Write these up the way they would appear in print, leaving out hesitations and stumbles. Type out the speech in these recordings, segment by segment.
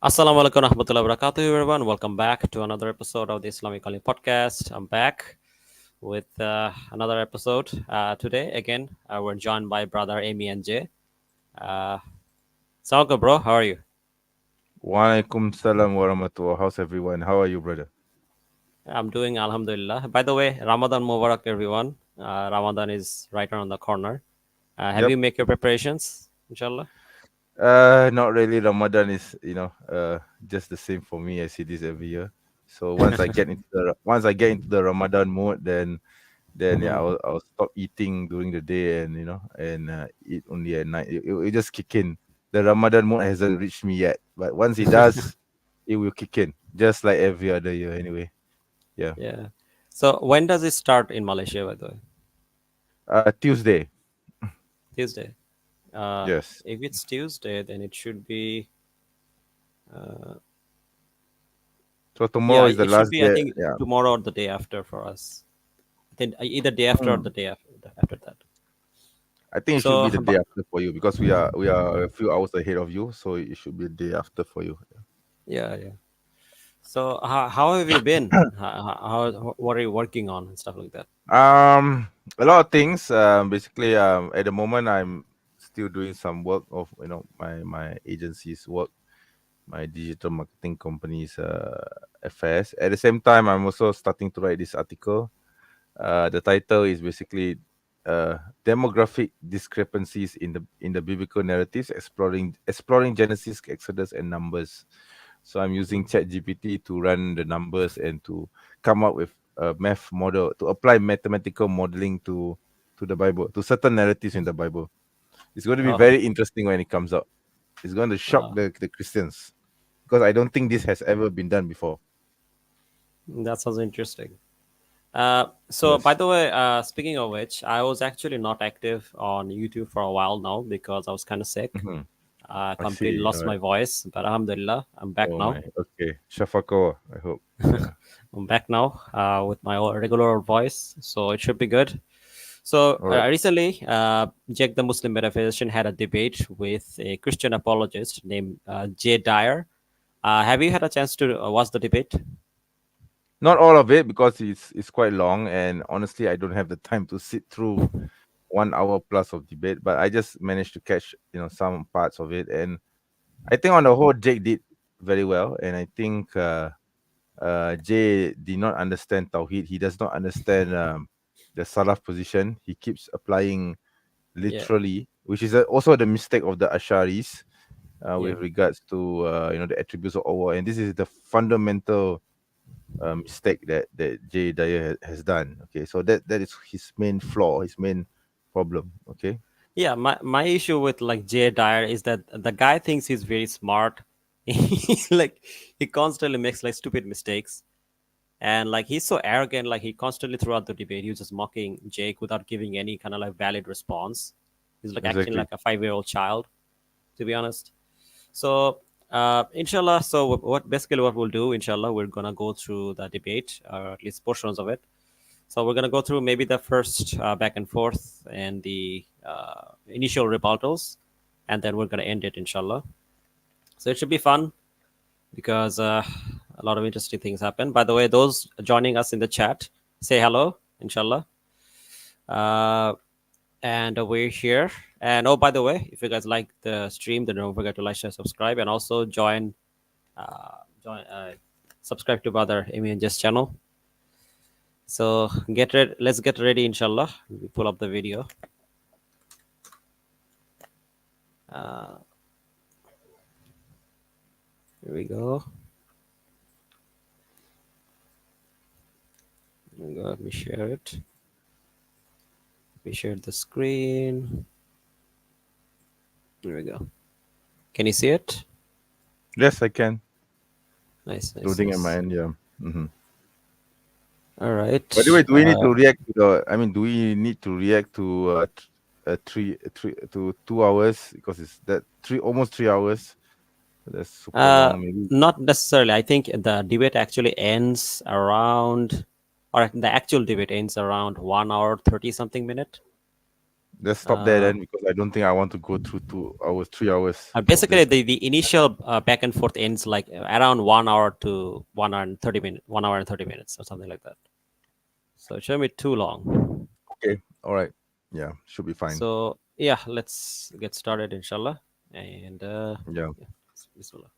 Assalamu alaikum warahmatullahi wabarakatuh, everyone. Welcome back to another episode of the Islamic podcast. I'm back with another episode today. Again, we're joined by brother MENJ. Uh, Salka, bro, how are you? Walaikum salam warahmatullah. How's everyone? How are you, brother? I'm doing Alhamdulillah. By the way, Ramadan Mubarak, everyone. Ramadan is right around the corner. Have Yep. you made your preparations, inshallah? Not really. Ramadan is, just the same for me. I see this every year. So once I get into the Ramadan mode, then yeah, Mhm. I'll stop eating during the day and eat only at night. It just kick in. The Ramadan mode hasn't reached me yet, but once it does, it will kick in, just like every other year. Anyway, yeah. Yeah. So when does it start in Malaysia, by the way? Tuesday. Tuesday. Uh, Yes. if it's Tuesday, then it should be. Uh, So tomorrow Yeah, is the it should last be, I day. think, Yeah. tomorrow or the day after for us. Then either day after or the Mm. day after that. I think it should So, be the day after for you because we are a few hours ahead of you, so it should be the day after for you. yeah, yeah. So, how have you been? What are you working on and stuff like that? A lot of things. Basically, at the moment, I'm still doing some work of my agency's work, my digital marketing company's affairs. At the same time, I'm also starting to write this article. The title is basically demographic discrepancies in the biblical narratives, exploring Genesis, Exodus, and Numbers. So I'm using Mhm. ChatGPT to run the numbers and to come up with a math model to apply mathematical modeling to the Bible, to certain narratives in the Bible. It's going to be Oh, very interesting when it comes out. It's going to shock uh, the Christians because I don't think this has ever been done before. that sounds interesting. So, by Yes. the way, speaking of which, I was actually not active on YouTube for a while now because I was kind of sick. Hmm. I Completely see. All lost my right. voice, but Alhamdulillah, I'm back Oh now. my. Okay. Shafako, I hope. Yeah. I'm back now with my regular voice, so it should be good. So All right. recently, Jake the Muslim metaphysician had a debate with a Christian apologist named Dyer. Have you had a chance to watch the debate? Not all of it because it's quite long, and honestly, I don't have the time to sit through 1 hour plus of debate. But I just managed to catch some parts of it, and I think on the whole, Jake did very well. And I think Jay did not understand Tawhid. He does not understand the Salaf position. He keeps applying Yeah, literally, which is also the mistake of the Asharis yeah, with regards to the attributes of Allah. And this is the fundamental mistake that Jay Dyer has done. Okay, so that is his main flaw, his main problem. Okay. yeah. My issue with like Dyer is that the guy thinks he's very smart. Like he constantly makes like stupid mistakes, and like he's so arrogant. Like he constantly throughout the debate, he was just mocking Jake without giving any kind of like valid response. He's like acting Exactly. like a 5-year-old child, to be honest. So, inshallah, so what we'll do, inshallah, we're gonna go through the debate, or at least portions of it. So we're gonna go through maybe the first back and forth and the initial rebuttals, and then we're gonna end it, inshallah. So it should be fun because a lot of interesting things happen. By the way, those joining us in the chat, say hello, inshallah. Uh, and we're here. And oh, by the way, if you guys like the stream, then don't forget to like, share, subscribe, and also join subscribe to brother Amy and Jess channel. So get ready. Let's get ready, inshallah. We pull up the video. Uh, Here we go. Here we go. Let me share it. Let me share the screen. Here we go. Can you see it? Yes, I can. Nice, nice, Loading at my nice. end. Yeah. Hmm. All By the way, right. do we need to react to the? I mean, do we need to react to three to 2 hours because it's that three almost 3 hours. That's super Uh, long. Maybe Not necessarily. I think the debate actually ends around, or the actual debate ends around 1 hour 30 something minute. Let's stop there Uh, then, because I don't think I want to go through 2 hours, 3 hours of Basically, this. the initial back and forth ends like around 1 hour to 1 hour and 30 minutes, 1 hour and 30 minutes, or something like that. So it shouldn't be too long. Okay, all right. Yeah, should be fine. So yeah, let's get started, inshallah. And Yeah. yeah, bismillah.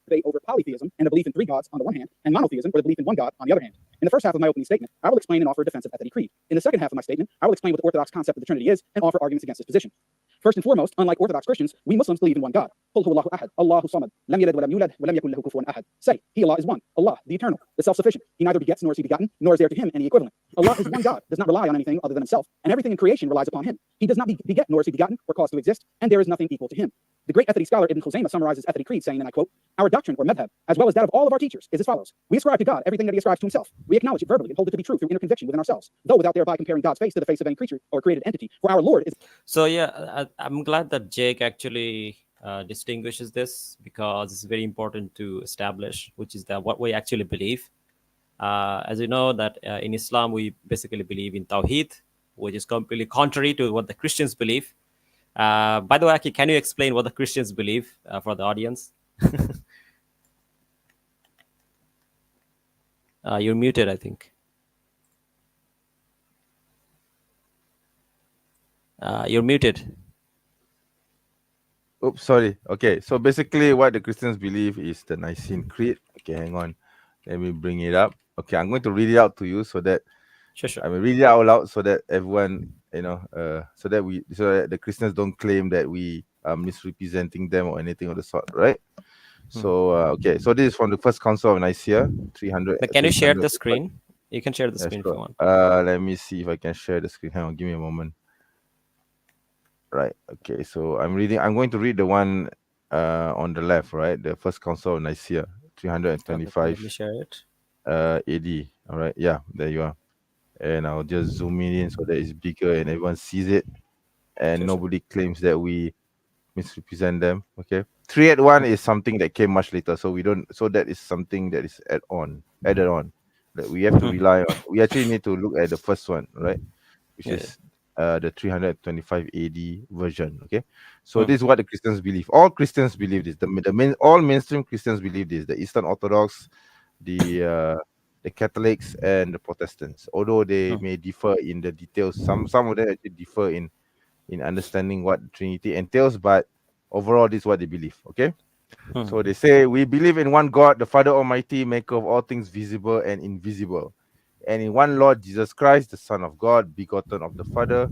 Debate over polytheism and the belief in three gods on the one hand, and monotheism or the belief in one God on the other hand. In the first half of my opening statement, I will explain and offer a defense of ethity creed. In the second half of my statement, I will explain what the Orthodox concept of the Trinity is and offer arguments against this position. First and foremost, unlike Orthodox Christians, we Muslims believe in one God. قُلْ هُوَ اللَّهُ أَحَدٌ اللَّهُ الصَّمَدُ لَمْ يَلِدْ وَلَمْ يُولَدْ وَلَمْ يَكُنْ لَهُ كُفُوًا أَحَدٌ. Say, He Allah is one, Allah, the eternal, the self-sufficient. He neither begets nor is he begotten, nor is there to him any equivalent. Allah is one God, does not rely on anything other than himself, and everything in creation relies upon him. He does not beget nor is he begotten or caused to exist, and there is nothing equal to him. The great ethity scholar Ibn Khuzaymah summarizes ethity creed saying, and I quote, "Our doctrine or madhab, as well as that of all of our teachers, is as follows. We ascribe to God everything that he ascribes to himself. We acknowledge it verbally and hold it to be true through inner conviction within ourselves, though without thereby comparing God's face to the face of any creature or created entity. For our Lord is..." So yeah, I'm glad that Jake actually distinguishes this, because it's very important to establish which is what we actually believe. As you know, that in Islam we basically believe in Tawheed, which is completely contrary to what the Christians believe. By the way, Aki, can you explain what the Christians believe for the audience? You're muted, I think. You're muted. Oops, sorry. Okay, so basically, what the Christians believe is the Nicene Creed. Okay, hang on. Let me bring it up. Okay, I'm going to read it out to you so that Sure, sure. I mean read it out loud so that everyone, so that the Christians don't claim that we are misrepresenting them or anything of the sort, right? Hmm. So okay, so this is from the First Council of Nicaea, 300, But can you share 600. the screen? You can share the Yeah, screen if you sure. want. Let me see if I can share the screen. Hang on, give me a moment. Right. Okay. So I'm reading. I'm going to read the one on the left. Right. The First Council of Nicaea, Okay, so let 325 me share it. AD. All right. Yeah. There you are. And I'll just zoom in so that it's bigger and everyone sees it, and Sure, sure. nobody claims that we misrepresent them. Okay. 381 is something that came much later, so we don't. So that is something that is added on. That we have to Hmm. rely on. We actually need to look at the first one, right? Which Yeah, yeah. is the 325 AD version. Okay, so Hmm. this is what the Christians believe. All Christians believe this. All mainstream Christians believe this. The Eastern Orthodox, the uh, the Catholics, and the Protestants. Although they Hmm. may differ in the details, some of them actually differ in understanding what Trinity entails, but overall, this is what they believe. Okay, Hmm. so they say we believe in one God, the Father Almighty, maker of all things visible and invisible, and in one Lord Jesus Christ, the Son of God, begotten of the Father,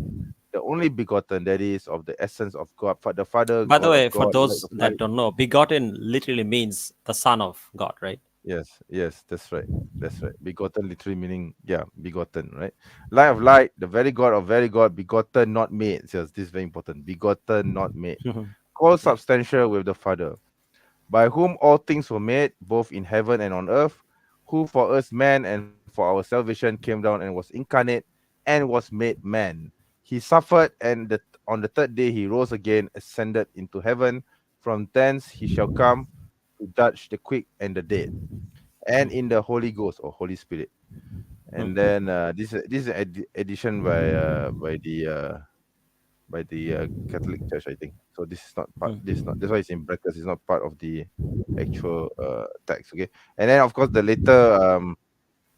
the only begotten, that is, of the essence of God, the Father, By the God of way, for God, light those of that light. don't know, begotten literally means the son of God, right? Yes, yes, that's right. That's right. Begotten literally meaning, yeah, begotten, right? Light of light, the very God, begotten, not made. Yes, this is very important. Begotten, not made. Yeah. Co-substantial with the Father, by whom all things were made, both in heaven and on earth, who for us man and for our salvation came down and was incarnate and was made man. He suffered, and on the third day he rose again, ascended into heaven. From thence he shall come to judge the quick and the dead, and in the Holy Ghost or Holy Spirit. And Hmm. then this is addition by the Catholic Church, I think. So this is not part. This is Hmm. not. That's why it's in brackets. It's not part of the actual text. Okay, and then of course the later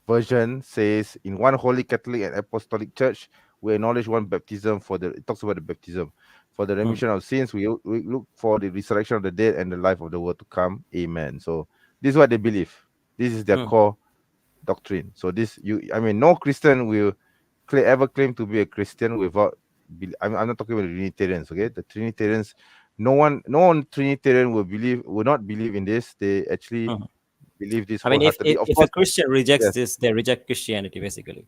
version says, in one holy Catholic and Apostolic Church, we acknowledge one baptism for the. It talks about the baptism for the Hmm. remission of sins. We look for the resurrection of the dead and the life of the world to come. Amen. So this is what they believe. This is their Hmm. core doctrine. So this I mean, no Christian will ever claim to be a Christian without. I'm not talking about the Unitarians. Okay, the Trinitarians. No one Trinitarian will not believe in this. They actually Hmm. believe this I mean, wholeheartedly. Of if a course, Christian rejects yes. this, they reject Christianity, basically.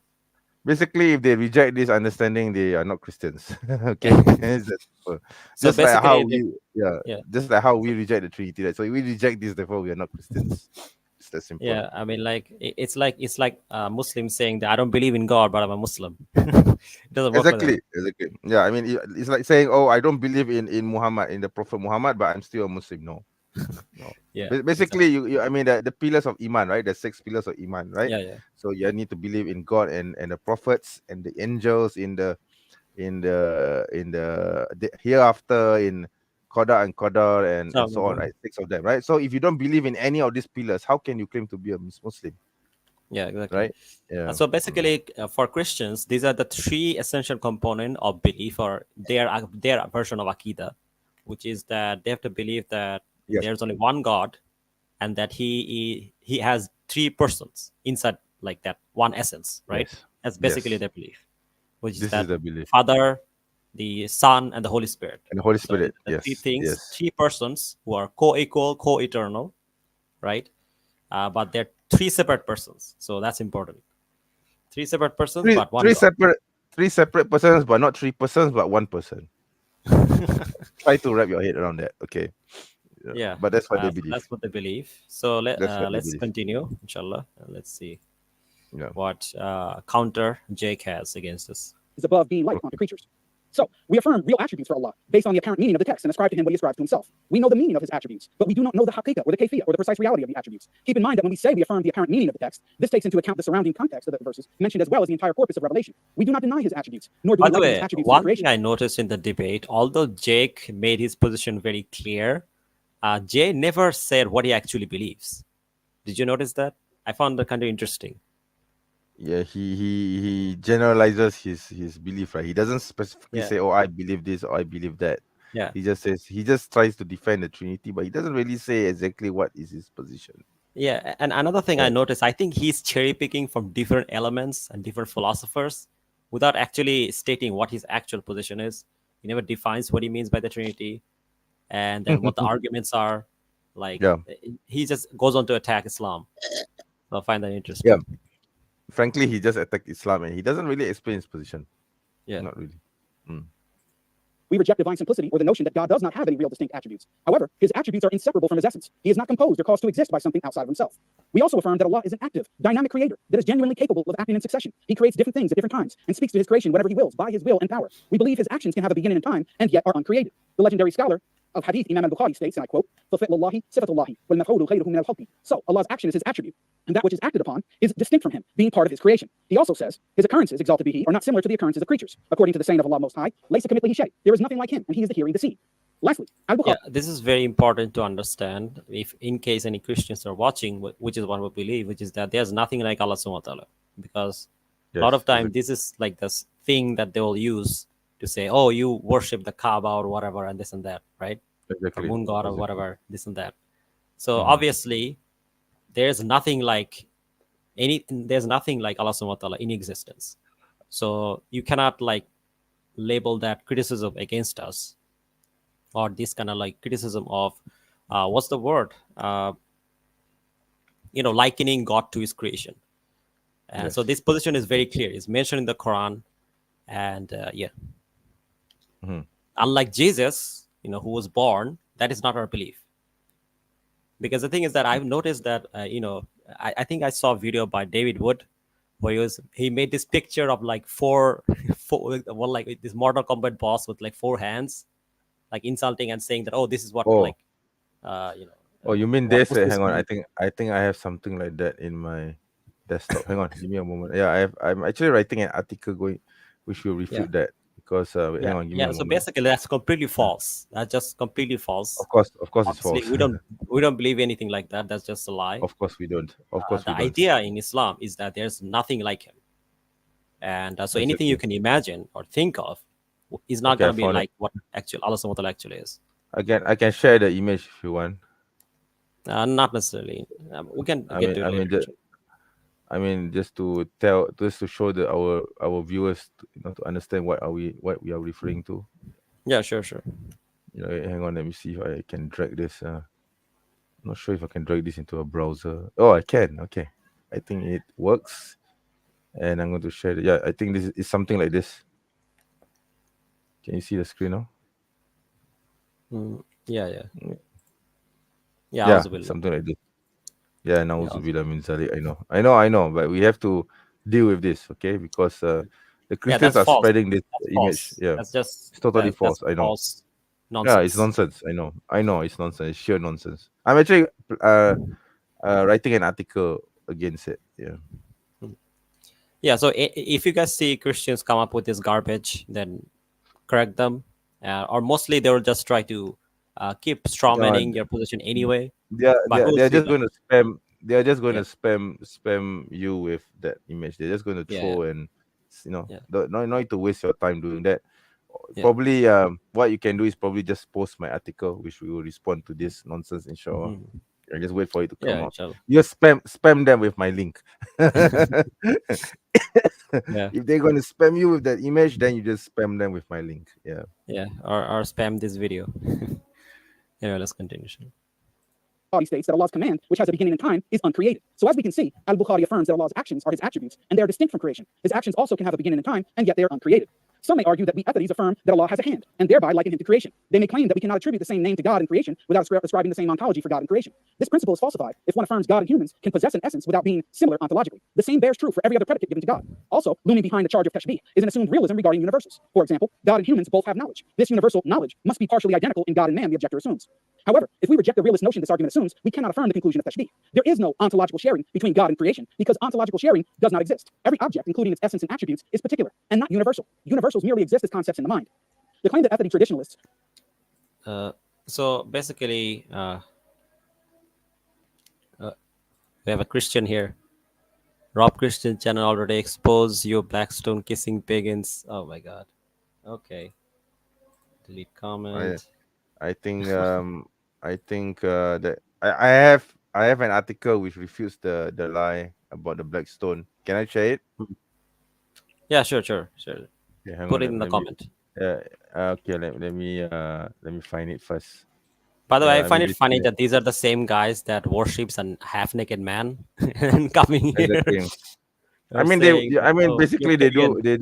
Basically, if they reject this understanding, they are not Christians. Okay, it's that simple. So Just like how basically, they, we, yeah, yeah, just like how we reject the Trinity. Right? So we reject this, therefore we are not Christians. It's that simple. yeah. I mean, like it's like Muslims saying that I don't believe in God, but I'm a Muslim. It doesn't work like that. Exactly, exactly. Yeah, I mean, it's like saying, "Oh, I don't believe in Muhammad, in the Prophet Muhammad, but I'm still a Muslim." No, no. Yeah, Basically, exactly. I mean, the pillars of iman, right? The six pillars of iman, right? Yeah, yeah. So you need to believe in God and the prophets and the angels, in the in the hereafter, in Qadar and Qadar, and so on, So, right? Six of them, right? So if you don't believe in any of these pillars, how can you claim to be a Muslim, yeah, exactly. right? Yeah. So basically, for Christians, these are the three essential component of belief, or their version of akida, which is that they have to believe that Yes. there's only one God, and that he has three persons inside, like that one essence, right? Yes. That's basically Yes. their belief, which is This is that the belief. Father, the Son, and the Holy Spirit. And the Holy So these Spirit. are the three Yes. things, Yes. three persons who are co-equal, co-eternal, right? But they're three separate persons, so that's important. Three separate persons, Three but one three God. separate three separate persons, but not three persons, but one person. Try to wrap your head around that. Okay. Yeah. Yeah, But that's what they so believe. that's what they believe. So That's what they let's believe. continue, inshallah. Let's see Yeah. what counter Jake has against us. is above being like unto Okay. creatures. So, we affirm real attributes for Allah based on the apparent meaning of the text and ascribe to him what he ascribes to himself. We know the meaning of his attributes, but we do not know the haqiqah or the kayfiyah or the precise reality of the attributes. Keep in mind that when we say we affirm the apparent meaning of the text, this takes into account the surrounding context of the verses mentioned as well as the entire corpus of revelation. We do not deny his attributes, nor do By we the liken his way, attributes to the one thing creation. I noticed in the debate, although Jake made his position very clear, Jay never said what he actually believes. Did you notice that? I found that kind of interesting. Yeah, he generalizes his belief, right? He doesn't specifically Yeah, say, "Oh, I believe this," or "I believe that." yeah, He just tries to defend the Trinity, but he doesn't really say exactly what is his position. yeah. And another thing I Yeah. noticed, I think he's cherry picking from different elements and different philosophers without actually stating what his actual position is. He never defines what he means by the Trinity, and then what the arguments are. Like, Yeah. he just goes on to attack Islam. So I find that Yeah. interesting. Frankly, he just attacked Islam, and he doesn't really explain his position. Yeah. Not really. Mm. We reject divine simplicity or the notion that God does not have any real distinct attributes. However, his attributes are inseparable from his essence. He is not composed or caused to exist by something outside of himself. We also affirm that Allah is an active, dynamic creator that is genuinely capable of acting in succession. He creates different things at different times and speaks to his creation whenever he wills by his will and power. We believe his actions can have a beginning in time and yet are uncreated. The legendary scholar of Hadith, Imam al-Bukhari, states, and I quote, فَفِعْلُ اللَّهِ صِفَةُ اللَّهِ وَالْمَفْعُولُ غَيْرُهُ مِنَ الْخَلْقِ. So, Allah's action is his attribute, and that which is acted upon is distinct from him, being part of his creation. He also says, his occurrences, exalted be he, are not similar to the occurrences of creatures. According to the saying of Allah Most High, لَيْسَ كَمِثْلِهِ شَيْءٌ. There is nothing like him, and he is the hearing, the seeing. Lastly, Yeah, al-Bukhari. this is very important to understand. If in case any Christians are watching, which is what we believe, which is that there's nothing like Allah subhanahu wa ta'ala. Because a lot Yes. of time this is like this thing that they will use to say, oh, you worship the Kaaba or whatever, and this and that, right? Or Exactly. moon god or Exactly. whatever, this and that. So Mhm. obviously there's nothing like there's nothing like Allah subhanahu wa ta'ala in existence. So you cannot like label that criticism against us, or this kind of like criticism of what's the word, likening God to his creation. And so Yes. this position is very clear, it's mentioned in the Quran. And yeah, Mhm. unlike Jesus, who was born, that is not our belief. Because the thing is that I've noticed that I think I saw a video by David Wood where he made this picture of like four well, like this Mortal Kombat boss with like four hands, like insulting and saying that, oh, this is what Oh. like uh, you know Oh, you mean what this? Muslims Hang on. believe. I think I have something like that in my desktop. Hang on. Give me a moment. Yeah, I'm actually writing an article going, which will Yeah, refute that because. Wait, hang yeah, on. Give me yeah. a So moment. basically, that's completely false. That's just completely false. Of course, it's Obviously, false. we don't believe anything like that. That's just a lie. Of course we don't. Of course we The don't. idea in Islam is that there's nothing like him, and so anything you Exactly. can imagine or think of is not Okay, I gonna be found it. like what actual Allah Subhanahu wa Taala actually is. I can share the image if you want. Not necessarily. We can I get mean, to it I mean, later. ju- I mean, just to show our viewers, to understand what we are referring to. Yeah, sure, sure. Hang on. Let me see if I can drag this. I'm not sure if I can drag this into a browser. Oh, I can. Okay, I think it works, and I'm going to share it. Yeah, I think this is something like this. Can you see the screen now? Yeah, yeah, Mm. yeah. I Yeah, was it's will. something like this. Yeah, Yeah, I was Nauzubillah min zalik. I know, but we have to deal with this, okay? Because the yeah. Christians That's are false. spreading this That's image. false. Yeah, That's just it's totally that's false. I know. false Yeah, it's nonsense. nonsense. I know, it's nonsense. It's sheer nonsense. I'm actually uh, writing an article against it. Yeah. Yeah, so if you guys see Christians come up with this garbage, then correct them, or mostly they will just try to keep Uh, strawmanning your position anyway. But we'll they're see just that. going to spam. They are just going Yeah, to spam you with that image. They're just going to yeah, throw and yeah, don't need to waste your time doing that. yeah. Probably what you can do is probably just post my article, which we will respond to this nonsense, inshallah. Hmm. I just wait for it to Yeah, come out. inshallah. You just spam them with my link. Yeah, If they're going to spam you with that image, then you just spam them with my link. Yeah. yeah, or spam this video. Anyway, let's continue. Bukhari states that Allah's command, which has a beginning in time, is uncreated. So as we can see, Al-Bukhari affirms that Allah's actions are his attributes, and they are distinct from creation. His actions also can have a beginning in time, and yet they are uncreated. Some may argue that we Athadis affirm that Allah has a hand, and thereby liken him to creation. They may claim that we cannot attribute the same name to God in creation without ascribing the same ontology for God in creation. This principle is falsified if one affirms God and humans can possess an essence without being similar ontologically. The same bears true for every other predicate given to God. Also, looming behind the charge of tashbih is an assumed realism regarding universals. For example, God and humans both have knowledge. This universal knowledge must be partially identical in God and man, the objector assumes. However, if we reject the realist notion this argument assumes, we cannot affirm the conclusion of tashbih. There is no ontological sharing between God and creation because ontological sharing does not exist. Every object, including its essence and attributes, is particular and not universal. Universals merely exist as concepts in the mind. The claim that Athadi traditionalists So basically, we have a Christian here. Rob Christian channel already exposed you Blackstone kissing pagans. Oh my god. Okay. Delete I comment. I think that I have an article which refutes the lie about the Blackstone. Can I share it? Yeah, sure. Yeah, hang Put on. it in the Let me. comment. Uh, okay. Let me find it first. By the way, I I mean, find it funny basically, that these are the same guys that worships an half-naked man and coming here. exactly. I They're mean, saying, "Oh, you're basically pagan." they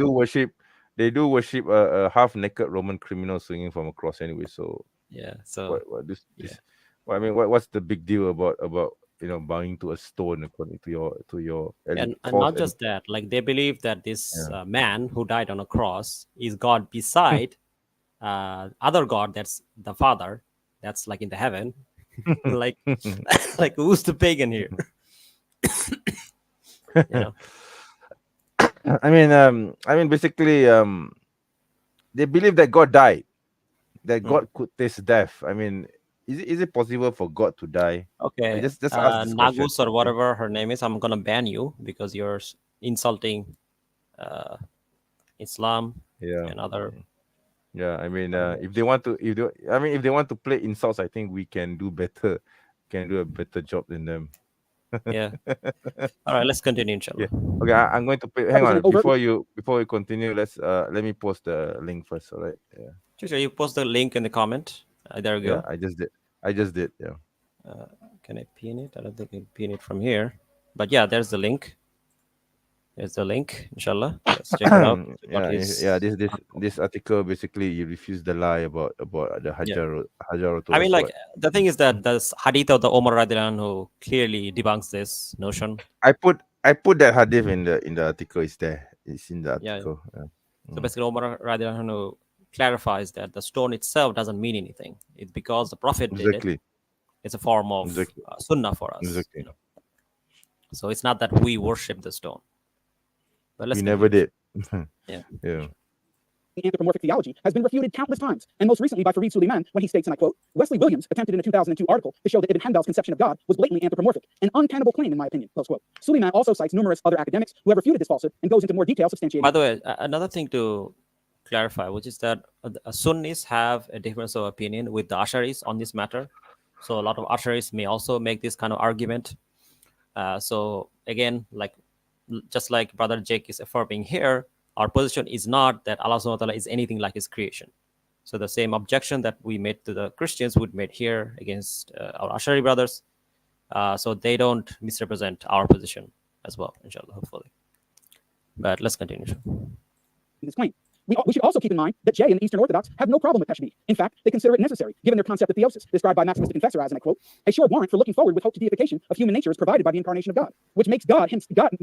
do worship a half naked Roman criminal swinging from a cross anyway. So Yeah. So what yeah, this I mean, what's the big deal about bowing to a stone according to your and false not just that. Like they believe that this yeah. man who died on a cross is God beside other God. That's the Father. That's like in the heaven. Like, like who's the pagan here? You know? I mean basically they believe that God died, that Mm. God could taste death. I mean, is it possible for God to die? I Okay, just ask this question. Nagus or Okay. whatever her name is, I'm gonna ban you because you're insulting uh, Islam Yeah. and other. Yeah, I mean, other if they want to, if they want to play insults, I think we can do better, can do a better job than them. Yeah. All right, let's continue, Yeah. inshallah. Okay, I'm going to pay. Hang on, represent overtly before we continue, let me post the link first. All right. Yeah. Sure, you post the link in the comment. There we Yeah, go. I just did. Yeah. Can I pin it? I don't think I can pin it from here. But yeah, there's the link. There's the link, inshallah. Let's check it out. What Yeah. is. This article basically you refuse the lie about the Yeah. Hajaratul I mean, like, Aswad. the thing is that the hadith of the Omar radiallahu anhu clearly debunks this notion. I put that hadith in the article. It's there. It's in the Yeah. article. Yeah. So basically, Omar radiallahu anhu clarifies that the stone itself doesn't mean anything. It's because the Prophet did it. Exactly. It's a form of Exactly. sunnah for us. Exactly. So it's not that we worship the stone. But let's We never continue. did. Yeah. Yeah. anthropomorphic theology has been refuted countless times, and most recently by Fareed Suleiman when he states, and I quote, Wesley Williams attempted in a 2002 article to show that Ibn Hanbal's conception of God was blatantly anthropomorphic, an untenable claim in my opinion, close quote. Suleiman also cites numerous other academics who have refuted this falsehood and goes into more detail substantiating. By the way, another thing to clarify, which is that Sunnis have a difference of opinion with the Asharis on this matter. So a lot of Asharis may also make this kind of argument. So again, like just like Brother Jake is affirming here, our position is not that Allah subhanahu wa ta'ala is anything like his creation. So the same objection that we made to the Christians would made here against our Ashari brothers. So they don't misrepresent our position as well, inshallah, hopefully. But let's continue. This claim. We should also keep in mind that Jay and the Eastern Orthodox have no problem with tashbih. In fact, they consider it necessary, given their concept of theosis, described by Maximus the Confessor as, and I quote, a sure warrant for looking forward with hope to deification of human nature is provided by the incarnation of God, which makes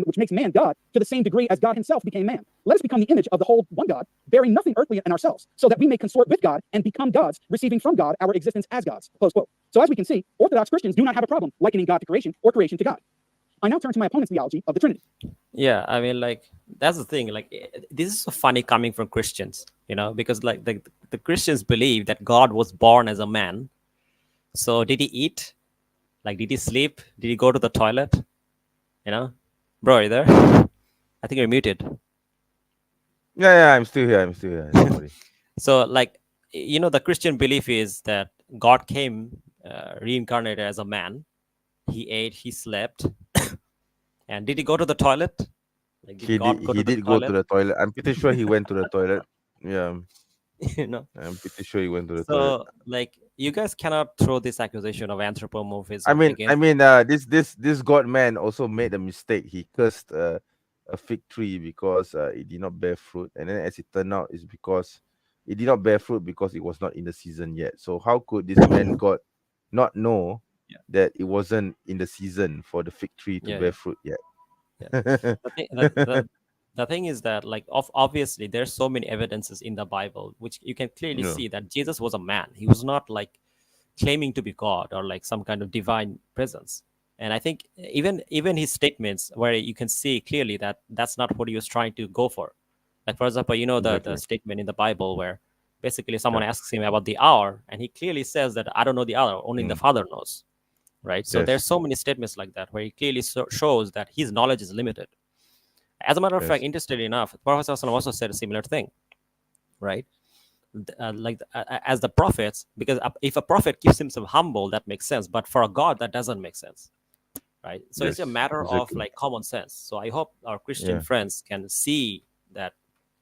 which makes man God to the same degree as God himself became man. Let us become the image of the whole one God, bearing nothing earthly in ourselves, so that we may consort with God and become gods, receiving from God our existence as gods. Close quote. So as we can see, Orthodox Christians do not have a problem likening God to creation or creation to God. I now turn to my opponent's theology of the Trinity. Yeah, I mean, like that's the thing. Like this is so funny coming from Christians, because like the Christians believe that God was born as a man. So did he eat? Like, did he sleep? Did he go to the toilet? You know, bro, are you there? I think you're muted. Yeah, I'm still here. I'm still here. Don't worry. So, like, the Christian belief is that God came reincarnated as a man. He ate, he slept, and did he go to the toilet? Like, did God go He to the did go to toilet? the toilet. I'm pretty sure he went to the toilet. Yeah, you know. I'm pretty sure he went to the toilet. So, like, you guys cannot throw this accusation of I anthropomorphism mean, I against. mean, this God man also made a mistake. He cursed a fig tree because it did not bear fruit, and then as it turned out, it's because it did not bear fruit because it was not in the season yet. So how could this man God not know Yeah, that it wasn't in the season for the fig tree to yeah, bear yeah, fruit yet? yeah. The thing is that, like, obviously there's so many evidences in the Bible which you can clearly Yeah, see that Jesus was a man. He was not like claiming to be God or like some kind of divine presence. And I think even his statements where you can see clearly that that's not what he was trying to go for. Like, for example, the exactly. statement in the Bible where basically someone Yeah. asks him about the hour, and he clearly says that I don't know the hour, only the Mm. Father knows. Right. So Yes. there's so many statements like that where he clearly shows that his knowledge is limited. As a matter of fact, Yes. interestingly enough, Prophet ﷺ also said a similar thing, right? As the prophets, because if a prophet keeps himself humble, that makes sense. But for a God, that doesn't make sense, right? So it's a Yes. matter of Exactly. like common sense. So I hope our Christian Yeah. friends can see that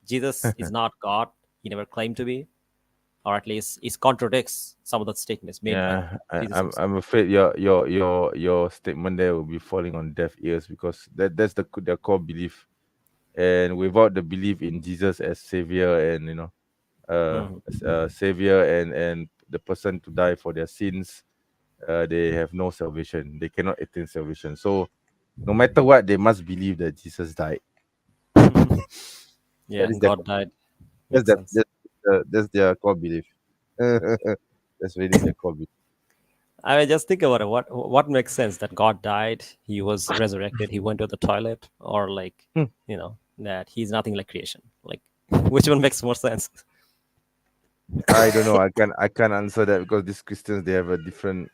Jesus is not God. He never claimed to be, or at least it contradicts some of the statements made by Yeah, Jesus himself. I'm afraid your statement there will be falling on deaf ears because that's the core belief, and without the belief in Jesus as savior and Mhm. as a savior and the person to die for their sins, they have no salvation. They cannot attain salvation. So no matter what, they must believe that Jesus died. Yeah, That is their God died. that's Makes their sense. that's their core belief. That's really their core belief. I mean, just think about it. What makes sense that God died, he was resurrected, he went to the toilet, or like Hmm. that he's nothing like creation. Like, which one makes more sense? I don't know. I can't answer that because these Christians they have a different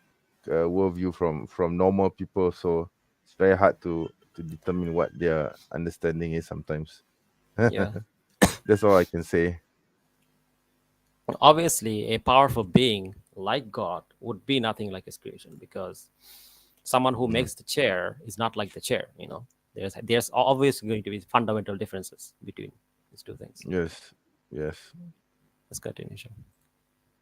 worldview from normal people, so it's very hard to determine what their understanding is sometimes. Yeah. That's all I can say. Obviously, a powerful being like God would be nothing like his creation, because someone who Mm. makes the chair is not like the chair. There's always going to be fundamental differences between these two things. Yes, yes, Let's continue. Sean.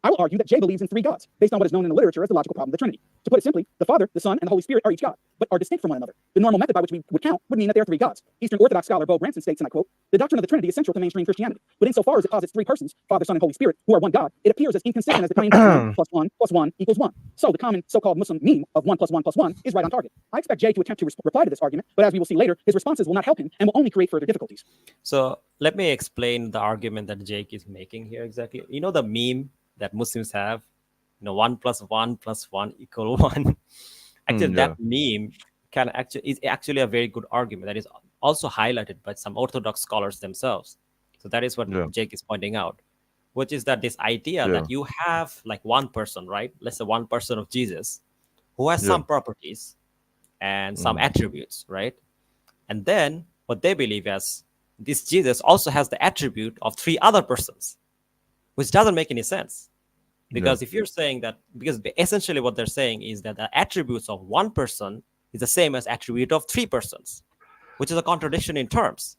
I will argue that Jay believes in three gods, based on what is known in the literature as the logical problem of the Trinity. To put it simply, the Father, the Son, and the Holy Spirit are each God, but are distinct from one another. The normal method by which we would count would mean that there are three gods. Eastern Orthodox scholar Bo Branson states, and I quote, "The doctrine of the Trinity is central to mainstream Christianity, but insofar as it posits three persons, Father, Son, and Holy Spirit, who are one God, it appears as inconsistent as the claim that 1 plus 1 equals 1. So the common so-called Muslim meme of 1 plus 1 is right on target. I expect Jay to attempt to reply to this argument, but as we will see later, his responses will not help him and will only create further difficulties." So let me explain the argument that Jake is making here exactly. You know the meme that Muslims have, 1 plus 1 equal 1. Actually, that yeah, meme is actually a very good argument that is also highlighted by some Orthodox scholars themselves. So that is what yeah, Jake is pointing out, which is that this idea yeah, that you have like one person, right? Let's say one person of Jesus who has yeah, some properties and some mm, attributes, right? And then what they believe is this Jesus also has the attribute of three other persons, which doesn't make any sense. yeah, Because if you're saying that, because essentially what they're saying is that the attributes of one person is the same as attribute of three persons, which is a contradiction in terms.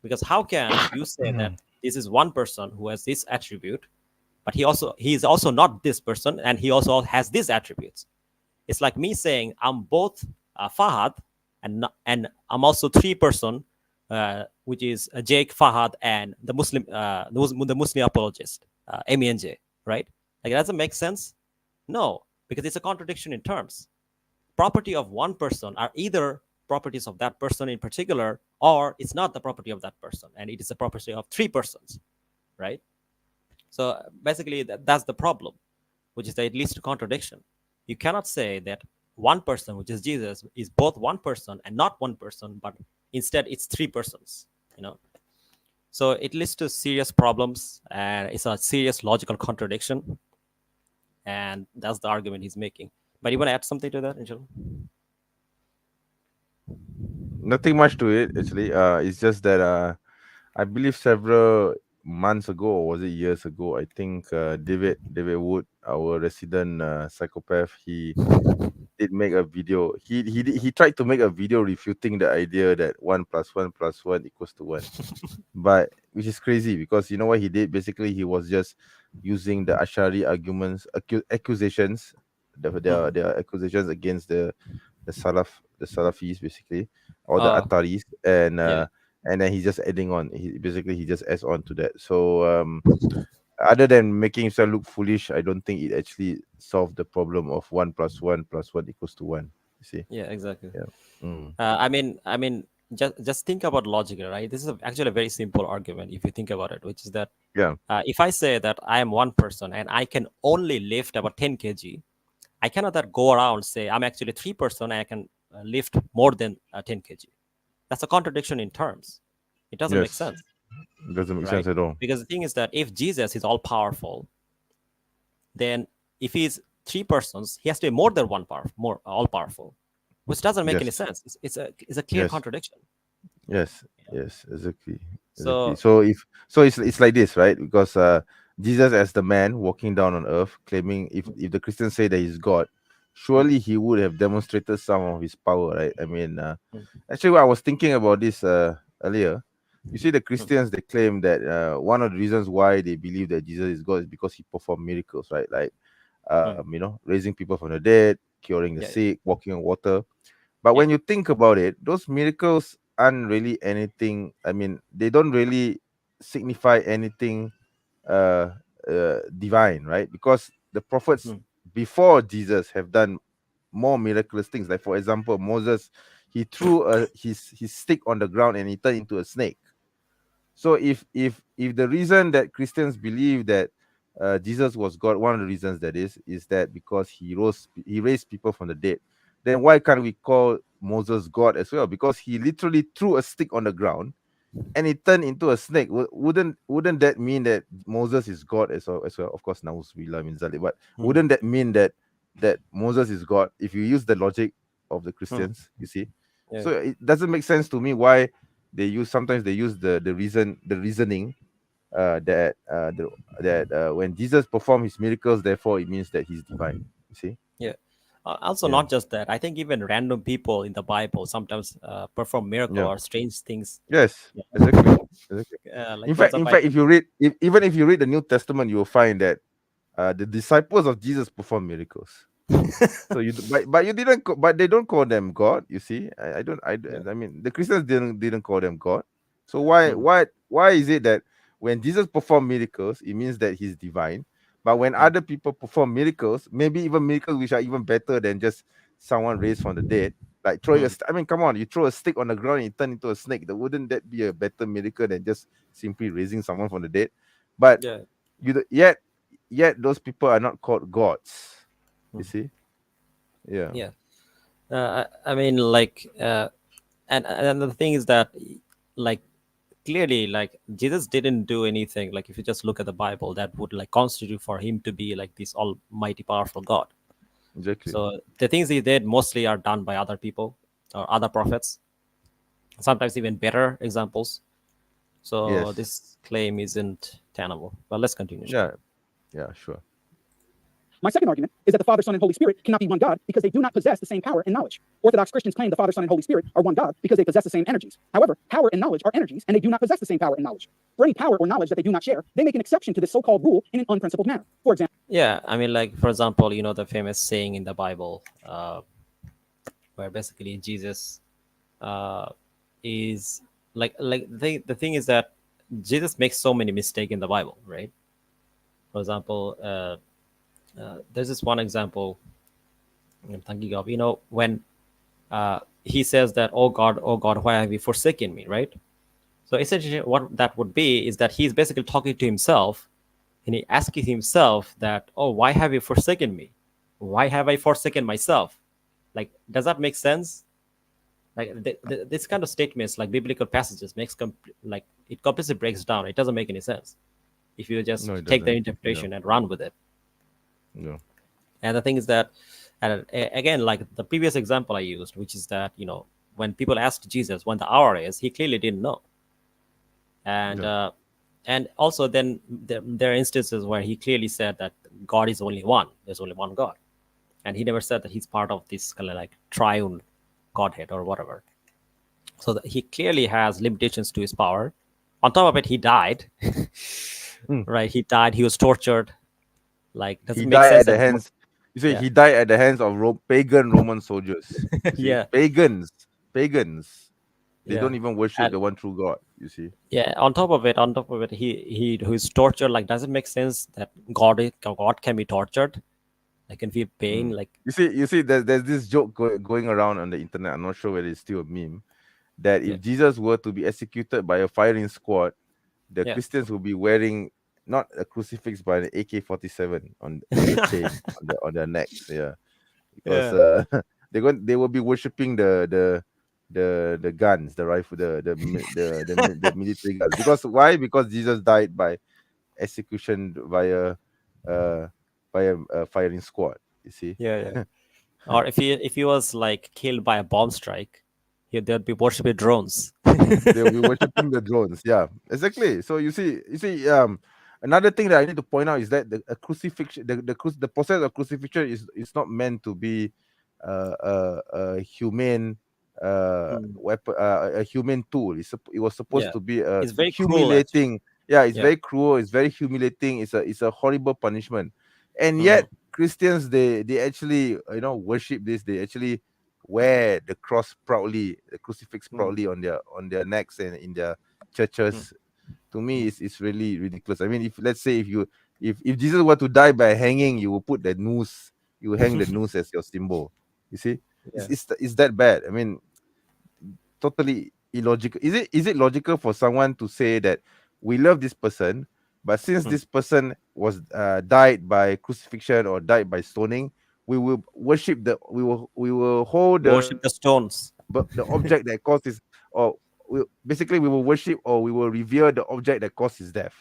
Because how can you say that this is one person who has this attribute, but he is also not this person, and he also has these attributes? It's like me saying I'm both Fahad and I'm also three person, which is Jake, Fahad, and the Muslim apologist, MENJ, right? Like, does it make sense? No, because it's a contradiction in terms. Property of one person are either properties of that person in particular, or it's not the property of that person, and it is the property of three persons, right? So basically, that's the problem, which is that it leads to contradiction. You cannot say that one person, which is Jesus, is both one person and not one person, but instead it's three persons. You know, so it leads to serious problems, and it's a serious logical contradiction, and that's the argument he's making. But you want to add something to that, Angel? Nothing much to it actually. It's just that I believe several months ago, or was it years ago? I think David Wood, our resident psychopath, he did make a video. He tried to make a video refuting the idea that 1 + 1 + 1 = 1, but which is crazy because you know what he did. Basically, he was just using the Ashari arguments, accusations, Hmm. the accusations against the Salafis basically, or the Uh, Ataris, yeah, and then he's just adding on. He just adds on to that. So other than making himself look foolish, I don't think it actually solved the problem of 1 + 1 + 1 = 1. You see? yeah, exactly. Yeah. Mm. I mean, just think about logic, right? This is actually a very simple argument if you think about it, which is that Yeah. if I say that I am one person and I can only lift about 10 kg, I cannot that go around say I'm actually three-person and I can lift more than 10 kg. That's a contradiction in terms. It doesn't make Yes. sense, Doesn't make right? sense at all. Because the thing is that if Jesus is all powerful, then if he's three persons, he has to be more than one power, more all powerful, which doesn't make any Yes. sense. It's a clear Yes. contradiction. Yes. Yes. Exactly. Exactly. So So if so, it's like this, right? Because Jesus as the man walking down on earth, claiming if the Christians say that he's God, mm, surely he would have demonstrated some of his power, right? I mean, mm, actually, I was thinking about this earlier. You see, the mm, Christians they claim that one of the reasons why they believe that Jesus is God is because he performed miracles, right? Like, mm, raising people from the dead, curing the yeah, sick, walking on water. But yeah, when you think about it, those miracles aren't really anything. I mean, they don't really signify anything uh, divine, right? Because the prophets mm, before Jesus have done more miraculous things. Like for example, Moses, he threw his stick on the ground and he turned into a snake. So if the reason that Christians believe that Jesus was God, one of the reasons that is that because he raised people from the dead, then why can't we call Moses God as well? Because he literally threw a stick on the ground and it turned into a snake. Wouldn't that mean that Moses is God as well? Of course, Nauzubillah min zalik, but mm, wouldn't that mean that Moses is God if you use the logic of the mm, Christians? You see, yeah, so it doesn't make sense to me why sometimes they use the reasoning that when Jesus performed his miracles, therefore it means that he's divine. You see, yeah. Also, yeah, not just that. I think even random people in the Bible sometimes perform miracle yeah, or strange things. yes, Yeah. exactly, exactly. Like In for fact, example, I think. if you read, even if you read the New Testament, you will find that the disciples of Jesus perform miracles. So but you didn't, but they don't call them God. You see, I don't, Yeah. I mean, the Christians didn't call them God. So Mm, why is it that when Jesus performed miracles, it means that he's divine, but when mm, other people perform miracles, maybe even miracles which are even better than just someone raised from the dead, like throwing mm, I mean, come on, you throw a stick on the ground and it turn into a snake. Wouldn't that be a better miracle than just simply raising someone from the dead? But yeah. yet those people are not called gods. You Mm, see? Yeah. yeah. I mean, like, and the thing is that, like, clearly, like, Jesus didn't do anything. Like, if you just look at the Bible, that would like constitute for him to be like this almighty, powerful God. Exactly. So the things he did mostly are done by other people or other prophets, sometimes even better examples. So Yes. this claim isn't tenable. But let's continue, Sean. Yeah. Yeah. Sure. My second argument is that the Father, Son, and Holy Spirit cannot be one God because they do not possess the same power and knowledge. Orthodox Christians claim the Father, Son, and Holy Spirit are one God because they possess the same energies. However, power and knowledge are energies, and they do not possess the same power and knowledge. For any power or knowledge that they do not share, they make an exception to this so-called rule in an unprincipled manner. For example, Yeah, I mean, like, for example, the famous saying in the Bible, where basically Jesus uh, is like the thing is that Jesus makes so many mistakes in the Bible, right? For example, there's this one example I'm thinking of. When he says that, oh God, why have you forsaken me?" Right? So essentially, what that would be is that he's basically talking to himself, and he asking himself that, "Oh, why have you forsaken me? Why have I forsaken myself? Like, does that make sense? Like this kind of statements, like biblical passages, like it completely breaks down. It doesn't make any sense if you just No, it take the doesn't. Yeah. interpretation and run with it. Yeah. And the thing is that, and again, like the previous example I used, which is that when people asked Jesus when the hour is, he clearly didn't know. And Yeah. and also then there are instances where he clearly said that God is only one. There's only one God, and he never said that he's part of this kind of like triune Godhead or whatever. So that he clearly has limitations to his power. On top of it, he died. Hmm. Right? He died. He was tortured. Like, does He it make died sense at the that? hands. You see, Yeah. he died at the hands of pagan Roman soldiers. You see, Yeah. pagans. They Yeah. don't even worship And the one true God. You see. yeah, on top of it, he who is tortured. Like, does it make sense that God can be tortured? Like, can feel pain. Mm. Like, You see, there's this joke going around on the internet. I'm not sure whether it's still a meme. That yeah, if Jesus were to be executed by a firing squad, the yeah, Christians will be wearing not a crucifix but an AK-47 on the chain on their necks. Yeah, because yeah, they will be worshiping the guns, the rifle, the military guns. Because why? Because Jesus died by execution uh via a firing squad. You see. yeah, yeah. Or if he was like killed by a bomb strike, they'd be worshiping drones. They'll be worshiping the drones. Yeah, exactly. So you see, another thing that I need to point out is that a crucifixion, the process of crucifixion is not meant to be a humane Hmm. weapon, a humane tool. It was supposed Yeah, to be a it's very cruel actually. humiliating. Yeah, it's Yeah. very cruel. It's very humiliating. It's a horrible punishment, and Hmm. yet Christians they actually worship this. They actually wear the cross proudly, the crucifix Hmm. proudly on their necks and in their Hmm. churches. To me, Hmm. it's really ridiculous. I mean, if let's say if Jesus were to die by hanging, you will put the noose, you will hang the noose as your symbol. You see, Yeah. it's that bad. I mean, totally illogical. Is it logical for someone to say that we love this person, but since Hmm. this person was died by crucifixion or died by stoning, we will hold Worship the stones. the object that caused his, or basically we will worship or we will revere the object that caused his death.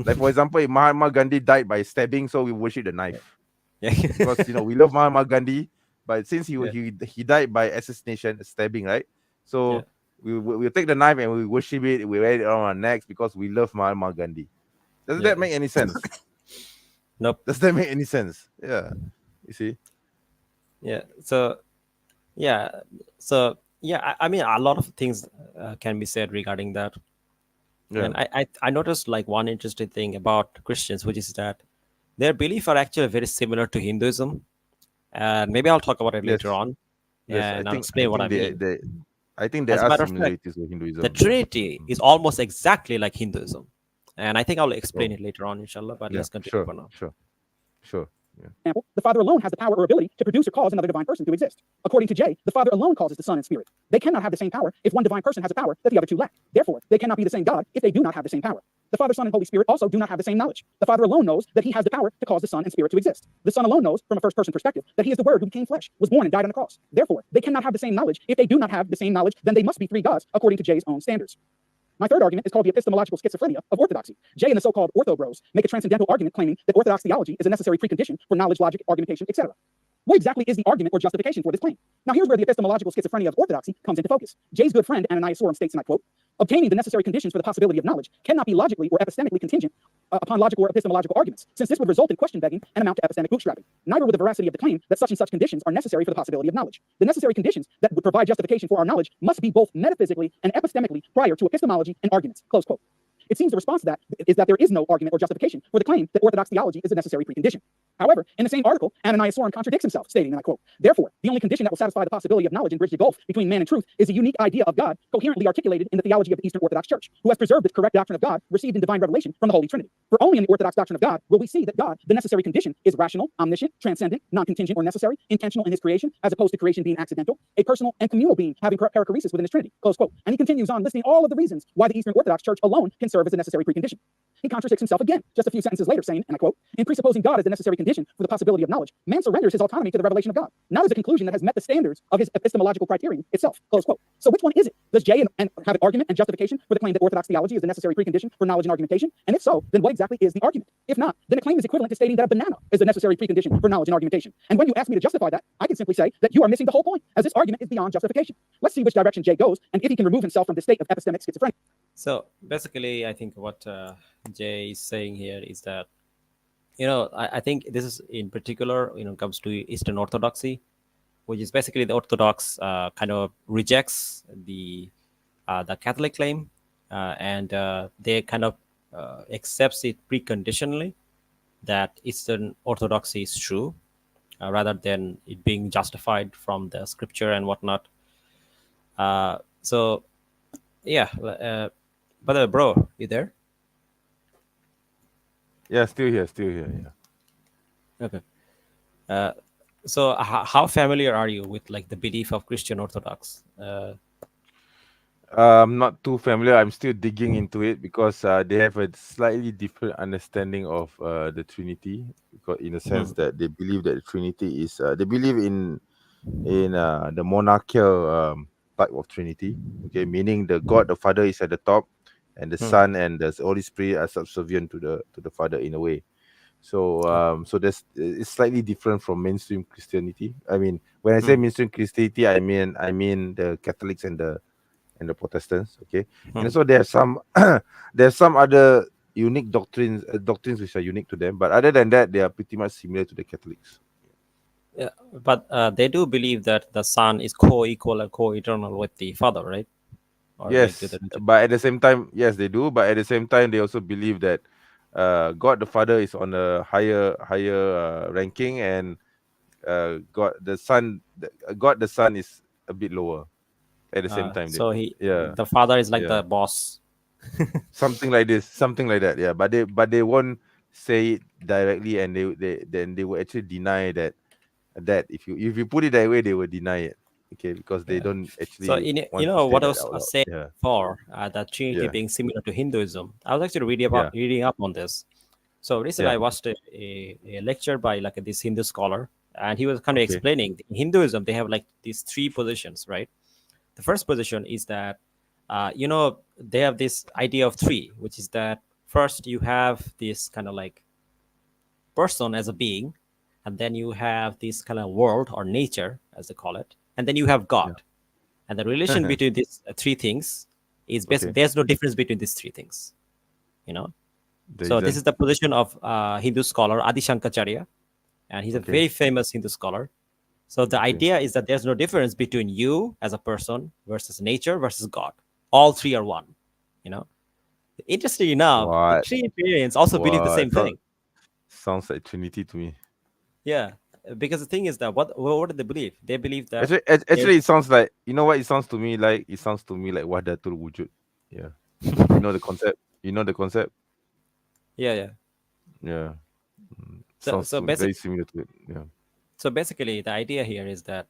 Like for example, if Mahatma Gandhi died by stabbing, so we worship the Yeah. knife Yeah. because we love Mahatma Gandhi, but since he Yeah. he died by assassination, stabbing, right? Yeah. So we'll take the knife and we worship it. We wear it on our necks because we love Mahatma Gandhi. Does Yeah. that make any sense? Nope. Does that make any sense? Yeah, you see. Yeah. Yeah. I mean, a lot of things can be said regarding that. Yeah. And I noticed like one interesting thing about Christians, which is that their beliefs are actually very similar to Hinduism. And maybe I'll talk about it later Yes. on, Yes. I and I'll think I explain what I think mean. I think there As a are matter of fact, similarities with the Hinduism. Trinity is almost exactly like Hinduism. And I think I'll explain Oh, it later on, inshallah, but yeah. let's continue Sure. for now. Sure. Yeah. Example, the Father alone has the power or ability to produce or cause another divine person to exist. According to Jay, the Father alone causes the Son and Spirit. They cannot have the same power if one divine person has a power that the other two lack. Therefore, they cannot be the same God if they do not have the same power. The Father, Son, and Holy Spirit also do not have the same knowledge. The Father alone knows that he has the power to cause the Son and Spirit to exist. The Son alone knows, from a first-person perspective, that he is the Word who became flesh, was born and died on the cross. Therefore, they cannot have the same knowledge. If they do not have the same knowledge, then they must be three gods, according to Jay's own standards. My third argument is called the epistemological schizophrenia of orthodoxy. Jay and the so-called ortho bros make a transcendental argument claiming that orthodox theology is a necessary precondition for knowledge, logic, argumentation, etc. What exactly is the argument or justification for this claim? Now here's where the epistemological schizophrenia of orthodoxy comes into focus. Jay's good friend Ananias Sorum states, and I quote, obtaining the necessary conditions for the possibility of knowledge cannot be logically or epistemically contingent upon logical or epistemological arguments, since this would result in question begging and amount to epistemic bootstrapping. Neither would the veracity of the claim that such and such conditions are necessary for the possibility of knowledge. The necessary conditions that would provide justification for our knowledge must be both metaphysically and epistemically prior to epistemology and arguments. Close quote. It seems the response to that is that there is no argument or justification for the claim that orthodox theology is a necessary precondition. However, in the same article, Ananias Sorum contradicts himself, stating, and I quote, therefore, the only condition that will satisfy the possibility of knowledge and bridge the gulf between man and truth is a unique idea of God coherently articulated in the theology of the Eastern Orthodox Church, who has preserved its correct doctrine of God received in divine revelation from the Holy Trinity. For only in the Orthodox doctrine of God will we see that God, the necessary condition, is rational, omniscient, transcendent, non-contingent or necessary, intentional in his creation, as opposed to creation being accidental, a personal and communal being having perichoresis within his Trinity. Close quote. And he continues on listing all of the reasons why the Eastern Orthodox Church alone can serve as a necessary precondition. He contradicts himself again, just a few sentences later, saying, and I quote, "In presupposing God as the necessary condition for the possibility of knowledge, man surrenders his autonomy to the revelation of God, not as a conclusion that has met the standards of his epistemological criterion itself." Close quote. So which one is it? Does J and have an argument and justification for the claim that orthodox theology is the necessary precondition for knowledge and argumentation? And if so, then what exactly is the argument? If not, then a claim is equivalent to stating that a banana is the necessary precondition for knowledge and argumentation. And when you ask me to justify that, I can simply say that you are missing the whole point, as this argument is beyond justification. Let's see which direction J goes, and if he can remove himself from the state of epistemic schizophrenia. So basically, I think what Jay is saying here is that, I think this is in particular, comes to Eastern Orthodoxy, which is basically the Orthodox kind of rejects the Catholic claim, and they kind of accepts it preconditionally that Eastern Orthodoxy is true, rather than it being justified from the scripture and whatnot. So, yeah. By the way, bro, you there? Yeah, still here. Yeah. Okay. So how familiar are you with like the belief of Christian Orthodox? I'm not too familiar. I'm still digging into it because they have a slightly different understanding of the Trinity. Because in a sense that they believe that the Trinity is, they believe in the monarchical type of Trinity. Okay, meaning the God, the Father, is at the top, and the Son and the Holy Spirit are subservient to the Father in a way. So so it's slightly different from mainstream Christianity. I mean, when I say mainstream Christianity, I mean the Catholics and the Protestants. Okay, and so there's some there's some other unique doctrines which are unique to them, but other than that, they are pretty much similar to the Catholics. Yeah, but they do believe that the Son is co-equal and co-eternal with the Father, right? Or like Yes, but at the same time, yes, they do. But at the same time, they also believe that God the Father is on a higher ranking, and God the Son is a bit lower. At the same time, so the Father is like the boss. something like this, something like that. Yeah, but they won't say it directly, and they will actually deny that if you put it that way, they will deny it. Okay, because they don't So actually want to say what I that was out loud. saying Yeah, before, that Trinity yeah, being similar to Hinduism. I was actually yeah, reading up on this. So recently, yeah. I watched a lecture by like this Hindu scholar, and he was kind of Okay, explaining in Hinduism they have like these three positions, right? The first position is that they have this idea of three, which is that first you have this kind of like person as a being, and then you have this kind of world or nature, as they call it, and then you have God. And the relation yeah. between these three things is basically Okay, there's no difference between these three things, you know. there So this isn't. is the position of Hindu scholar Adi Shankaracharya, and he's a Okay, very famous Hindu scholar. So the okay. idea is that there's no difference between you as a person versus nature versus God. All three are one. You know. Interesting enough, the What? Trinitarians also believe the What? same thing. Sounds like Trinity to me. Yeah, because the thing is that what do they believe? They believe that Actually, there's it sounds like, you know what it sounds to me like. It sounds to me like Wahdatul Wujud. Yeah, you know the concept. You know the concept. yeah. Yeah, So sounds so basic very similar to it. Yeah. so basically the idea here is that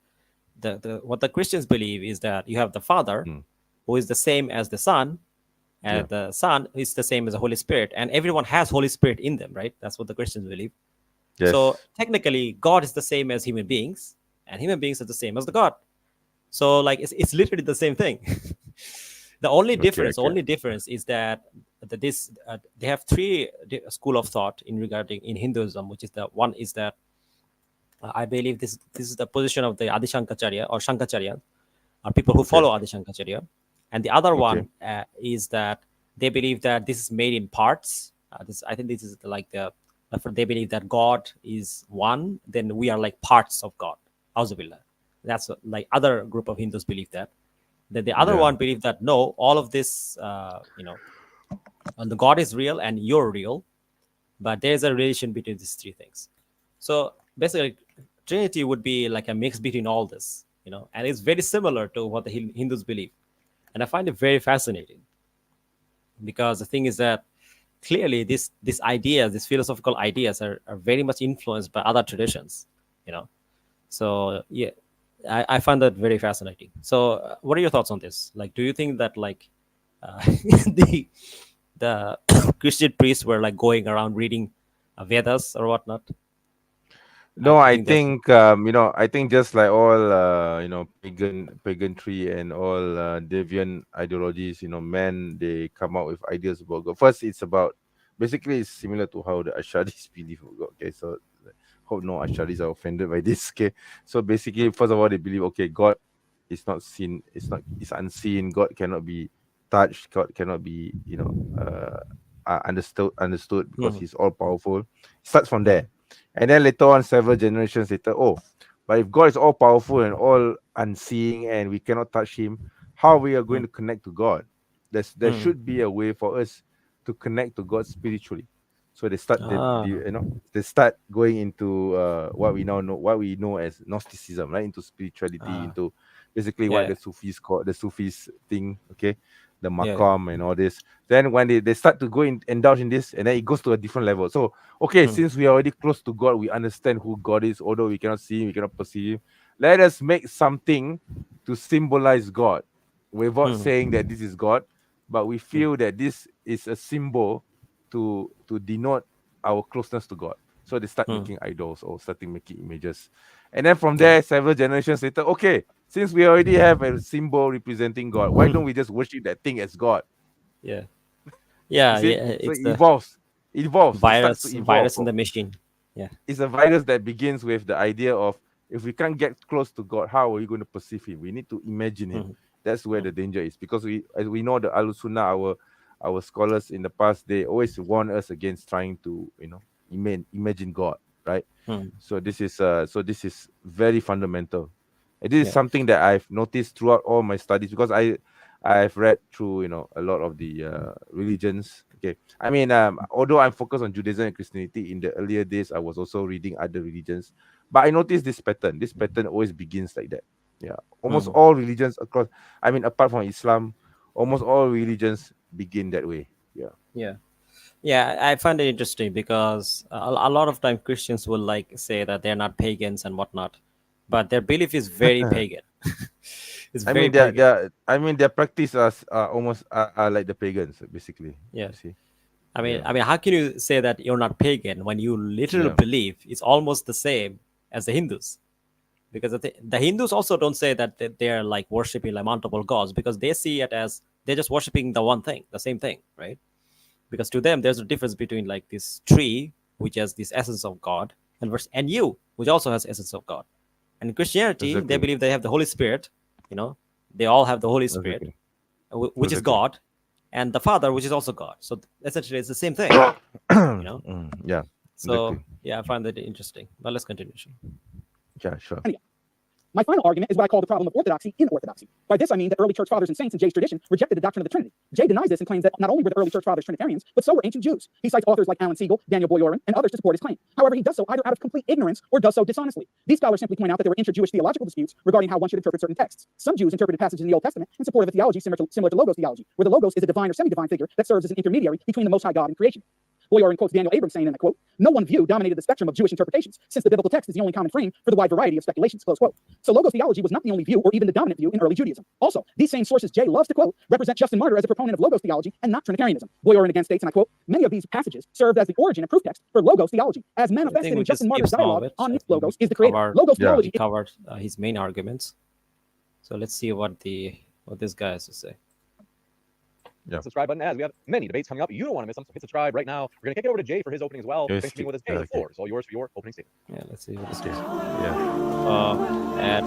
the what the Christians believe is that you have the Father, Mm. who is the same as the Son, Yeah. and the Son is the same as the Holy Spirit, and everyone has Holy Spirit in them, right? That's what the Christians believe. So Yes. technically, God is the same as human beings, and human beings are the same as the God. So like it's literally the same thing. The Okay. Okay. only difference is that they have three school of thought in regarding in Hinduism, which is the one is that I believe this is the position of the Adi Shankaracharya or Shankaracharya, are people who Okay. follow Adi Shankaracharya, and the other Okay. one is that they believe that this is made in parts. I think this is like they believe that God is one, then we are like parts of God. Auzubillah. That's like other group of Hindus believe that. Then the other Yeah. one believe that no, all of this, and the God is real and you're real, but there's a relation between these three things. So basically, Trinity would be like a mix between all this, and it's very similar to what the Hindus believe, and I find it very fascinating because the thing is that clearly these ideas, these philosophical ideas, are very much influenced by other traditions, you know. So yeah, I find that very fascinating. So what are your thoughts on this? Like, do you think that like uh, the the Christian priests were like going around reading Vedas or whatnot. No, I I think that's think I think just like all paganry and all deviant ideologies, men they come out with ideas about God. First, it's about basically it's similar to how the Ashadis believe of God. Okay, so hope no Ashadis are offended by this. Okay, so basically, first of all, they believe God is not seen, it's unseen. God cannot be touched. God cannot be understood because Mhm, He's all powerful. It starts from there. And then later on, several generations later, but if God is all powerful and all unseeing and we cannot touch him, how we are going mhm, to connect to God? There mhm. should be a way for us to connect to God spiritually. So they start Ah, they start going into what we know as Gnosticism, right? Into spirituality, ah, into basically what yeah, the Sufis call the Sufis thing, okay? The yeah, yeah. Maqam and all this. Then when they start to indulge in this, and then it goes to a different level. So okay, Mm, since we are already close to God, we understand who God is, although we cannot see him, we cannot perceive him. Let us make something to symbolize God without mm, saying that this is God, but we mm, feel that this is a symbol to denote our closeness to God. So they start mm. making idols or starting making images. And then from Yeah, there, several generations later, okay, since we already have a symbol representing God, why don't we just worship that thing as God? yeah, You yeah, see? yeah. So it It's the evolves. It evolves. It starts to evolve. virus in the machine. Yeah. It's a virus that begins with the idea of if we can't get close to God, how are we going to perceive him? We need to imagine him. Mm, That's where mm, the danger is. Because as we know, the Al-Sunnah, our scholars in the past, they always warn us against trying to, imagine God, right? mm. So this is very fundamental. And this is Yeah. something that I've noticed throughout all my studies because I've read through a lot of the religions. Okay, I mean, although I'm focused on Judaism and Christianity in the earlier days, I was also reading other religions. But I noticed this pattern. This pattern always begins like that. Yeah, almost Mm, all religions across. I mean, apart from Islam, almost all religions begin that way. Yeah. yeah. Yeah, I find it interesting because a lot of time Christians will like say that they're not pagans and whatnot, but their belief is very pagan. It's I very mean, their pagan. their I mean their practice are almost are like the pagans basically. Yeah. You see? I Yeah. mean, how can you say that you're not pagan when you literally Yeah. believe it's almost the same as the Hindus? Because the Hindus also don't say that they're like worshiping like multiple gods because they see it as they're just worshiping the one thing, the same thing, right? Because to them there's a difference between like this tree which has this essence of God and you which also has essence of God. And in Christianity they Exactly. believe they have the Holy Spirit, you know, they all have the Holy Spirit, Exactly. which is Exactly. God, and the Father which is also God. So essentially it's the same thing, you know. Yeah. So Exactly. yeah, I find that interesting, but let's continue. Yeah. Sure. My final argument is what I call the problem of orthodoxy in orthodoxy. By this I mean that early church fathers and saints in Jay's tradition rejected the doctrine of the Trinity. Jay denies this and claims that not only were the early church fathers Trinitarians, but so were ancient Jews. He cites authors like Alan Siegel, Daniel Boyarin, and others to support his claim. However, he does so either out of complete ignorance or does so dishonestly. These scholars simply point out that there were inter-Jewish theological disputes regarding how one should interpret certain texts. Some Jews interpreted passages in the Old Testament in support of a theology similar to Logos theology, where the Logos is a divine or semi-divine figure that serves as an intermediary between the Most High God and creation. Boyarin quotes Daniel Abrams saying, and I quote, "No one view dominated the spectrum of Jewish interpretations, since the biblical text is the only common frame for the wide variety of speculations," close quote. So Logos theology was not the only view or even the dominant view in early Judaism. Also, these same sources Jay loves to quote represent Justin Martyr as a proponent of Logos theology and not Trinitarianism. Boyarin again states, and I quote, "Many of these passages served as the origin and proof text for Logos theology, as I think manifested we in just Justin skip Martyr's some of dialogue it. on I if think we Logos is the creator. covered. Logos Yeah. theology He covered his main arguments. So let's see what this guy has to say. Yeah. Subscribe button as we have many debates coming up. You don't want to miss them, so hit subscribe right now. We're going to kick it over to Jay for his opening as well. Yeah, Thanks for being with us, Jay. yeah, The okay. floor is all yours for your opening statement. Yeah, let's see what this Okay. is. Yeah. Add.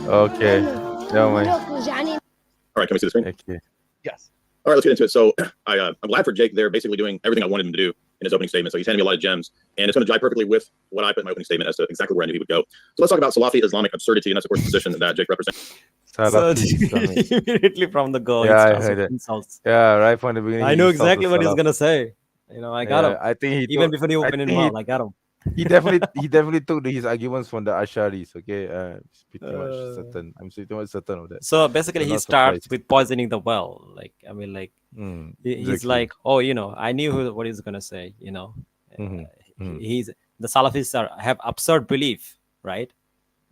Okay. Yeah, man. All right, can we see the screen? Okay. Yes. All right, let's get into it. So I'm glad for Jake. They're basically doing everything I wanted him to do in his opening statement. So he's handing me a lot of gems, and it's going to jive perfectly with what I put in my opening statement as to exactly where I knew he would go. So let's talk about Salafi Islamic absurdity, and that's of course the position that Jake represents. So Salafi Islamic. immediately from the go, he Yeah, I starts heard with it. insults. Yeah, right from the beginning. I he know insults the exactly what he's Salaf. gonna say. You know, I got him. I think he Even took. before he I opened his think mouth, I got him. he definitely took his arguments from the Asharis. Okay, it's pretty much Uh, certain. I'm pretty much certain of that. So basically, So he not starts surprised. with poisoning the well. Like, I mean, like he's Exactly. like, oh, you know, I knew what he's gonna say. You know, he's the Salafis have absurd belief, right?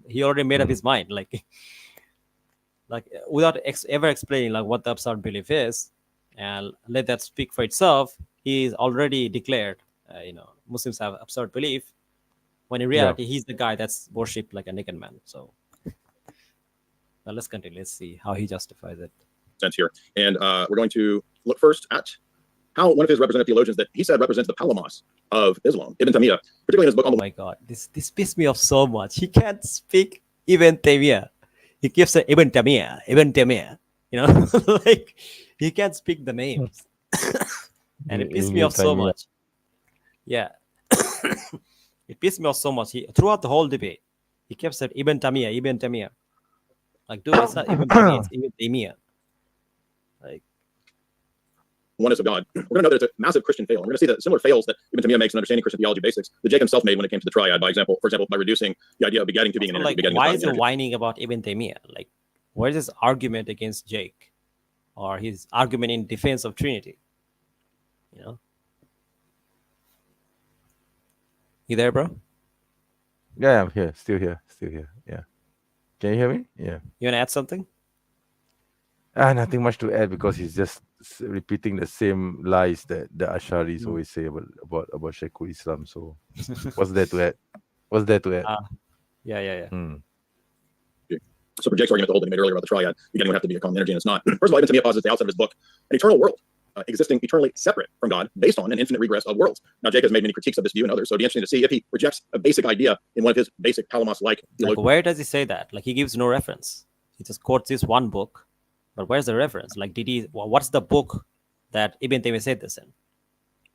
He already made up his mind, like without ever explaining like what the absurd belief is. and let that speak for itself, he is already declared, Muslims have absurd belief, when in reality he's the guy that's worshipped like a naked man. So now let's continue. Let's see how he justifies it. Sense here, and we're going to look first at how one of his representative theologians that he said represents the Palamos of Islam, Ibn Taymiyyah, particularly in his book on Oh my God, this pissed me off so much. He can't speak Ibn Taymiyyah. He keeps saying Ibn Taymiyyah, Ibn Taymiyyah. Like he can't speak the names, and it pissed me off so much. Yeah, it pissed me off so much. Throughout the whole debate, he kept saying Ibn Taymiyyah, Ibn Taymiyyah. Like, dude, it's not Ibn Taymiyyah, it's Ibn Taymiyyah. Like, oneness of God. We're going to know that it's a massive Christian fail. And we're going to see that similar fails that Ibn Taymiyyah makes in understanding Christian theology basics that Jake himself made when it came to the triad, for example, by reducing the idea of begetting to being an energy. like, Begetting why is is he whining about Ibn Taymiyyah? Like, where is his argument against Jake, or his argument in defense of Trinity? You there, bro? Yeah, I'm here. Still here. Yeah. Can you hear me? Yeah. You want to add something? Nothing much to add because he's just repeating the same lies that the Asharis always say about Sheikhul Islam. So what's there to add? Yeah. So for Jake's argument, the whole thing he made earlier about the triad, begetting would have to be a common energy, and it's not. First of all, Ibn Taymiyyah posits at the outset of his book an eternal world, existing eternally separate from God, based on an infinite regress of worlds. Now, Jake has made many critiques of this view and others, so it'd be interesting to see if he rejects a basic idea in one of his basic Palamos-like Like, where does he say that? Like, he gives no reference. He just quotes this one book, but where's the reference? Like, what's the book that Ibn Taymiyyah said this in?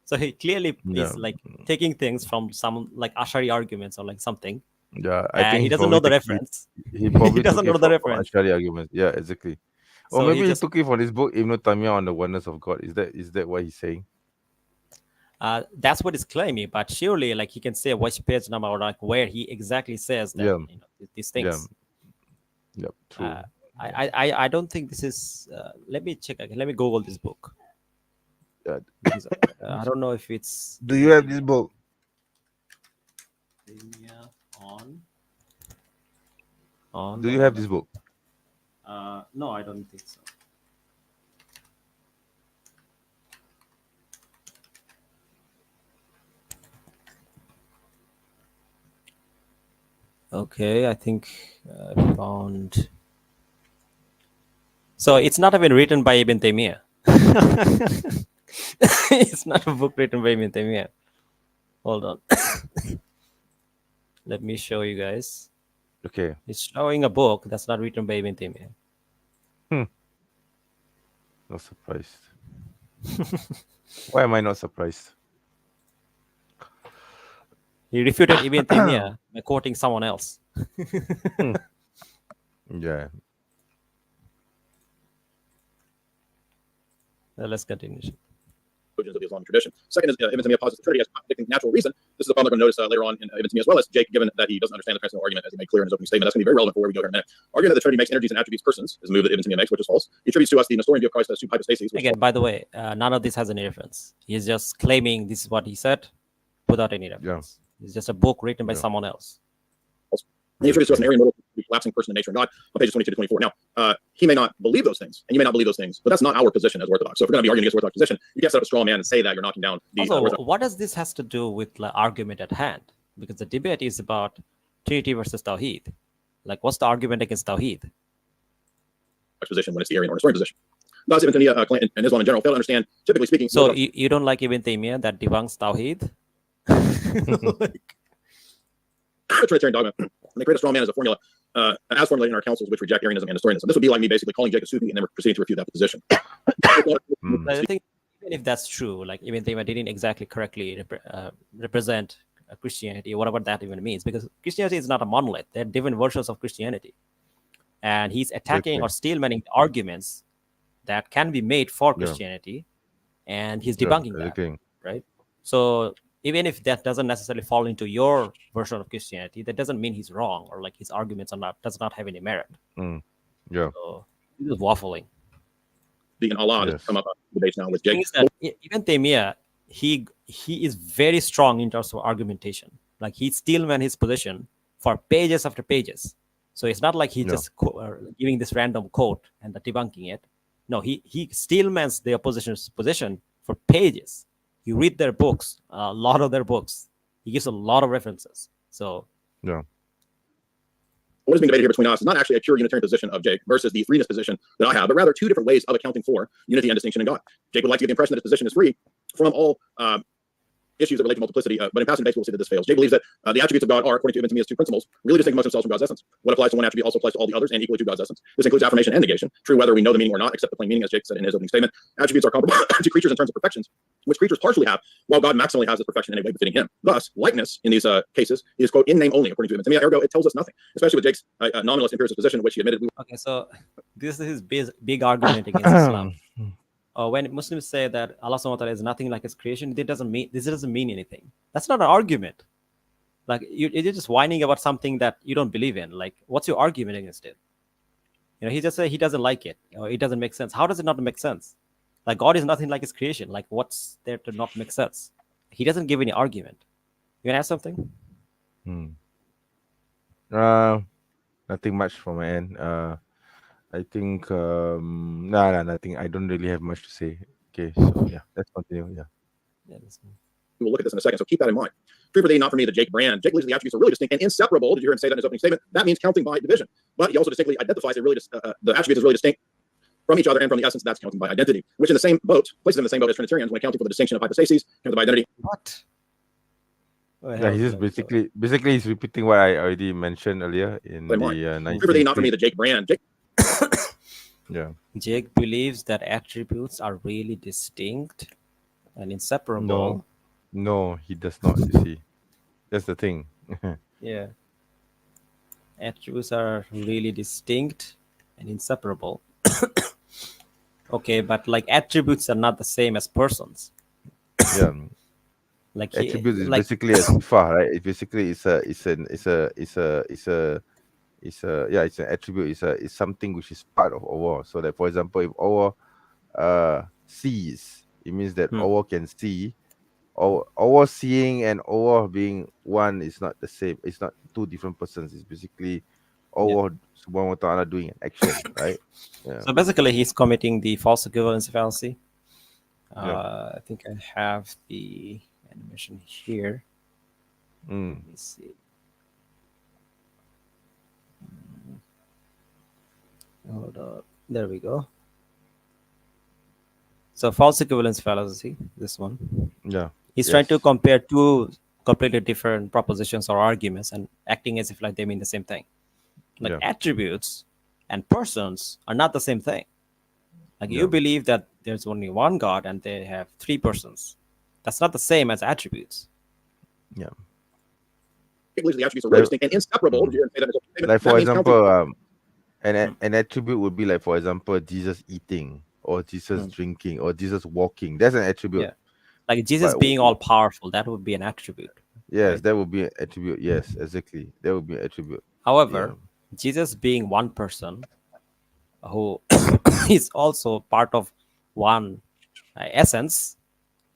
So he clearly is like taking things from some like Ashari arguments or like something. Yeah, I think he doesn't know the reference. He probably doesn't know the reference. Ashari arguments. Yeah, exactly. Or So maybe he took it from this book, Ibn Taymiyyah on the oneness of God. Is that what he's saying? That's what he's claiming, but surely, like, he can say which page number or like where he exactly says that these things. Yeah, true. I don't think this is. Let me check again. Let me Google this book. Because, I don't know if it's. Do you have this book? On. Do you have this book? No, I don't think so. Okay, I think I found. So it's not even written by Ibn Taymiyyah. It's not a book written by Ibn Taymiyyah. Hold on. Let me show you guys. Okay. It's showing a book that's not written by Ibn Taymiyyah. Not surprised. Why am I not surprised? He refuted Ibn Taymiyyah by quoting someone else. Yeah. Let's continue. of the Islamic tradition. Second is Ibn Taymiyyah posits the Trinity as contradicting natural reason. This is a problem I'm going to notice later on in Ibn Taymiyyah as well as Jake, given that he doesn't understand the transcendental argument as he made clear in his opening statement. That's going to be very relevant for where we go here in a minute. Arguing that the Trinity makes energies and attributes persons is a move that Ibn Taymiyyah makes, which is false. He attributes to us the Nestorian view of Christ as two hypostases. Again, by the way, none of this has any reference. He's just claiming this is what he said without any reference. It's just a book written by someone else. He attributes to us an Aryan modal collapsing person in nature and God on pages 22 to 24. Now, he may not believe those things, and you may not believe those things, but that's not our position as Orthodox. So if we're going to be arguing against Orthodox position, you can't set up a straw man and say that you're knocking down the Also, what does this has to do with the argument at hand? Because the debate is about Trinity versus Tawheed. Like, what's the argument against Tawheed? Position when it's the Aryan or Nestorian position. Thus, Ibn Taymiyyah and Islam in general fail to understand, typically speaking. So you don't like Ibn Taymiyyah that debunks Tawheed? Trinitarian dogma. They create a straw man as a formula, as formulated in our councils, which reject Arianism and Nestorianism. This would be like me basically calling Jake a Sufi and then proceeding to refute that position. I think even if that's true, like Ibn Taymiyyah didn't exactly correctly represent Christianity, whatever that even means, because Christianity is not a monolith. There are different versions of Christianity. And he's attacking or steelmanning arguments that can be made for Christianity, and he's debunking that, right? So even if that doesn't necessarily fall into your version of Christianity, that doesn't mean he's wrong or like his arguments does not have any merit. So this is waffling. Being Allah has come up debates now with Jake. Even Taymiyyah, he is very strong in terms of argumentation. Like he steelman his position for pages after pages. So it's not like he's just giving this random quote and debunking it. No, he steelmans the opposition's position for pages. You read their books, a lot of their books. He gives a lot of references. So Yeah. what is being debated here between us is not actually a pure Unitarian position of Jake versus the freeness position that I have, but rather two different ways of accounting for unity and distinction in God. Jake would like to give the impression that his position is free from all issues that relate to multiplicity, but in passing debates, we'll see that this fails. Jay believes that the attributes of God are, according to Ibn Taymiyyah's two principles, really distinct amongst themselves from God's essence. What applies to one attribute also applies to all the others and equally to God's essence. This includes affirmation and negation, true whether we know the meaning or not, except the plain meaning, as Jake said in his opening statement. Attributes are comparable to creatures in terms of perfections, which creatures partially have, while God maximally has this perfection in a way befitting him. Thus, likeness in these cases is, quote, in name only, according to Ibn Taymiyyah. Ergo, it tells us nothing, especially with Jake's nominalist empiricist position, which he admitted. okay, so this is his big argument against Islam. When Muslims say that Allah subhanahu wa ta'ala is nothing like his creation, this doesn't mean anything. That's not an argument. Like you're just whining about something that you don't believe in. Like, what's your argument against it? He just said he doesn't like it, or it doesn't make sense. How does it not make sense? Like, God is nothing like his creation. Like, what's there to not make sense? He doesn't give any argument. You gonna ask something? Nothing much from my end. I think nothing. I don't really have much to say. Okay, so yeah, let's continue. Yeah. We'll look at this in a second, so keep that in mind. True for thee, not for me, the Jake brand. Jake believes the attributes are really distinct and inseparable. Did you hear him say that in his opening statement? That means counting by division. But he also distinctly identifies the attributes as really distinct from each other and from the essence. That's counting by identity, which in the same boat places them in the same boat as Trinitarians when accounting for the distinction of hypostases, counting by identity. What? Yeah, he's just basically he's repeating what I already mentioned earlier in the True for thee, not for me, the Jake brand. Jake. Yeah. Jake believes that attributes are really distinct and inseparable. No, he does not. You see, that's the thing. Yeah. Attributes are really distinct and inseparable. Okay, but like attributes are not the same as persons. Yeah. Like attributes is basically a sifa, right? It basically it's an attribute. It's something which is part of Allah. So that, for example, if Allah sees, it means that Allah can see. Allah seeing and Allah being one is not the same. It's not two different persons. It's basically Allah subhanahu wa ta'ala doing an action, right? Yeah. So basically, he's committing the false equivalence fallacy. I think I have the animation here. Let me see. Hold up. There we go. So false equivalence fallacy, this one. Yeah. He's trying to compare two completely different propositions or arguments and acting as if like they mean the same thing. Like attributes and persons are not the same thing. Like you believe that there's only one God and they have three persons. That's not the same as attributes. Yeah. He believes the attributes are really distinct and inseparable. Like for example, an attribute would be like, for example, Jesus eating or Jesus drinking or Jesus walking. That's an attribute. Yeah. Like Jesus being all powerful, that would be an attribute. Yes, right? That would be an attribute. Yes, exactly. That would be an attribute. However, Jesus being one person who is also part of one essence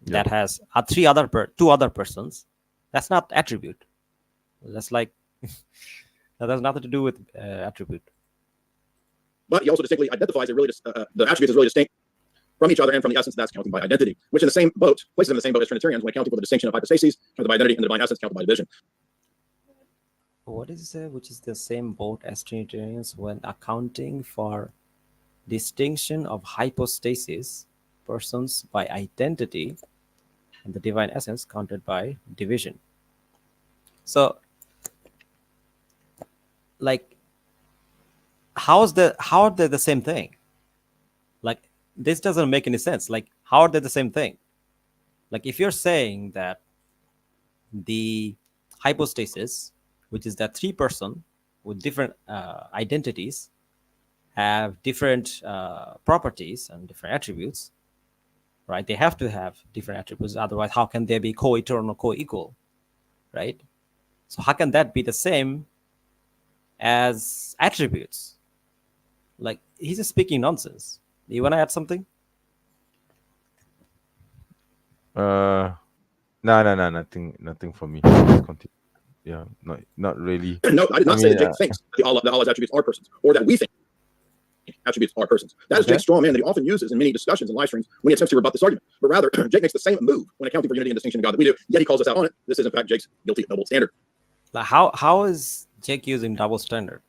that has two other persons, that's not attribute. That's like that has nothing to do with attribute. But he also distinctly identifies the attributes as really distinct from each other and from the essence. That's counting by identity, which in the same boat places them in the same boat as Trinitarians when accounting for the distinction of hypostases, counted by identity, and the divine essence, counted by division. What is it? Which is the same boat as Trinitarians when accounting for distinction of hypostasis, persons by identity, and the divine essence counted by division. So, like, how are they the same thing? Like, this doesn't make any sense. Like, how are they the same thing? Like, if you're saying that the hypostasis, which is that three person with different identities, have different properties and different attributes, right? They have to have different attributes. Otherwise, how can they be co-eternal, co-equal, right? So how can that be the same as attributes? Like, he's just speaking nonsense. Do you want to add something? No, nothing for me. Just continue. Yeah, not really. No, I did not say that Jake thinks that Allah's attributes are persons, or that we think attributes are persons. That is Jake's straw man that he often uses in many discussions and live streams when he attempts to rebut this argument. But rather, Jake makes the same move when accounting for unity and distinction in God that we do, yet he calls us out on it. This is, in fact, Jake's guilty double standard. Like how is Jake using double standard?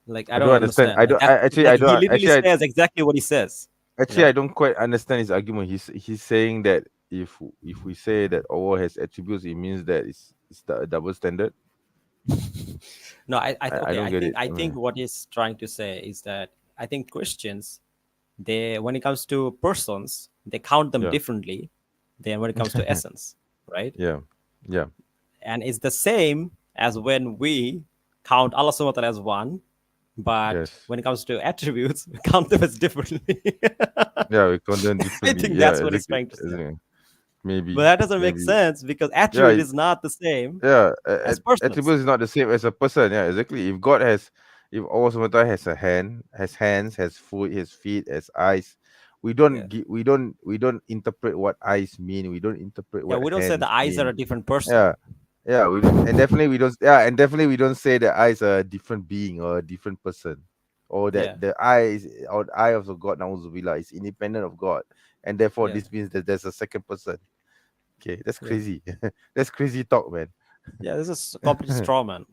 Like I don't understand. I don't. Actually, I don't. He literally Actually, says exactly what he says. actually, I don't quite understand his argument. He's saying that if we say that Allah has attributes, it means that it's a double standard. No, I don't get it. I think what he's trying to say is that I think Christians, they when it comes to persons, they count them Yeah. differently than when it comes to essence, right? Yeah. Yeah. And it's the same as when we count Allah subhanahu wa ta'ala as one, but Yes. when it comes to attributes, we count them as differently. Yeah, we count them differently. I think Yeah, that's what he's exactly, trying to say. isn't it? Maybe. But that doesn't make maybe. sense because attribute it- is not the same Yeah, as persons. attributes is not the same as a person. Yeah, exactly. If Allah subhanahu wa ta'ala has a hand, has hands, has foot, has feet, has eyes, we don't Yeah. we don't interpret what eyes mean. We don't interpret Yeah, what we don't say the hands eyes are mean. a different person. Yeah. Yeah, we don't, and definitely we don't. Yeah, and definitely we don't say the eyes are a different being or a different person, or that Yeah. the eyes or the eye of God na'uzubillah is independent of God, and therefore Yeah. this means that there's a second person. Okay, that's Yeah. crazy. That's crazy talk, man. Yeah, this is a complete straw man.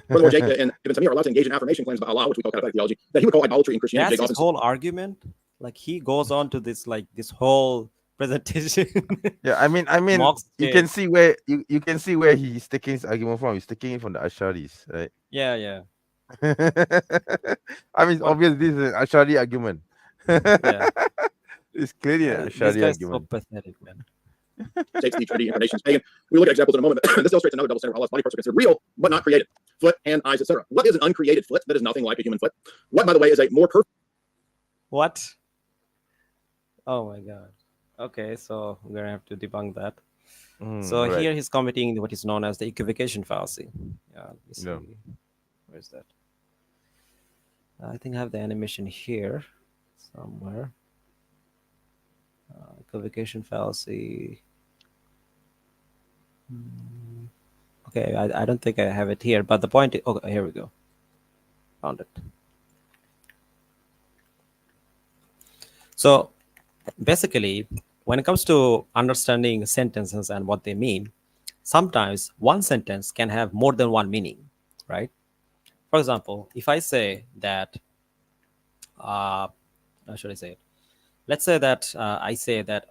Furthermore, Jake and Ibn Taymiyyah are allowed to engage in affirmation claims about Allah, which we call charismatic theology, that he would call idolatry in Christianity. That's Jake his often whole argument. Like he goes on to this whole presentation. Yeah, I mean, Mocks you Jake. can see where you can see where he's taking his argument from. He's taking it from the Asharis, right? Yeah, yeah. I mean, it's What- obvious this is an Ashari argument. Yeah. It's clearly an This Ashari guy's so argument. pathetic, man. takes the Trinity incarnation is pagan. We look at examples in a moment. This illustrates another double standard. Allah's body parts are considered real, but not created. Foot, hand, eyes, etc. What is an uncreated foot that is nothing like a human foot? What, by the way, is a more perfect What? Oh my god. Okay, so we're gonna have to debunk that. So right. here he's committing what is known as the equivocation fallacy. Yeah, let me see. Yeah. Where's that? I think I have the animation here somewhere. Equivocation fallacy. Okay, I don't think I have it here, but the point is, okay, here we go. Found it. So basically, when it comes to understanding sentences and what they mean, sometimes one sentence can have more than one meaning, right? For example, if I say that, how should I say it? Let's say that I say that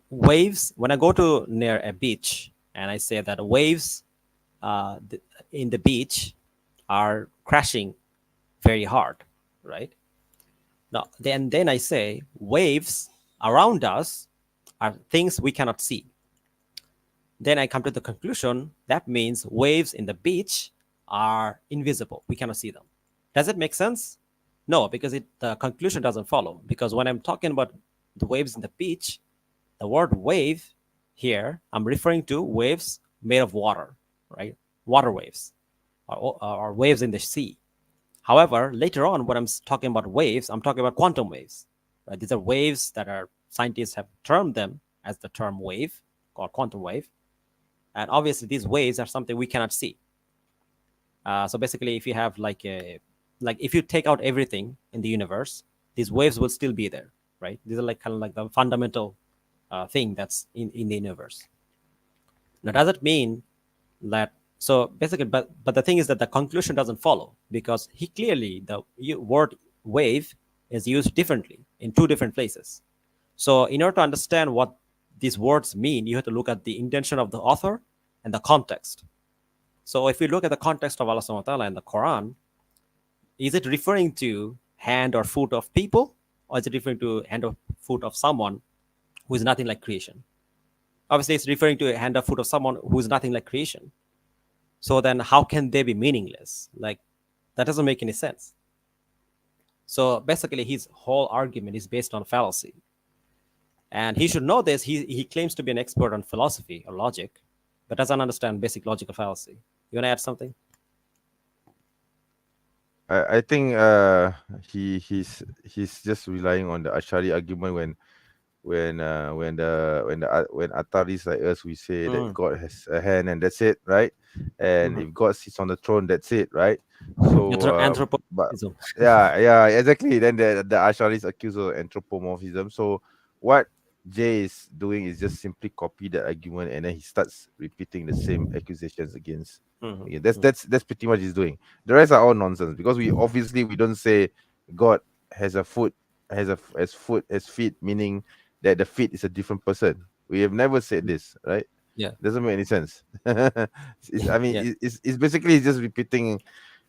waves, when I go to near a beach and I say that waves in the beach are crashing very hard, right? Now, then I say waves around us are things we cannot see. Then I come to the conclusion that means waves in the beach are invisible. We cannot see them. Does it make sense? No, because the conclusion doesn't follow. Because when I'm talking about the waves in the beach, the word wave here, I'm referring to waves made of water, right? Water waves or waves in the sea. However, later on, when I'm talking about waves, I'm talking about quantum waves. Right? These are waves that scientists have termed them as the term wave, called quantum wave. And obviously, these waves are something we cannot see. So basically, if you have if you take out everything in the universe, these waves will still be there, right? These are kind of like the fundamental thing that's in the universe. Now, does it mean that? So basically, but the thing is that the conclusion doesn't follow because the word wave is used differently in two different places. So in order to understand what these words mean, you have to look at the intention of the author and the context. So if you look at the context of Allah subhanahu wa ta'ala in the Quran, is it referring to hand or foot of people, or is it referring to hand or foot of someone who is nothing like creation? Obviously, it's referring to a hand or foot of someone who is nothing like creation. So then how can they be meaningless? Like, that doesn't make any sense. So basically, his whole argument is based on fallacy. And he should know this. He claims to be an expert on philosophy or logic, but doesn't understand basic logical fallacy. You want to add something? I think he's just relying on the Ashari argument when when Ataris like us, we say that Mm. God has a hand and that's it, right? And Mhm. if God sits on the throne, that's it, right? So but Anthropomorphism. yeah, exactly. Then the Asharis accuse of anthropomorphism. So what Jay is doing is just simply copy the argument, and then he starts repeating the same accusations against. Mhm. Yeah, that's pretty much he's doing. The rest are all nonsense because we don't say God has a foot, has feet, meaning that the feet is a different person. We have never said this, right? Yeah. Doesn't make any sense. I mean, Yeah. it's basically he's just repeating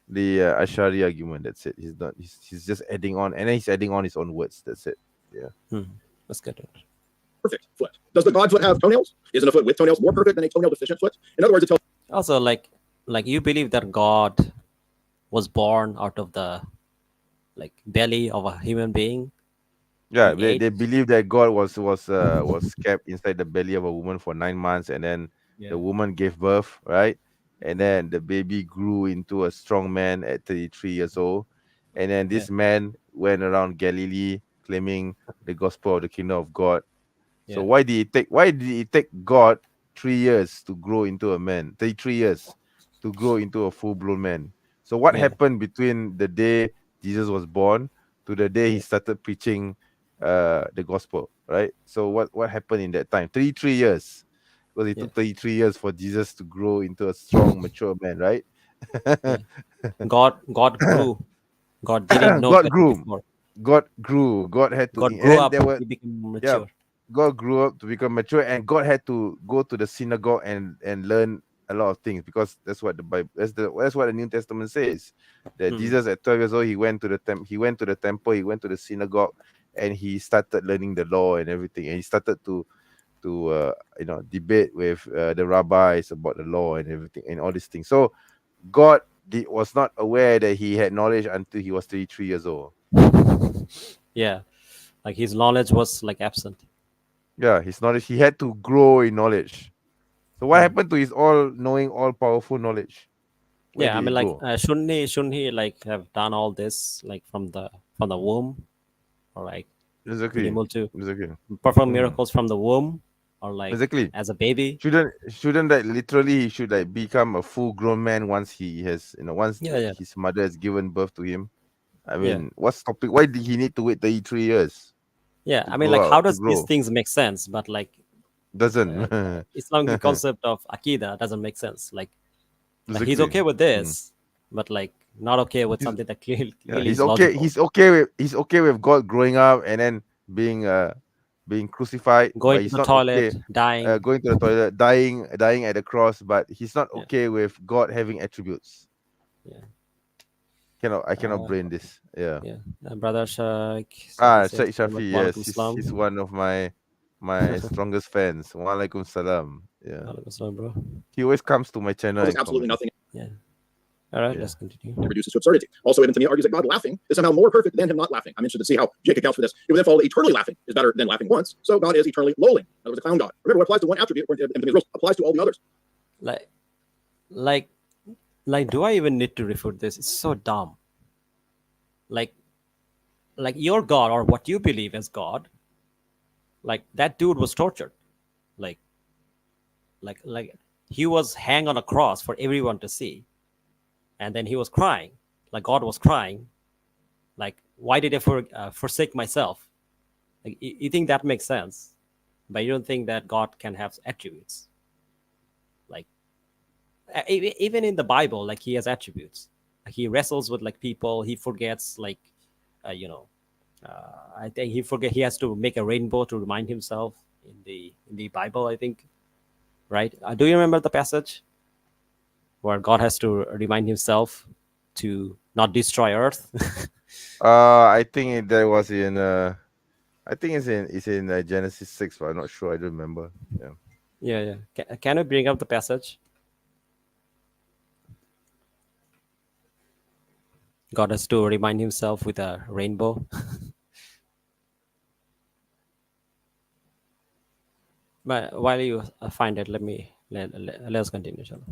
the Ashari argument. That's it. He's not. He's just adding on, and then he's adding on his own words. That's it. Yeah. Mhm. Let's get it. Perfect foot. Does the God foot have toenails? Isn't a foot with toenails more perfect than a toenail deficient foot? In other words, it tells Also, like you believe that God was born out of the like belly of a human being Yeah, and they ate. believe that God was kept inside the belly of a woman for 9 months, and then Yeah. the woman gave birth, right? And then the baby grew into a strong man at 33 years old, and then Yeah. this man went around Galilee claiming the gospel of the kingdom of God. So Yeah. why did it take God 3 years to grow into a man? 3 years to grow into a full blown man. So what Yeah. happened between the day Jesus was born to the day he Yeah. started preaching the gospel, right? So what happened in that time? 33 years. Because it Yeah. took 33 years for Jesus to grow into a strong, mature man, right? Yeah. God grew. God didn't know God better grew. before. God grew. God had to, God and grew then up. there were, He became yeah, mature. God grew up to become mature, and God had to go to the synagogue and learn a lot of things, because that's what the Bible, that's what the New Testament says, that Hmm. Jesus at 12 years old, he went to the temple, he went to the synagogue, and he started learning the law and everything, and he started to debate with the rabbis about the law and everything and all these things. So God was not aware that he had knowledge until he was 33 years old. Yeah. Like his knowledge was like absent. Yeah, his knowledge, he had to grow in knowledge. So what Hmm. happened to his all knowing, all powerful knowledge? Where Yeah. I did mean, it like, go? shouldn't he like have done all this like from the womb, or like been Exactly. able to Exactly. perform Mhm. miracles from the womb, or like Exactly. as a baby? Shouldn't that literally he should like become a full grown man once he has, once Yeah. Yeah. his mother has given birth to him? I Yeah. mean, what's topic? Why did he need to wait 33 years Yeah. to I mean, like, grow how up to does these grow? things make sense? But like, Doesn't. Islamic concept of akida doesn't make sense. Like he's Exactly. okay with Mm. this, but like not okay with He's something that clearly, Yeah, clearly is logical. he's okay with God growing up and then being being crucified, Going but to he's the not okay toilet, dying. going to the toilet, dying at the cross, but he's not Yeah. okay with God having attributes. Yeah. I cannot Uh, brain this. Yeah. yeah. Brother Shaikh, so he says, Sheikh Shafi, Wa yes, alaikum he's salam. one of my strongest fans. Wa alaikum salam. Yeah. Wa alaikum salam, bro. He always comes to my channel us and absolutely comments. nothing Yeah. All right, Yeah. let's continue. and reduces to absurdity. Also, Ibn Taymiyyah argues that God laughing is somehow more perfect than him not laughing. I'm interested to see how Jake accounts for this. It would then follow that eternally laughing is better than laughing once, so God is eternally lolling. In other words, a clown God. Remember, what applies to one attribute according to Ibn Taymiyyah's rules applies to all the others. Like, like, like, do I even need to refute this? It's so dumb. Like, like your God or what you believe as God, like that dude was tortured. Like, like he was hanged on a cross for everyone to see, and then he was crying, like God was crying, like why did I forsake myself? Like you think that makes sense, but you don't think that God can have attributes. Like even in the Bible, like he has attributes. Like, he wrestles with like people. He forgets like, uh, you know, I think he forget he has to make a rainbow to remind himself in the Bible. I think, right? Do you remember the passage where God has to remind himself to not destroy Earth? I think that was in I think it's in Genesis 6, but I'm not sure. I don't remember. Yeah. Yeah, yeah. Can you bring up the passage? God has to remind himself with a rainbow. But while you find it, let us continue, inshallah.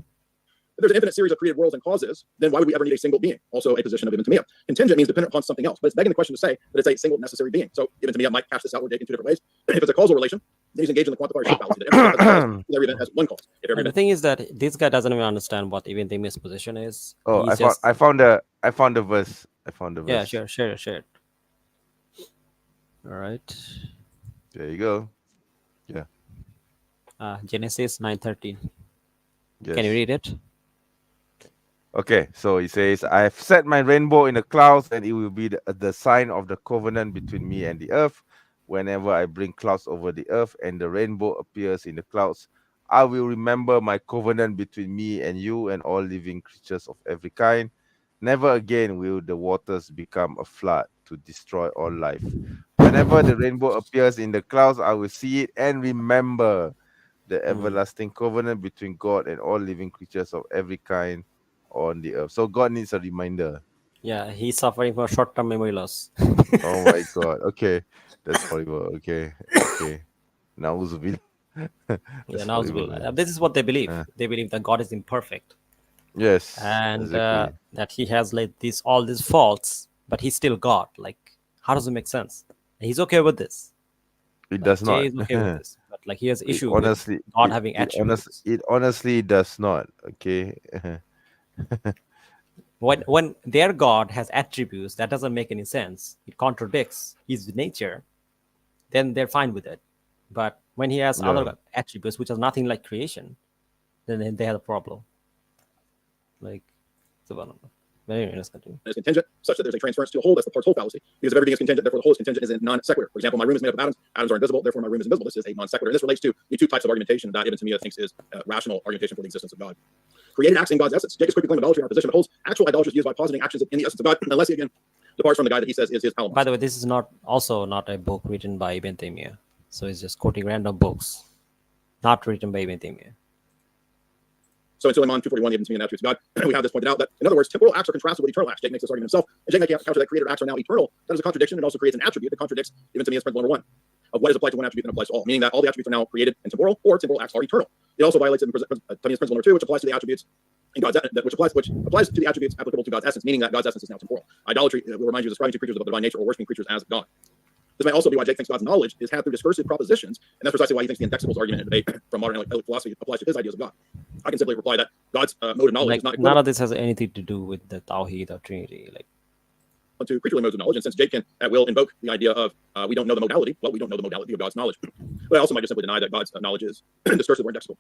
If there's an infinite series of created worlds and causes, then why would we ever need a single being? Also a position of Ibn Taymiyyah. Contingent means dependent upon something else, but it's begging the question to say that it's a single necessary being. So Ibn Taymiyyah might cash this out or in two different ways. If it's a causal relation, then he's engaged in the quantifier shape fallacy that every event has one cause. If every And the event thing is that this guy doesn't even understand what Ibn Taymiyyah's position is. Oh, He's just, I found the verse. I found the verse. yeah, share it. All right. There you go. Genesis 9:13. Yes. Can you read it? Okay, so he says, I have set my rainbow in the clouds, and it will be the sign of the covenant between me and the earth. Whenever I bring clouds over the earth and the rainbow appears in the clouds, I will remember my covenant between me and you and all living creatures of every kind. Never again will the waters become a flood to destroy all life. Whenever the rainbow appears in the clouds, I will see it and remember the everlasting covenant between God and all living creatures of every kind on the earth. So God needs a reminder. Yeah, he's suffering from short-term memory loss. Oh my God. Okay. That's horrible. Okay. Na'uzubillah. Yeah, now this is what they believe. They believe that God is imperfect. Yes. And exactly. that he has like all these faults, but he's still God. Like, how does it make sense? He's okay with this. It Like, does not. Jay is okay with this, but like he has issue Honestly, with God having attributes. it honestly does not. Okay. When their God has attributes, that doesn't make any sense. It contradicts his nature. Then they're fine with it. But when he has other attributes which are nothing like creation, then they have a problem. Like, subhanallah. Very interesting. is contingent, such that there's a transference to a whole. That's the parts whole fallacy. Because if everything is contingent, therefore the whole is contingent is a non sequitur. For example, my room is made up of atoms. Atoms are invisible, therefore my room is invisible. This is a non sequitur. And this relates to the two types of argumentation that Ibn Taymiyyah thinks is rational argumentation for the existence of God. Created acts in God's essence. Jake is quickly claiming idolatry in our position, but holds actual idolatry used by positing actions in the essence of God, unless he again departs from the guy that he says is his Palomar. By the way, this is not a book written by Ibn Taymiyyah. So he's just quoting random books, not written by Ibn Taymiyyah. So in Suleiman 241, Ibn Taymiyyah and attributes of God, we have this pointed out that, in other words, temporal acts are contrasted with eternal acts. Jake makes this argument himself. And Jake makes counter that created acts are now eternal. That is a contradiction. It also creates an attribute that contradicts Ibn Taymiyyah's principle number one of what is applied to one attribute and applies to all, meaning that all the attributes are now created and temporal, or temporal acts are eternal. It also violates Taymiyyah's principle number two, which applies to the attributes in God's which applies to the attributes applicable to God's essence, meaning that God's essence is now temporal. Idolatry will remind you of ascribing to creatures of the divine nature or worshiping creatures as God. This may also be why Jake thinks God's knowledge is had through discursive propositions, and that's precisely why he thinks the indexables argument in debate from modern analytic philosophy applies to his ideas of God. I can simply reply that God's mode of knowledge Like, is not none of this has anything to do with the Tawheed or Trinity. Like, to creaturely modes of knowledge, and since Jake can at will invoke the idea of we don't know the modality, well, we don't know the modality of God's knowledge. But I also might just simply deny that God's knowledge is discursive or indexable.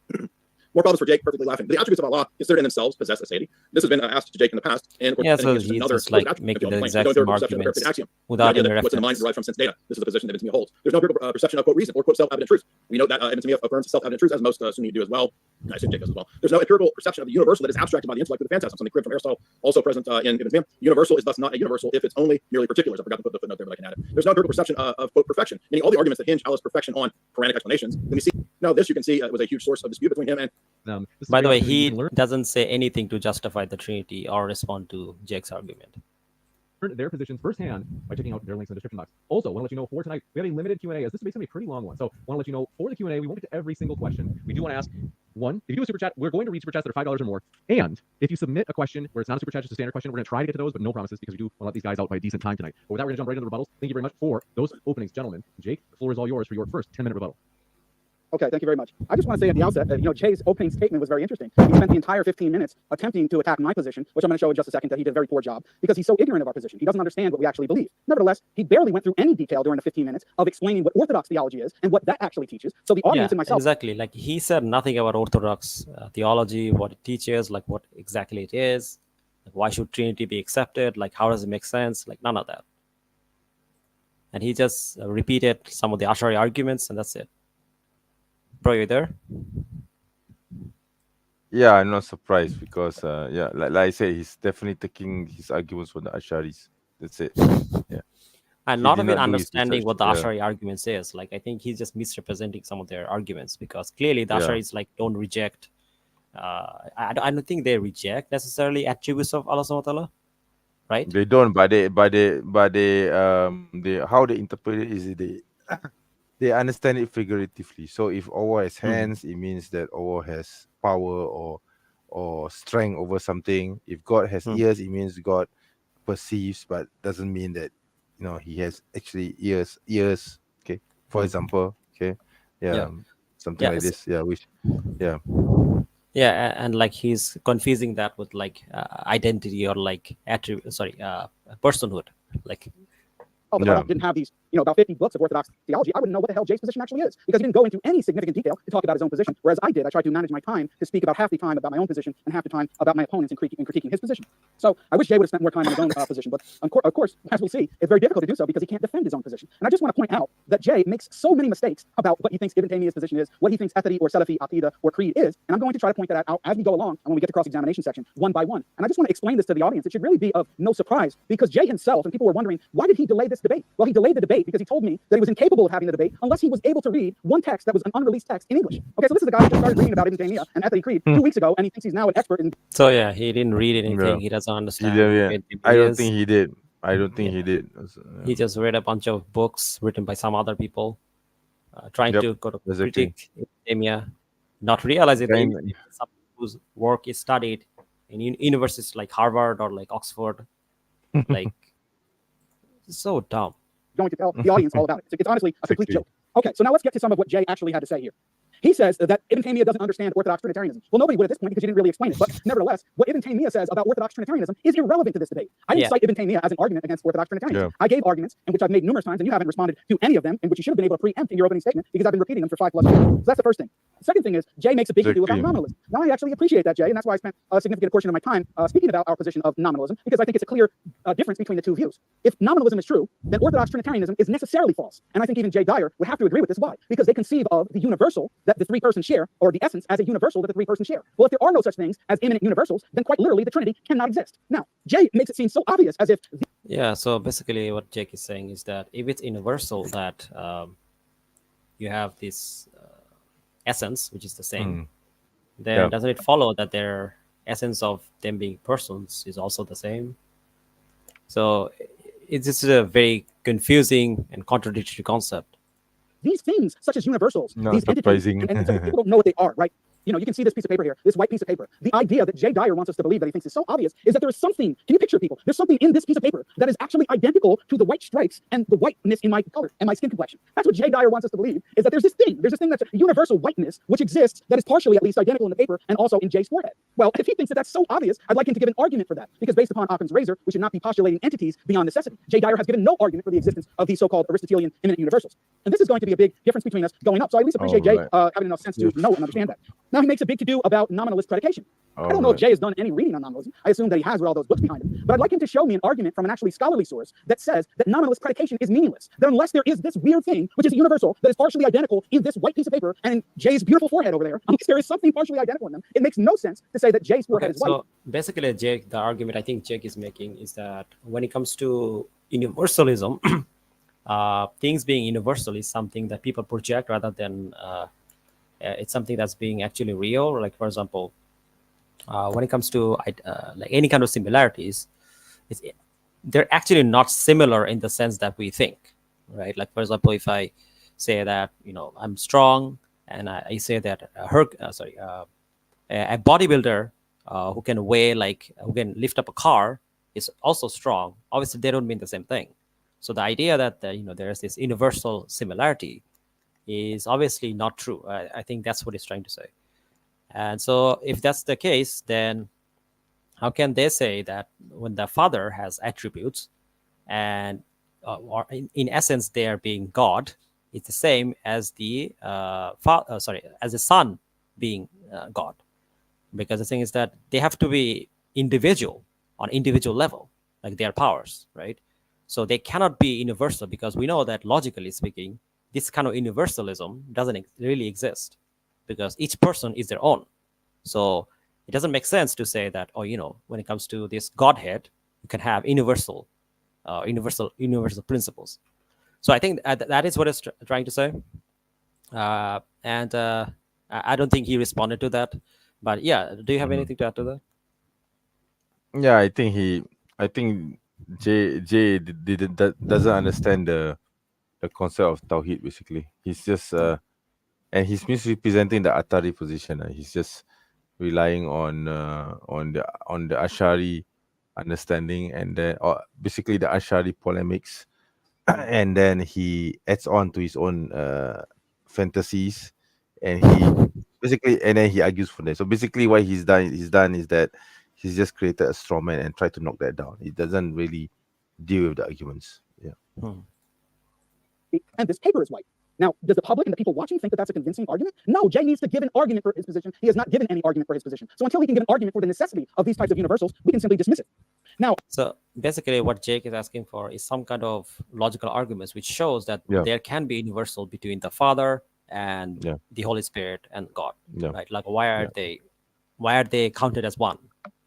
More problems for Jake, perfectly laughing. The attributes of Allah, considered in themselves, possess a deity. This has been asked to Jake in the past, and so he's just like making the exact same arguments without any what's in the mind reference. derived from sense data. This is the position that Ibn Taymiyyah holds. There's no empirical perception of quote reason or quote self-evident truth. We know that Ibn Taymiyyah affirms self-evident truth, as most Sunni do as well. I assume Jake does as well. There's no empirical perception of the universal that is abstracted by the intellect with the phantasm. Something cribbed from Aristotle, also present in Ibn Taymiyyah. Universal is thus not a universal if it's only merely particulars. I forgot to put the footnote there, but I can add it. There's no empirical perception of quote perfection, meaning all the arguments that hinge Allah's perfection on Quranic explanations. When we see now this, you can see was a huge source of dispute between him and. By the way, he doesn't say anything to justify the Trinity or respond to Jake's argument. Their positions firsthand by checking out their links in the description box. Also, want to let you know for tonight, we have a limited Q&A, as this is basically a pretty long one. So, want to let you know for the Q&A, we won't get to every single question. We do want to ask, one, if you do a super chat, we're going to read super chats that are $5 or more. And if you submit a question where it's not a super chat, just a standard question, we're going to try to get to those, but no promises because we do want to let these guys out by a decent time tonight. But with that, we're going to jump right into the rebuttals. Thank you very much for those openings, gentlemen. Jake, the floor is all yours for your first 10-minute rebuttal. Okay, thank you very much. I just want to say at the outset that, Jay's opening statement was very interesting. He spent the entire 15 minutes attempting to attack my position, which I'm going to show in just a second that he did a very poor job because he's so ignorant of our position. He doesn't understand what we actually believe. Nevertheless, he barely went through any detail during the 15 minutes of explaining what Orthodox theology is and what that actually teaches. So the audience and myself... Exactly. Like, he said nothing about Orthodox theology, what it teaches, like what exactly it is, like why should Trinity be accepted, like how does it make sense, like none of that. And he just repeated some of the Ash'ari arguments, and that's it. Bro, you there? Yeah, I'm not surprised because like I said, he's definitely taking his arguments from the Asharis. That's it. Yeah. And He not did even not do his understanding research. what the Yeah. Ash'ari arguments is. Like, I think he's just misrepresenting some of their arguments because clearly the Yeah. Ash'aris like don't reject. I don't think they reject necessarily attributes of Allah Subhanahu wa Ta'ala, right? They don't, but they how they interpret it is they understand it figuratively. So if Allah has hands, it means that Allah has power or or strength over something. If God has Hmm. ears, it means God perceives, but doesn't mean that he has actually ears. Okay, for Hmm. example. Okay, yeah, Yeah. something Yeah. like this. Yeah, which yeah. Yeah, and like he's confusing that with like identity or like attribute, sorry, personhood. Like, If I Yeah, didn't have these, about 50 books of Orthodox theology, I wouldn't know what the hell Jay's position actually is because he didn't go into any significant detail to talk about his own position. Whereas I did. I tried to manage my time to speak about half the time about my own position and half the time about my opponents and critiquing his position. So I wish Jay would have spent more time on his own position, but of course, as we'll see, it's very difficult to do so because he can't defend his own position. And I just want to point out that Jay makes so many mistakes about what he thinks Ibn Taymiyyah's position is, what he thinks Ethody or Salafi, Aqidah, or Creed is, and I'm going to try to point that out as we go along and when we get to cross-examination section, one by one. And I just want to explain this to the audience. It should really be of no surprise because Jay himself, and people were wondering, why did he delay this debate? Well, he delayed the debate because he told me that he was incapable of having the debate unless he was able to read one text that was an unreleased text in English. Okay, so this is a guy who just started reading about Ibn Taymiyyah and Ethody Creed 2 weeks ago, and he thinks he's now an expert in. so yeah, he didn't read yeah. anything. He doesn't He understand did, who yeah. Ibn I Taymiyyah don't is. think he did. I don't think Yeah. he did. He just read a bunch of books written by some other people, trying Yep, to go to exactly. critique Ibn Taymiyyah, not realizing that Trying- Ibn Taymiyyah is someone whose work is studied in universities like Harvard or like Oxford. Like, so dumb. Going to tell the audience all about it. It's honestly a complete joke. Okay, so now let's get to some of what Jay actually had to say here. He says that Ibn Taymiyyah doesn't understand Orthodox Trinitarianism. Well, nobody would at this point because you didn't really explain it. But nevertheless, what Ibn Taymiyyah says about Orthodox Trinitarianism is irrelevant to this debate. I didn't Yeah. cite Ibn Taymiyyah as an argument against Orthodox Trinitarianism. Yeah. I gave arguments in which I've made numerous times, and you haven't responded to any of them, in which you should have been able to preempt in your opening statement because I've been repeating them for 5+ years. So that's the first thing. The second thing is Jay makes a big to-do about Exactly. nominalism. Now, I actually appreciate that, Jay, and that's why I spent a significant portion of my time speaking about our position of nominalism because I think it's a clear difference between the two views. If nominalism is true, then Orthodox Trinitarianism is necessarily false. And I think even Jay Dyer would have to agree with this. Why? Because they conceive of the universal that the three persons share, or the essence as a universal that the three persons share. Well, if there are no such things as immanent universals, then quite literally the Trinity cannot exist. Now, Jay makes it seem so obvious as if Yeah, so basically what Jake is saying is that if it's universal that you have this essence, which is the same, then Yeah. doesn't it follow that their essence of them being persons is also the same? So it's just a very confusing and contradictory concept. these things, such as universals, Not these surprising. entities, and so people don't know what they are, right? You can see this piece of paper here, this white piece of paper. The idea that Jay Dyer wants us to believe that he thinks is so obvious is that there is something, can you picture people? There's something in this piece of paper that is actually identical to the white stripes and the whiteness in my color and my skin complexion. That's what Jay Dyer wants us to believe, is that there's this thing that's a universal whiteness, which exists, that is partially at least identical in the paper and also in Jay's forehead. Well, if he thinks that that's so obvious, I'd like him to give an argument for that, because based upon Occam's razor, we should not be postulating entities beyond necessity. Jay Dyer has given no argument for the existence of these so-called Aristotelian immanent universals. And this is going to be a big difference between us going up. So I at least appreciate Jay Alright. having enough sense to know and understand that. Now he makes a big to-do about nominalist predication. I don't know if Alright. Jay has done any reading on nominalism. I assume that he has with all those books behind him. But I'd like him to show me an argument from an actually scholarly source that says that nominalist predication is meaningless. That unless there is this weird thing, which is universal, that is partially identical in this white piece of paper and in Jay's beautiful forehead over there, unless there is something partially identical in them, it makes no sense to say that Jay's forehead Okay, is white. so basically, Jake, the argument I think Jake is making is that when it comes to universalism, things being universal is something that people project rather than it's something that's being actually real. Like, for example, when it comes to like any kind of similarities, they're actually not similar in the sense that we think, right? Like, for example, if I say that I'm strong, and I say that a bodybuilder who can who can lift up a car is also strong. Obviously, they don't mean the same thing. So the idea that there's this universal similarity is obviously not true. I think that's what he's trying to say. And so if that's the case, then how can they say that when the Father has attributes and or in essence they are being God, it's the same as the as the Son being God? Because the thing is that they have to be individual on individual level, like their powers, right? So they cannot be universal, because we know that logically speaking, this kind of universalism doesn't really exist, because each person is their own. So it doesn't make sense to say that, when it comes to this Godhead, you can have universal principles. So I think that is what it's trying to say. And I don't think he responded to that. But yeah, do you have anything to add to that? Yeah, I think Jay doesn't understand the concept of Tawhid. Basically, he's just and he's misrepresenting the Atari position. He's just relying on the Ash'ari understanding, and then or basically the Ash'ari polemics, and then he adds on to his own fantasies, and then he argues for them. So basically, what he's done is that he's just created a straw man and tried to knock that down. He doesn't really deal with the arguments. Yeah. And this paper is white. Now, does the public and the people watching think that that's a convincing argument? No, Jay needs to give an argument for his position. He has not given any argument for his position. So until he can give an argument for the necessity of these types of universals, we can simply dismiss it. Now, So basically, what Jake is asking for is some kind of logical arguments which shows that Yeah. there can be universal between the Father and Yeah. the Holy Spirit and God, Yeah. right? Like, why are they counted as one?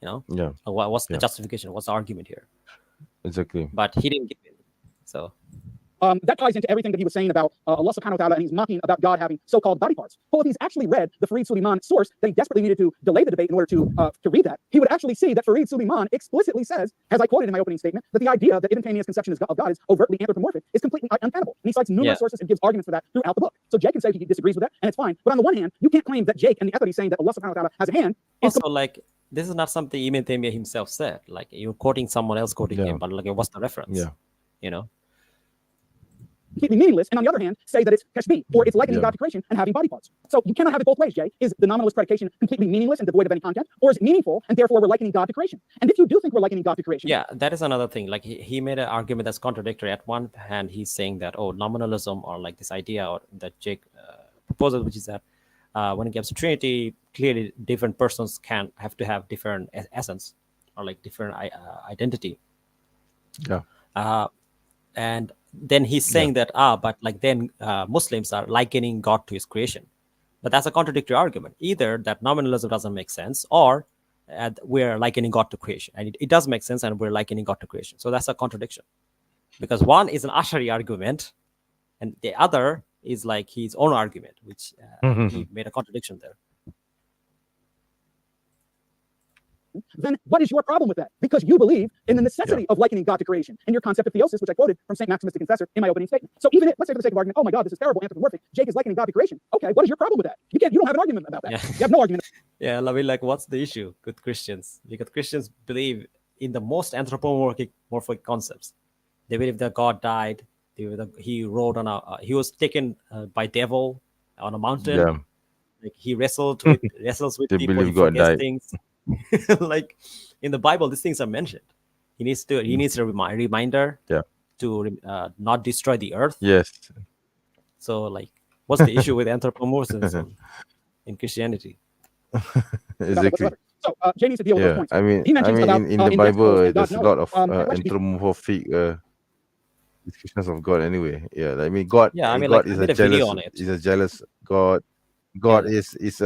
You know, Yeah. what's the Yeah. justification? What's the argument here? Exactly. But he didn't give it. So that ties into everything that he was saying about Allah subhanahu wa ta'ala, and he's mocking about God having so-called body parts. Well, if he's actually read the Farid Suleiman source that he desperately needed to delay the debate in order to read that, he would actually see that Farid Suleiman explicitly says, as I quoted in my opening statement, that the idea that Ibn Taymiyyah's conception of God is overtly anthropomorphic is completely untenable. And he cites numerous sources and gives arguments for that throughout the book. So Jake can say he disagrees with that, and it's fine. But on the one hand, you can't claim that Jake and the Ethody saying that Allah subhanahu wa ta'ala has a hand is also, like, this is not something Ibn Taymiyyah himself said. Like, you're quoting someone else quoting Yeah. him, but like, what's the reference? Yeah. You know. completely meaningless, and on the other hand, say that it's tashbih, or it's likening Yeah. God to creation and having body parts. So you cannot have it both ways, Jay. Is the nominalist predication completely meaningless and devoid of any content, or is it meaningful and therefore we're likening God to creation? And if you do think we're likening God to creation, Yeah, that is another thing. Like, he made an argument that's contradictory. At one hand, he's saying that, oh, nominalism, or like this idea or that Jake proposes, which is that when it comes to Trinity, clearly different persons can have to have different essence, or like different identity. Yeah. And then he's saying that, but like then Muslims are likening God to his creation. But that's a contradictory argument. Either that nominalism doesn't make sense, or we're likening God to creation. And it does make sense, and we're likening God to creation. So that's a contradiction. Because one is an Ash'ari argument, and the other is like his own argument, which he made a contradiction there. then what is your problem with that? Because you believe in the necessity of likening God to creation and your concept of theosis, which I quoted from St. Maximus the Confessor in my opening statement. So even if, let's say for the sake of argument, oh my God, this is terrible, anthropomorphic, Jake is likening God to creation. Okay, what is your problem with that? You don't have an argument about that. Yeah. You have no argument. Yeah, I mean, like, what's the issue with Christians? Because Christians believe in the most anthropomorphic concepts. They believe that God died. They believe that he rode on he was taken by devil on a mountain. Yeah. Like, he wrestles with They people. believe He God forgets died. things. Like, in the Bible, these things are mentioned. He needs a reminder Yeah. to not destroy the earth. Yes. So, like, what's the issue with anthropomorphism in Christianity? Exactly. So Jay needs to deal with those Yeah. points. I mean, He mentions about, in the in Bible, Vespers, there's God a lot of knows. And what should be- anthropomorphic descriptions of God. Anyway, yeah. I mean, God. Yeah, I mean, God like, is I a did a video jealous. on it. Is a jealous God. God Yeah. is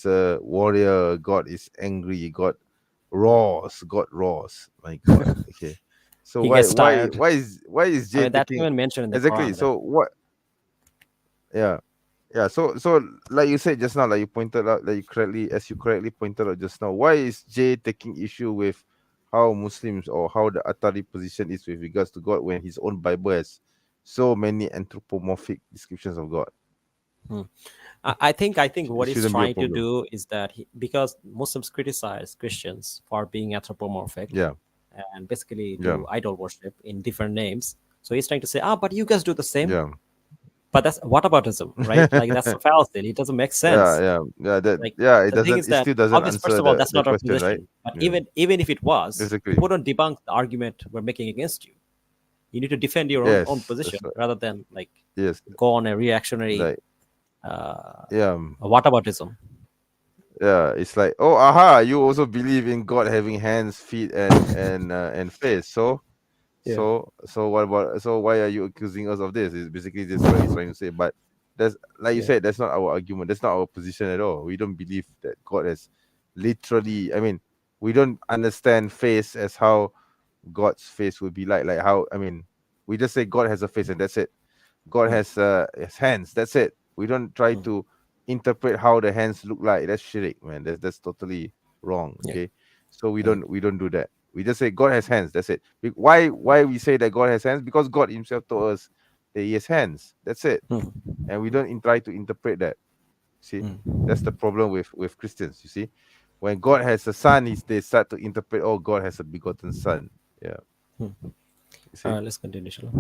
a warrior. God is angry. God roars. God roars. My God. Okay. So He why gets tired. why is Jay I mean, that's taking even mentioned in the exactly? Quran. So what? Yeah. Yeah, so like you said just now, like you pointed out, like you correctly pointed out just now, why is Jay taking issue with how Muslims or how the Atari position is with regards to God when his own Bible has so many anthropomorphic descriptions of God? I think what It he's shouldn't be a trying to problem. do is that because Muslims criticize Christians for being anthropomorphic, Yeah, and basically Yeah. do idol worship in different names. So he's trying to say, but you guys do the same. yeah, But that's whataboutism, right? Like, that's a fallacy. It doesn't make sense. Like, Like, it the thing doesn't. is It that still doesn't obviously, answer first of all, that's the not our question, position. right? But Yeah. even if it was, Exactly. wouldn't debunk the argument we're making against you. You need to defend your Yes, own that's position right. rather than like Yes, go on a reactionary like yeah, whataboutism. yeah. It's like, oh, aha, you also believe in God having hands, feet, and face. So why are you accusing us of this? It's basically just what he's trying to say. But that's, like you said, that's not our argument. That's not our position at all. We don't believe that God has literally. I mean, we don't understand face as how God's face would be like. Like how, I mean, we just say God has a face and that's it. God has hands. That's it. We don't try to interpret how the hands look like. That's shirk, man. That's totally wrong. Yeah. Okay, so we don't do that. We just say God has hands. That's it. Why we say that God has hands? Because God Himself told us that He has hands. That's it. And we don't try to interpret that. See, that's the problem with Christians. You see, when God has a son, they start to interpret, oh, God has a begotten son. Yeah. You see? All right, let's continue. Inshallah.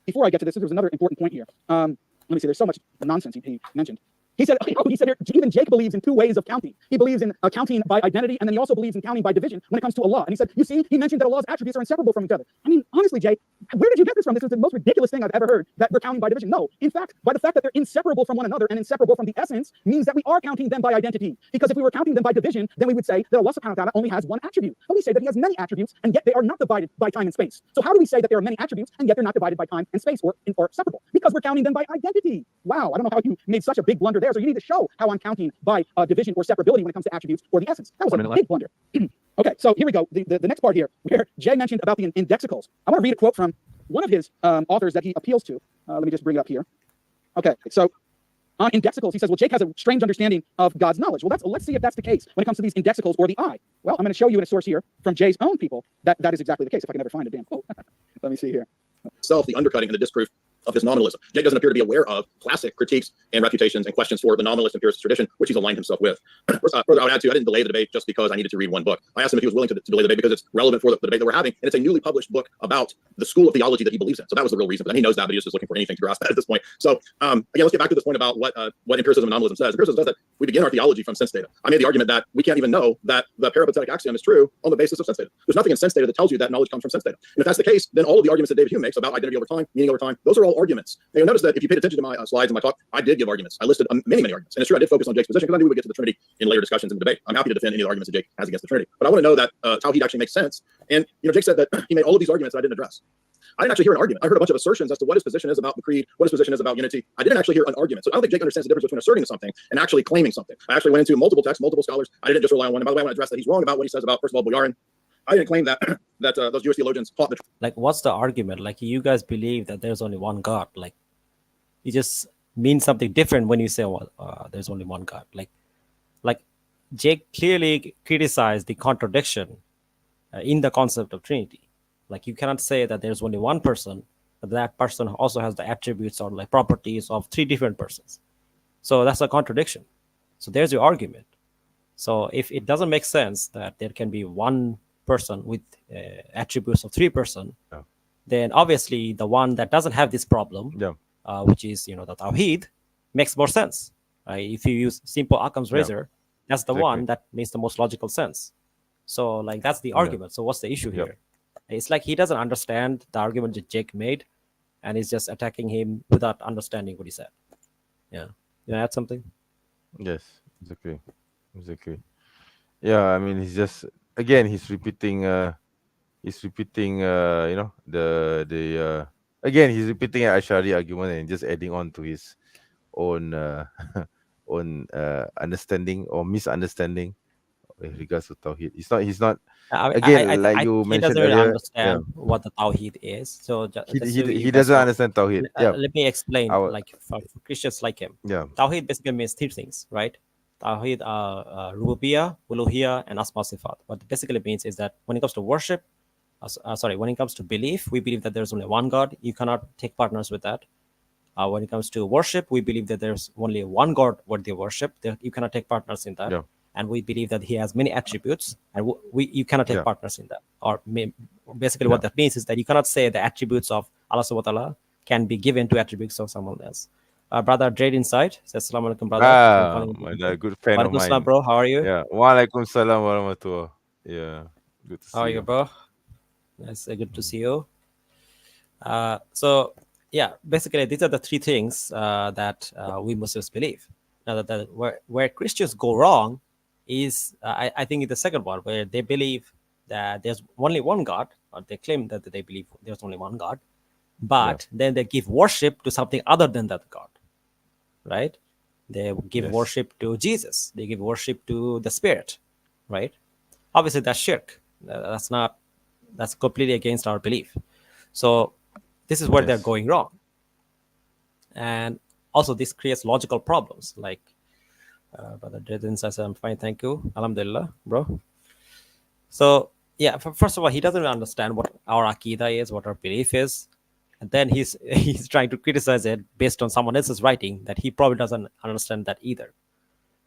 Before I get to this, there was another important point here. Let me see. There's so much nonsense he mentioned. He said here, even Jake believes in two ways of counting. He believes in counting by identity, and then he also believes in counting by division when it comes to Allah. And he said, you see, he mentioned that Allah's attributes are inseparable from each other. I mean, honestly, Jake, where did you get this from? This is the most ridiculous thing I've ever heard, that we're counting by division. No, in fact, by the fact that they're inseparable from one another and inseparable from the essence means that we are counting them by identity. Because if we were counting them by division, then we would say that Allah subhanahu wa ta'ala only has one attribute. But we say that he has many attributes, and yet they are not divided by time and space. So how do we say that there are many attributes, and yet they're not divided by time and space or separable? Because we're counting them by identity. Wow, I don't know how you made such a big blunder there. So you need to show how I'm counting by division or separability when it comes to attributes or the essence. That was a big blunder. Okay, so here we go. The next part here, where Jay mentioned about the indexicals. I want to read a quote from one of his authors that he appeals to. Let me just bring it up here. Okay, so on indexicals, he says, well, Jake has a strange understanding of God's knowledge. Well, let's see if that's the case when it comes to these indexicals or the I. Well, I'm going to show you in a source here from Jay's own people that is exactly the case. If I can ever find a damn quote. Let me see here. Itself, the undercutting and the disproof of his nominalism. Jake doesn't appear to be aware of classic critiques and refutations and questions for the nominalist empiricist tradition, which he's aligned himself with. Further, I would add to, I didn't delay the debate just because I needed to read one book. I asked him if he was willing to delay the debate because it's relevant for the debate that we're having, and it's a newly published book about the school of theology that he believes in. So that was the real reason. But then he knows that, but he's just looking for anything to grasp at this point. So again, let's get back to this point about what empiricism and nominalism says. Empiricism says that we begin our theology from sense data. I made the argument that we can't even know that the peripatetic axiom is true on the basis of sense data. There's nothing in sense data that tells you that knowledge comes from sense data. And if that's the case, then all of the arguments that David Hume makes about identity over time, meaning over time, those are all arguments. And you'll notice that if you paid attention to my slides and my talk, I did give arguments. I listed many arguments. And it's true, I did focus on Jake's position because I knew we would get to the Trinity in later discussions in the debate. I'm happy to defend any of the arguments that Jake has against the Trinity. But I want to know that Tawhid actually makes sense. And Jake said that he made all of these arguments that I didn't address. I didn't actually hear an argument. I heard a bunch of assertions as to what his position is about the creed, what his position is about unity. I didn't actually hear an argument. So I don't think Jake understands the difference between asserting something and actually claiming something. I actually went into multiple texts, multiple scholars. I didn't just rely on one. And by the way, I want to address that he's wrong about what he says about, first of all, Boyarin. I didn't claim that those Jewish theologians taught the Like, what's the argument? Like, you guys believe that there's only one God. Like, you just mean something different when you say, well, there's only one God. Like Jake clearly criticized the contradiction in the concept of Trinity. Like, you cannot say that there's only one person, but that person also has the attributes or like properties of three different persons. So that's a contradiction. So there's your argument. So if it doesn't make sense that there can be one person with attributes of three person, then obviously the one that doesn't have this problem, which is the Tawhid, makes more sense. If you use simple Occam's razor, that's the one that makes the most logical sense. So like that's the argument. So what's the issue here? It's like he doesn't understand the argument that Jake made, and he's just attacking him without understanding what he said. Yeah. You add something? Yes, exactly. Yeah, I mean, he's just he's repeating he's repeating he's repeating an Ash'ari argument and just adding on to his own understanding or misunderstanding with regards to Tawhid. He's not you he mentioned doesn't really earlier. understand what the Tawhid is. So He doesn't understand Tawhid. Let me explain. Like for Christians like him, Tawhid basically means three things, right? Tawhid, Rububiyyah, Uluhiyyah, and Asma Sifat. What it basically means is that when it comes to worship, when it comes to belief, we believe that there's only one God. You cannot take partners with that. When it comes to worship, we believe that there's only one God worthy of worship. You cannot take partners in that. And we believe that he has many attributes, and you cannot take partners in that. Or basically what that means is that you cannot say the attributes of Allah subhanahu wa ta'ala can be given to attributes of someone else. Brother Dread Inside says, Assalamu alaikum, brother. My good friend of mine. Bro, how are you? Yeah. Wa alaikum salam wa rahmatullah. Yeah. Good to see you. How are you, bro? It's good to see you. So, yeah, basically, these are the three things that we Muslims believe. Now, where Christians go wrong is, I think, the second one, where they believe that there's only one God, or they claim that they believe there's only one God, but then they give worship to something other than that God, right? They give worship to Jesus. They give worship to the Spirit, right? Obviously, that's shirk. That's completely against our belief. So this is where they're going wrong. And also, this creates logical problems. Like, Brother Dredin says, I'm fine, thank you. Alhamdulillah, bro. So, yeah, first of all, he doesn't understand what our Aqidah is, what our belief is. And then he's trying to criticize it based on someone else's writing that he probably doesn't understand that either.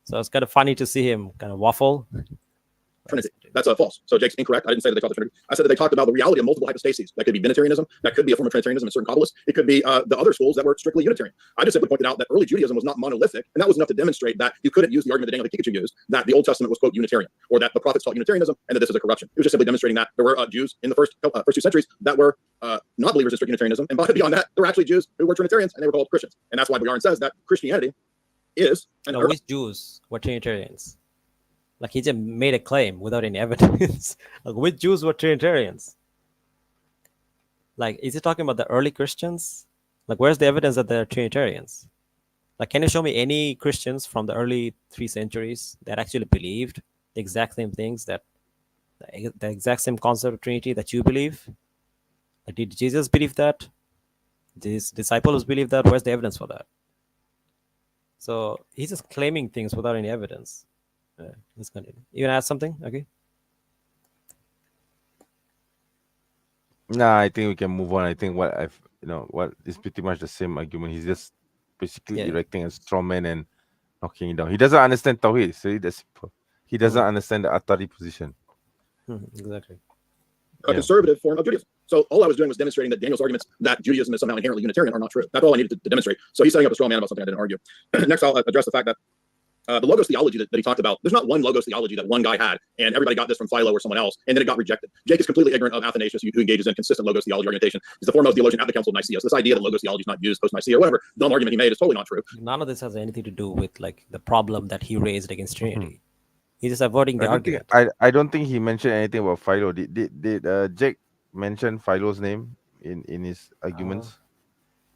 So it's kind of funny to see him kind of waffle. Trinity. That's false. So Jake's incorrect. I didn't say that they taught the Trinity. I said that they talked about the reality of multiple hypostases. That could be Binitarianism. That could be a form of Trinitarianism in certain Kabbalists. It could be the other schools that were strictly Unitarian. I just simply pointed out that early Judaism was not monolithic, and that was enough to demonstrate that you couldn't use the argument that Daniel Pikachu used, that the Old Testament was, quote, Unitarian, or that the prophets taught Unitarianism, and that this is a corruption. It was just simply demonstrating that there were Jews in the first 2 centuries that were not believers in strict Unitarianism, and beyond that, there were actually Jews who were Trinitarians, and they were called Christians. And that's why Bjorn says that Christianity is an Which Jews were Trinitarians? Like he just made a claim without any evidence. Like which Jews were Trinitarians? Like is he talking about the early Christians? Like where's the evidence that they're Trinitarians? Like can you show me any Christians from the early 3 centuries that actually believed the exact same things, that the exact same concept of Trinity that you believe? Like, did Jesus believe that? Did his disciples believe that? Where's the evidence for that? So he's just claiming things without any evidence. Let's continue. You gonna add something? Okay. Nah, I think we can move on. I think what is pretty much the same argument. He's just basically erecting a straw man and knocking it down. He doesn't understand Tawhid, so that's simple. He doesn't understand the Atari position. Exactly. A conservative form of Judaism. So all I was doing was demonstrating that Daniel's arguments that Judaism is somehow inherently Unitarian are not true. That's all I needed to demonstrate. So he's setting up a straw man about something I didn't argue. Next, I'll address the fact that the logos theology that he talked about, there's not one logos theology that one guy had, and everybody got this from Philo or someone else, and then it got rejected. Jake is completely ignorant of Athanasius, who engages in consistent logos theology argumentation. He's the foremost theologian at the Council of Nicaea. So this idea that logos theology is not used post-Nicaea or whatever dumb argument he made is totally not true. None of this has anything to do with like the problem that he raised against Trinity. He's just avoiding the argument. I don't think he mentioned anything about Philo. Did Jake mention Philo's name in his arguments?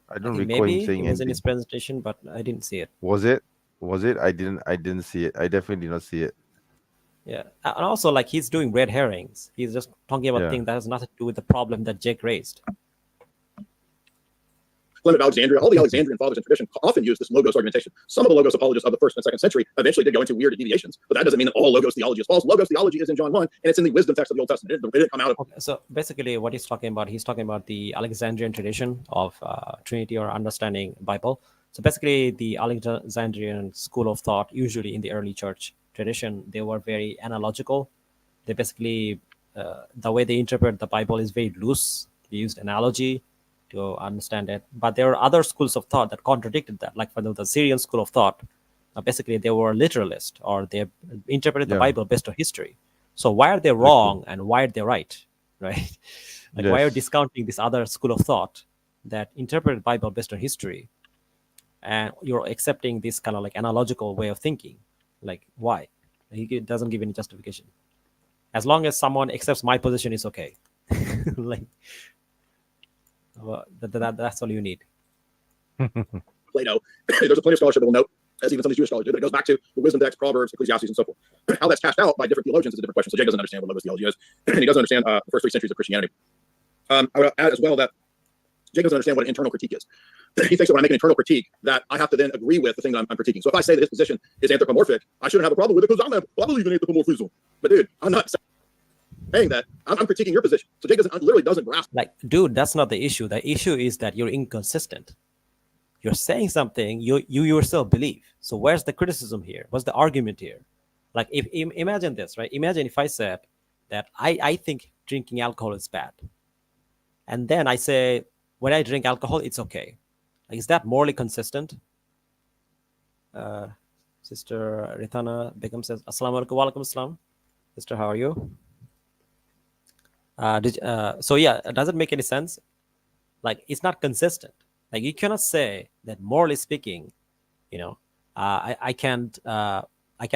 I don't recall him saying it was anything. in his presentation, but I didn't see it. Was it? I didn't see it. I definitely did not see it. Yeah, and also like he's doing red herrings. He's just talking about things that has nothing to do with the problem that Jake raised. Clement of Alexandria, all the Alexandrian fathers in tradition often use this logos argumentation. Some of the logos apologists of the 1st and 2nd century eventually did go into weird deviations, but that doesn't mean that all logos theology is false. Logos theology is in John 1, and it's in the wisdom text of the Old Testament. It didn't come out of... Okay, so basically what he's talking about the Alexandrian tradition of Trinity or understanding Bible. So basically the Alexandrian school of thought, usually in the early church tradition, they were very analogical. They basically, the way they interpret the Bible is very loose. They used analogy to understand it. But there are other schools of thought that contradicted that. Like for the Syrian school of thought, basically they were literalist, or they interpreted the Bible based on history. So why are they wrong and why are they right? Right? Like why are you discounting this other school of thought that interpreted Bible based on history, and you're accepting this kind of like analogical way of thinking? Like why? It doesn't give any justification. As long as someone accepts my position, it's okay. Like that's all you need. Plato. There's a plenty of scholarship that will note, as even some of these Jewish scholars do, but it goes back to the wisdom text, Proverbs, Ecclesiastes, and so forth. How that's cashed out by different theologians is a different question. So Jake doesn't understand what logos theology is, and he doesn't understand the first 3 centuries of Christianity. I would add as well that Jake doesn't understand what an internal critique is. He thinks that when I make an internal critique, that I have to then agree with the thing that I'm critiquing. So if I say that his position is anthropomorphic, I shouldn't have a problem with it because I believe in anthropomorphism. But dude, I'm not saying that. I'm critiquing your position. So Jake literally doesn't grasp. Like, dude, that's not the issue. The issue is that you're inconsistent. You're saying something you yourself believe. So where's the criticism here? What's the argument here? Like, if imagine this, right? Imagine if I said that I think drinking alcohol is bad, and then I say when I drink alcohol, it's okay. Like, is that morally consistent? Sister Rithana Begum says, Assalamu alaikum, wa alaikum assalam. Sister, how are you? So yeah, does it make any sense? Like, it's not consistent. Like, you cannot say that morally speaking, I can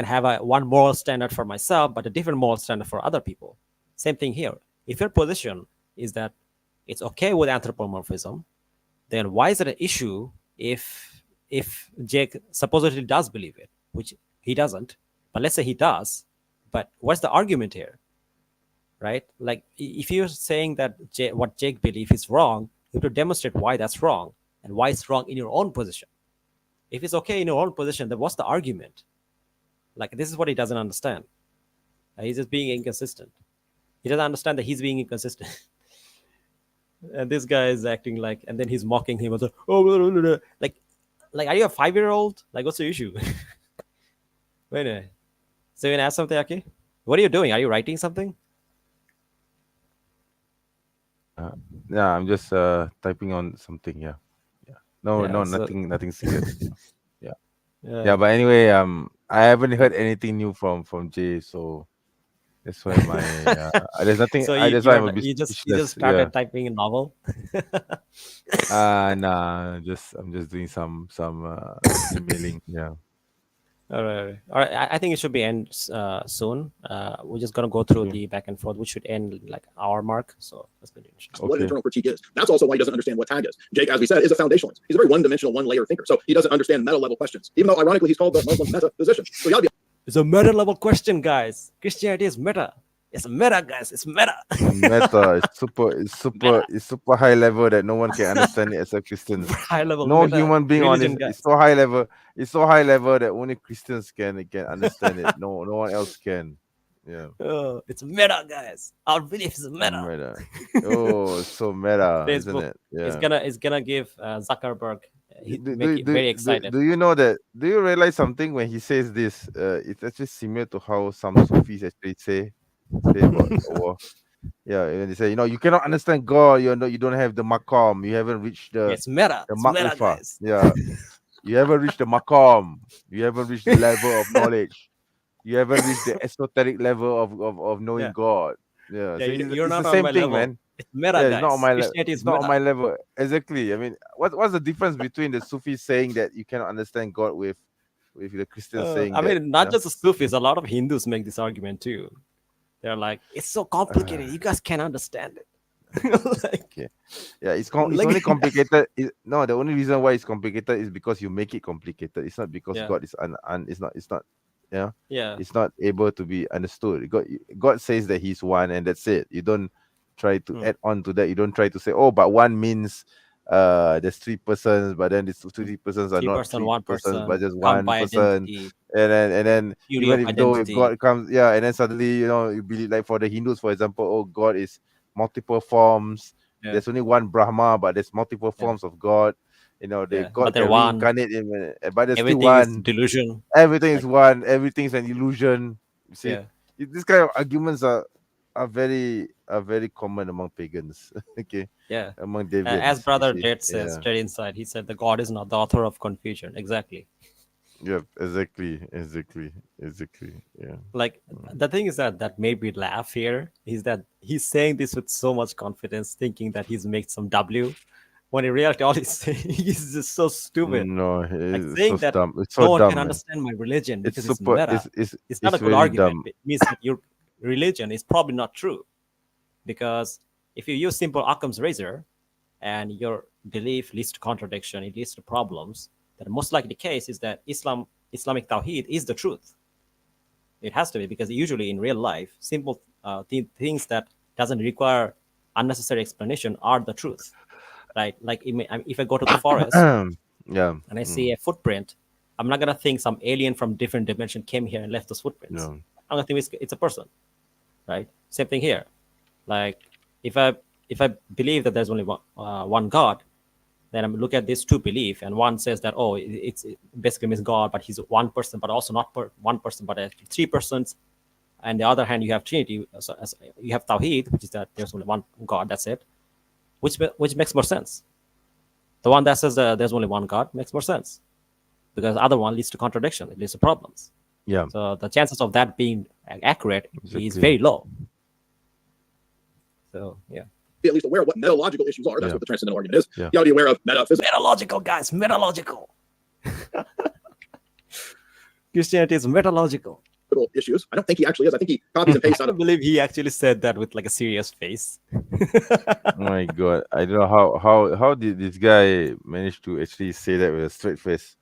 have one moral standard for myself, but a different moral standard for other people. Same thing here. If your position is that it's okay with anthropomorphism, then why is it an issue if Jake supposedly does believe it, which he doesn't, but let's say he does, but what's the argument here? Right? Like, if you're saying that what Jake believes is wrong, you have to demonstrate why that's wrong and why it's wrong in your own position. If it's okay in your own position, then what's the argument? Like, this is what he doesn't understand. He's just being inconsistent. He doesn't understand that he's being inconsistent. And this guy is acting like, and then he's mocking him. Like, are you a 5-year-old? Like, what's the issue? Anyway, so you want to ask something, Aki? What are you doing? Are you writing something? Yeah, I'm just typing on something. Yeah, yeah. No, Yeah. no, So nothing serious. Yeah, yeah. yeah. But anyway, I haven't heard anything new from Jay, so that's why there's nothing. So That's why I'm a bit you just speechless. Yeah. started typing a novel. Nah, I'm just doing some emailing. Yeah. All right, all right. I think it should be end soon. We're just gonna go through Okay. the back and forth, which should end like hour mark. So let's continue. What an Okay. internal critique is. That's also why he doesn't understand what tag is. Jake, as we said, is a foundationalist. He's a very one-dimensional, one-layer thinker. So he doesn't understand meta-level questions, even though ironically he's called the Muslim meta position. So you ought to be It's a meta level question, guys. Christianity is meta. It's meta, guys. It's meta. Meta is Meta. it's super high level that no one can understand it except Christians. High level No meta human being on religion, this. It's guys. so high level. It's so high level that only Christians can understand it. No one else can. Yeah. Oh, it's meta, guys. Our belief is meta. Meta. Oh, it's so meta, isn't Facebook it? is Yeah. gonna give Zuckerberg Do, make do, it do, very do, excited. do you know that? Do you realize something when he says this? It's actually similar to how some Sufis actually say about Allah. Yeah, and they say, you cannot understand God. You don't have the maqam. You haven't reached It's meta. the It's meta, ma'rifah. guys. Yeah, you haven't reached the maqam. You haven't reached the level of knowledge. You haven't reached the esoteric level of knowing Yeah. God. Yeah, Yeah, so you're it's the not on same my thing, level. man. It's meta, Yeah, it's not on guys. my level. Christianity It's is not on meta. my level. Exactly. I mean, what's the difference between the Sufis saying that you cannot understand God with the Christians saying I that? mean, not just the Sufis. A lot of Hindus make this argument too. They're like, it's so complicated. You guys can't understand it. Like, Okay. Yeah, it's like- only complicated. No, the only reason why it's complicated is because you make it complicated. It's not because Yeah. God is it's not yeah. yeah. It's not able to be understood. God says that He's one, and that's it. You don't try to add on to that. You don't try to say, oh, but one means there's three persons, but then these three persons are not 3%, three 1%, persons, but just come one by person. identity, And then beauty even of if though if identity. God comes, yeah, and then suddenly you believe, like for the Hindus, for example, oh, God is multiple forms. Yeah. There's only one Brahma, but there's multiple forms of God. Yeah, God but they're can one. reincarnate him, but there's still Everything is one. delusion. Everything is one. Everything's an illusion. You see, Yeah. this kind of arguments are very common among pagans. Okay, Yeah. among deviants. As you Brother see. Ted says Yeah. straight inside, he said the God is not the author of confusion. Exactly. Yeah, exactly. Yeah. Like the thing is that made me laugh here is that he's saying this with so much confidence, thinking that he's made some W. When in reality, all he's saying he's just so stupid. No, Like it's saying so that dumb. It's no so one dumb, can man. understand my religion It's because it's super. meta. It's not a good really argument. dumb. It means that your religion is probably not true. Because if you use simple Occam's razor and your belief leads to contradiction, it leads to problems, then most likely the case is that Islamic Tawheed is the truth. It has to be, because usually in real life, simple things that doesn't require unnecessary explanation are the truth, right? Like if I go to the forest Yeah. and I see a footprint, I'm not gonna think some alien from different dimension came here and left those footprints. No. I'm gonna think it's a person, right? Same thing here. Like if I believe that there's only one God, then I'm look at these two belief, and one says that it basically means God, but he's one person, but also not one person, but actually three persons. And the other hand, you have Trinity, so you have Tawheed, which is that there's only one God. That's it. Which makes more sense. The one that says that there's only one God makes more sense, because the other one leads to contradiction. It leads to problems. Yeah. So the chances of that being accurate is Exactly. very low. So yeah. be at least aware of what metalogical issues are. That's Yeah. what the transcendental argument is. Yeah. You ought to be aware of metaphysical Metalogical, guys, metalogical. Christianity is metalogical. issues. I don't think he actually is. I think he copies and pastes I out don't of believe he actually said that with like a serious face. Oh my God, I don't know how did this guy manage to actually say that with a straight face.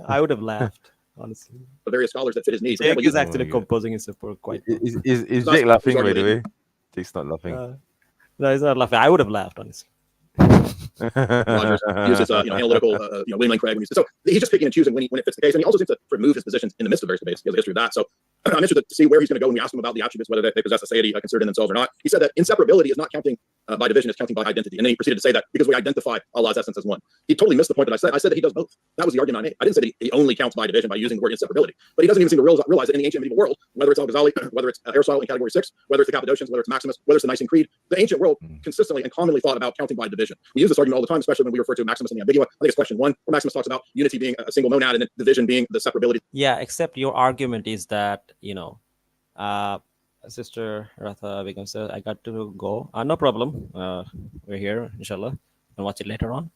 I would have laughed, honestly. the various scholars that fit his needs. For Jake example, is actually God. composing his support quite well. Is Not- Jake laughing, by the sorry. way? Jake's not laughing. No, he's not laughing. I would have laughed, honestly. Rogers uses analytical William Lane Craig when he's so he's just picking and choosing when it fits the case, and he also seems to remove his positions in the midst of various debates. He has a history of that. So I'm interested to see where he's going to go when we ask him about the attributes, whether they possess a deity considered in themselves or not. He said that inseparability is not counting by division, it's counting by identity. And then he proceeded to say that because we identify Allah's essence as one. He totally missed the point that I said. I said that he does both. That was the argument I made. I didn't say that he only counts by division by using the word inseparability. But he doesn't even seem to realize that in the ancient medieval world, whether it's Al-Ghazali, whether it's Aristotle in category 6, whether it's the Cappadocians, whether it's Maximus, whether it's the Nicene Creed, the ancient world consistently and commonly thought about counting by division. We use this argument all the time, especially when we refer to Maximus in the Ambigua. I think it's question 1, where Maximus talks about unity being a single monad and then division being the separability. Yeah, except your argument is that, Sister Ratha Begum says, I got to go. No problem. We're here, inshallah. I'll watch it later on.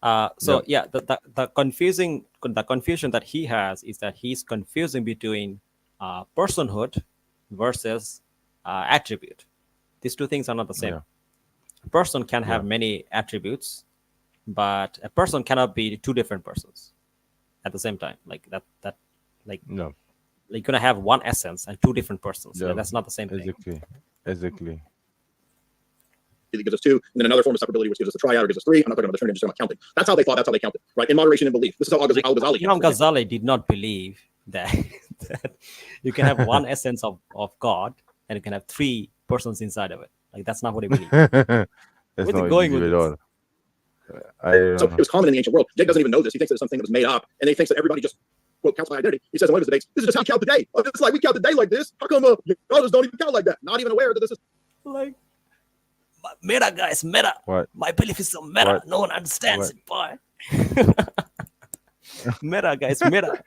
The confusion that he has is that he's confusing between personhood versus attribute. These two things are not the same. Yeah. A person can have many attributes, but a person cannot be two different persons at the same time. No. Like, you're gonna have one essence and two different persons. Yeah. That's not the same thing. Exactly. It gives us 2, and then another form of separability which gives us a triad or gives us 3. I'm not talking about the Trinity, I'm just talking about counting. That's how they thought. That's how they counted, right? In moderation and belief. This is how Al-Ghazali. Imam Ghazali did not believe that, that you can have one essence of God and you can have 3 persons inside of it. Like, that's not what he believed. That's Where's not it going easy with at this? all. I don't So know. it was common in the ancient world. Jake doesn't even know this. He thinks that it's something that was made up, and he thinks that everybody just quote counts by identity. He says in one of his debates, "This is just how we count the day. It's like we count the day like this. How come others don't even count like that? Not even aware that this is Like, meta, guys, meta. What? My belief is so meta. What? No one understands What? it, boy. Meta, guys, meta.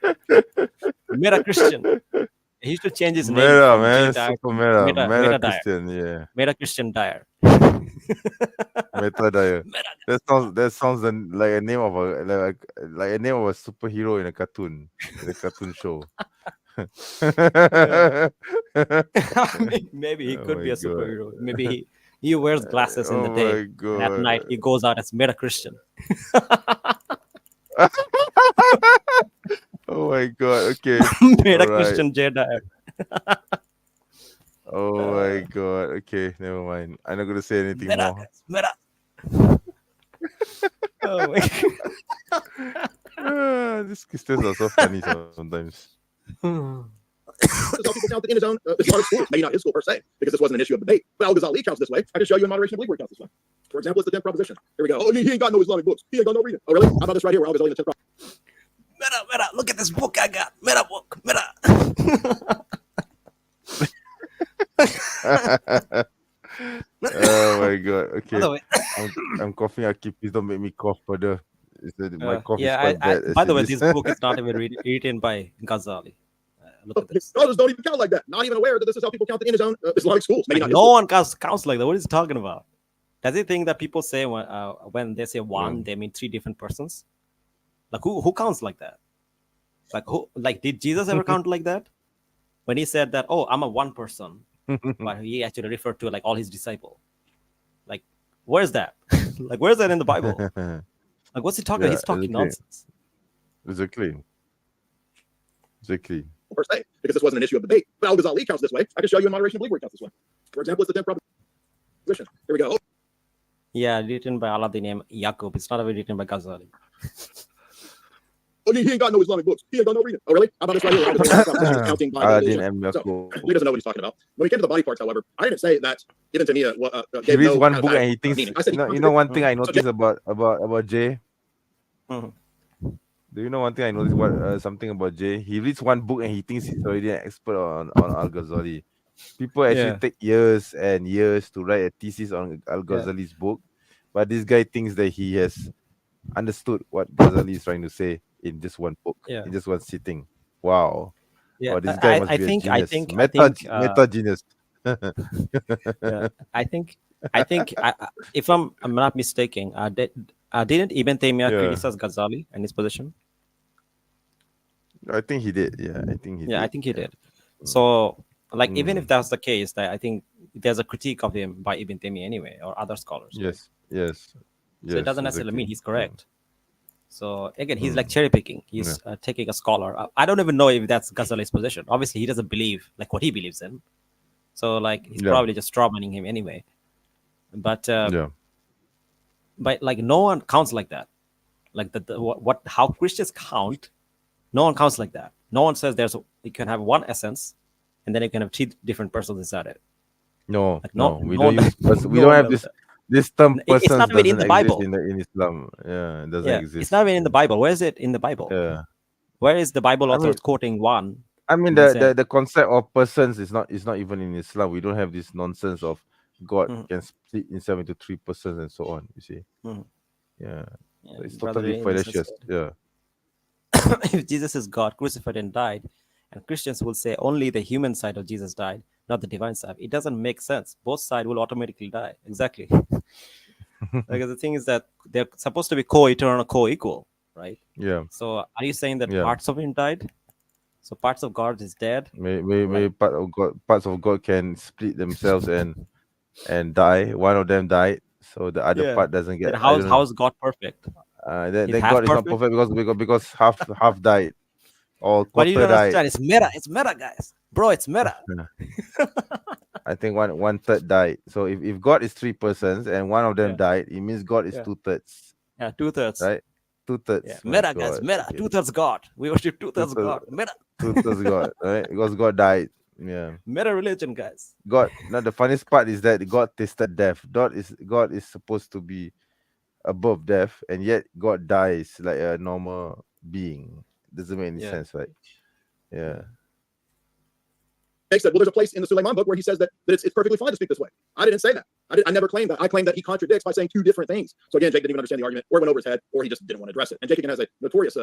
Meta Christian. He used to change his name. Meta, from man. Dyer Super to meta. Meta Meta Dyer. Christian, yeah. Meta Christian Dyer. Meta Dyer. Meta. That sounds like a name of a name of a superhero in a cartoon show. Maybe he Oh could be my a superhero. Maybe he wears glasses in the Oh day. my And at night, God. he goes out as Meta Christian. Oh my God. Okay. Meta Alright. Christian J. Dyer. Oh my God. Okay. Never mind. I'm not gonna say anything Meta, more. guys, meta. Oh my These Christians are so funny sometimes. God. this is how people counted in his own Islamic schools. Maybe not his school per se, because this wasn't an issue of debate. But Al-Ghazali counts this way. I can show you in moderation and belief where he counts this way. For example, it's the 10th proposition. Here we go. Oh, he ain't got no Islamic books. He ain't got no reading. Oh, really? How about this right here? Where Al-Ghazali in the 10th proposition? Meta, look at this book I got. Meta book, meta. Oh my God. Okay. By the way, I'm coughing. Aki, please don't make me cough further. My cough is yeah, quite bad. by the way, This- this book is not even written by Ghazali. Look at this. Others don't even count like that. Not even aware that this is how people counted in his own Islamic schools. Maybe not his No school. one counts like that. What is he talking about? Does he think that people say when they say one, they mean 3 different persons? Like, who counts like that? Like, who? Like, did Jesus ever count like that? When he said that, oh, I'm a one person, but he actually referred to like all his disciples. Like, where's that? Like, where's that in the Bible? Like, what's he talking? Yeah, He's talking exactly. nonsense. Exactly. Per se, because this wasn't an issue of debate. But Al-Ghazali counts this way. I can show you in moderation and belief where he counts this way. For example, it's the 10th proposition. Here we go. Yeah, written by Allah, the name Yaqub. It's not even written by Ghazali. Oh, he ain't got no Islamic books. He ain't got no reading. Oh, really? How about this right here? Al-Ghazali is counting by Aladdin division. and So, Yaqub. he doesn't know what he's talking about. When we came to the body parts, however, I didn't say that Ibn Taymiyyah He gave reads no one kind of book and he direct thinks. meaning. I said You know one thing I So, noticed about Jay. Mhm. Do you know one thing I noticed? Something about Jay? He reads one book and he thinks he's already an expert on Al Ghazali. People actually Yeah. take years and years to write a thesis on Al Ghazali's book, but this guy thinks that he has understood what Ghazali is trying to say in just one book, Yeah. in just one sitting. Wow! Yeah, Oh, this guy must I be think, a I genius. think, Meta genius. yeah, I think, if I'm not mistaken, didn't Ibn Taymiyyah Yeah. criticize Ghazali and his position? I think he did. Yeah, I think he Yeah, did. I think he did. So, like, even if Mm. that's the case, that I think there's a critique of him by Ibn Taymiyyah anyway, or other scholars. Yes. So it doesn't necessarily mean exactly. he's correct. So again, he's Mm. like cherry picking. He's taking a scholar. I don't even know if that's Ghazali's position. Obviously, he doesn't believe like what he believes in. So like he's Yeah. probably just strawmanning him anyway. But Yeah. but like no one counts like that. Like how Christians count No one counts like that. No one says you can have one essence, and then you can have three different persons inside it. No, Like no, we no don't one, use we no don't one have does this that. this term It's persons not even in doesn't the exist Bible. in Islam. Yeah, it doesn't Yeah, exist. it's not even in the Bible. Where is it in the Bible? Yeah. Where is the Bible I author mean, quoting one? I mean And then say, the concept of persons is not even in Islam. We don't have this nonsense of God Mhm. can split himself into three persons and so on. You see, Mhm. yeah, Yeah, so it's Brother totally Amos has fallacious. said, Yeah, if Jesus is God, crucified and died, and Christians will say only the human side of Jesus died, not the divine side. It doesn't make sense. Both sides will automatically die. Exactly. Because the thing is that they're supposed to be co-eternal, co-equal, right? yeah, So are you saying that yeah. parts of him died? So parts of God is dead? Maybe Like, parts of God can split themselves and die. One of them died, so the other yeah. part doesn't Then get. I don't know. how's God perfect? Is Then half God is not perfect? perfect because half died or But you quarter don't died. understand. It's meta. It's meta, guys. Bro, it's meta. I think one third died. So if God is three persons and one of them Yeah. died, it means God is Yeah. 2/3, Yeah. 2/3. right? Yeah. 2/3. My Meta, guys. God. Meta. Okay. 2/3 God. We worship 2/3 2/3, God. Meta. 2/3 God, right? Because God died. Yeah. Meta religion, guys. God. Now the funniest part is that God tasted death. God is supposed to be above death, and yet God dies like a normal being. Doesn't make any Yeah. sense, right? Yeah. Jake said, well, there's a place in the Suleiman book where he says that it's perfectly fine to speak this way. I didn't say that. I never claimed that. I claimed that he contradicts by saying two different things. So again, Jake didn't even understand the argument, or it went over his head, or he just didn't want to address it. And Jake again has a notorious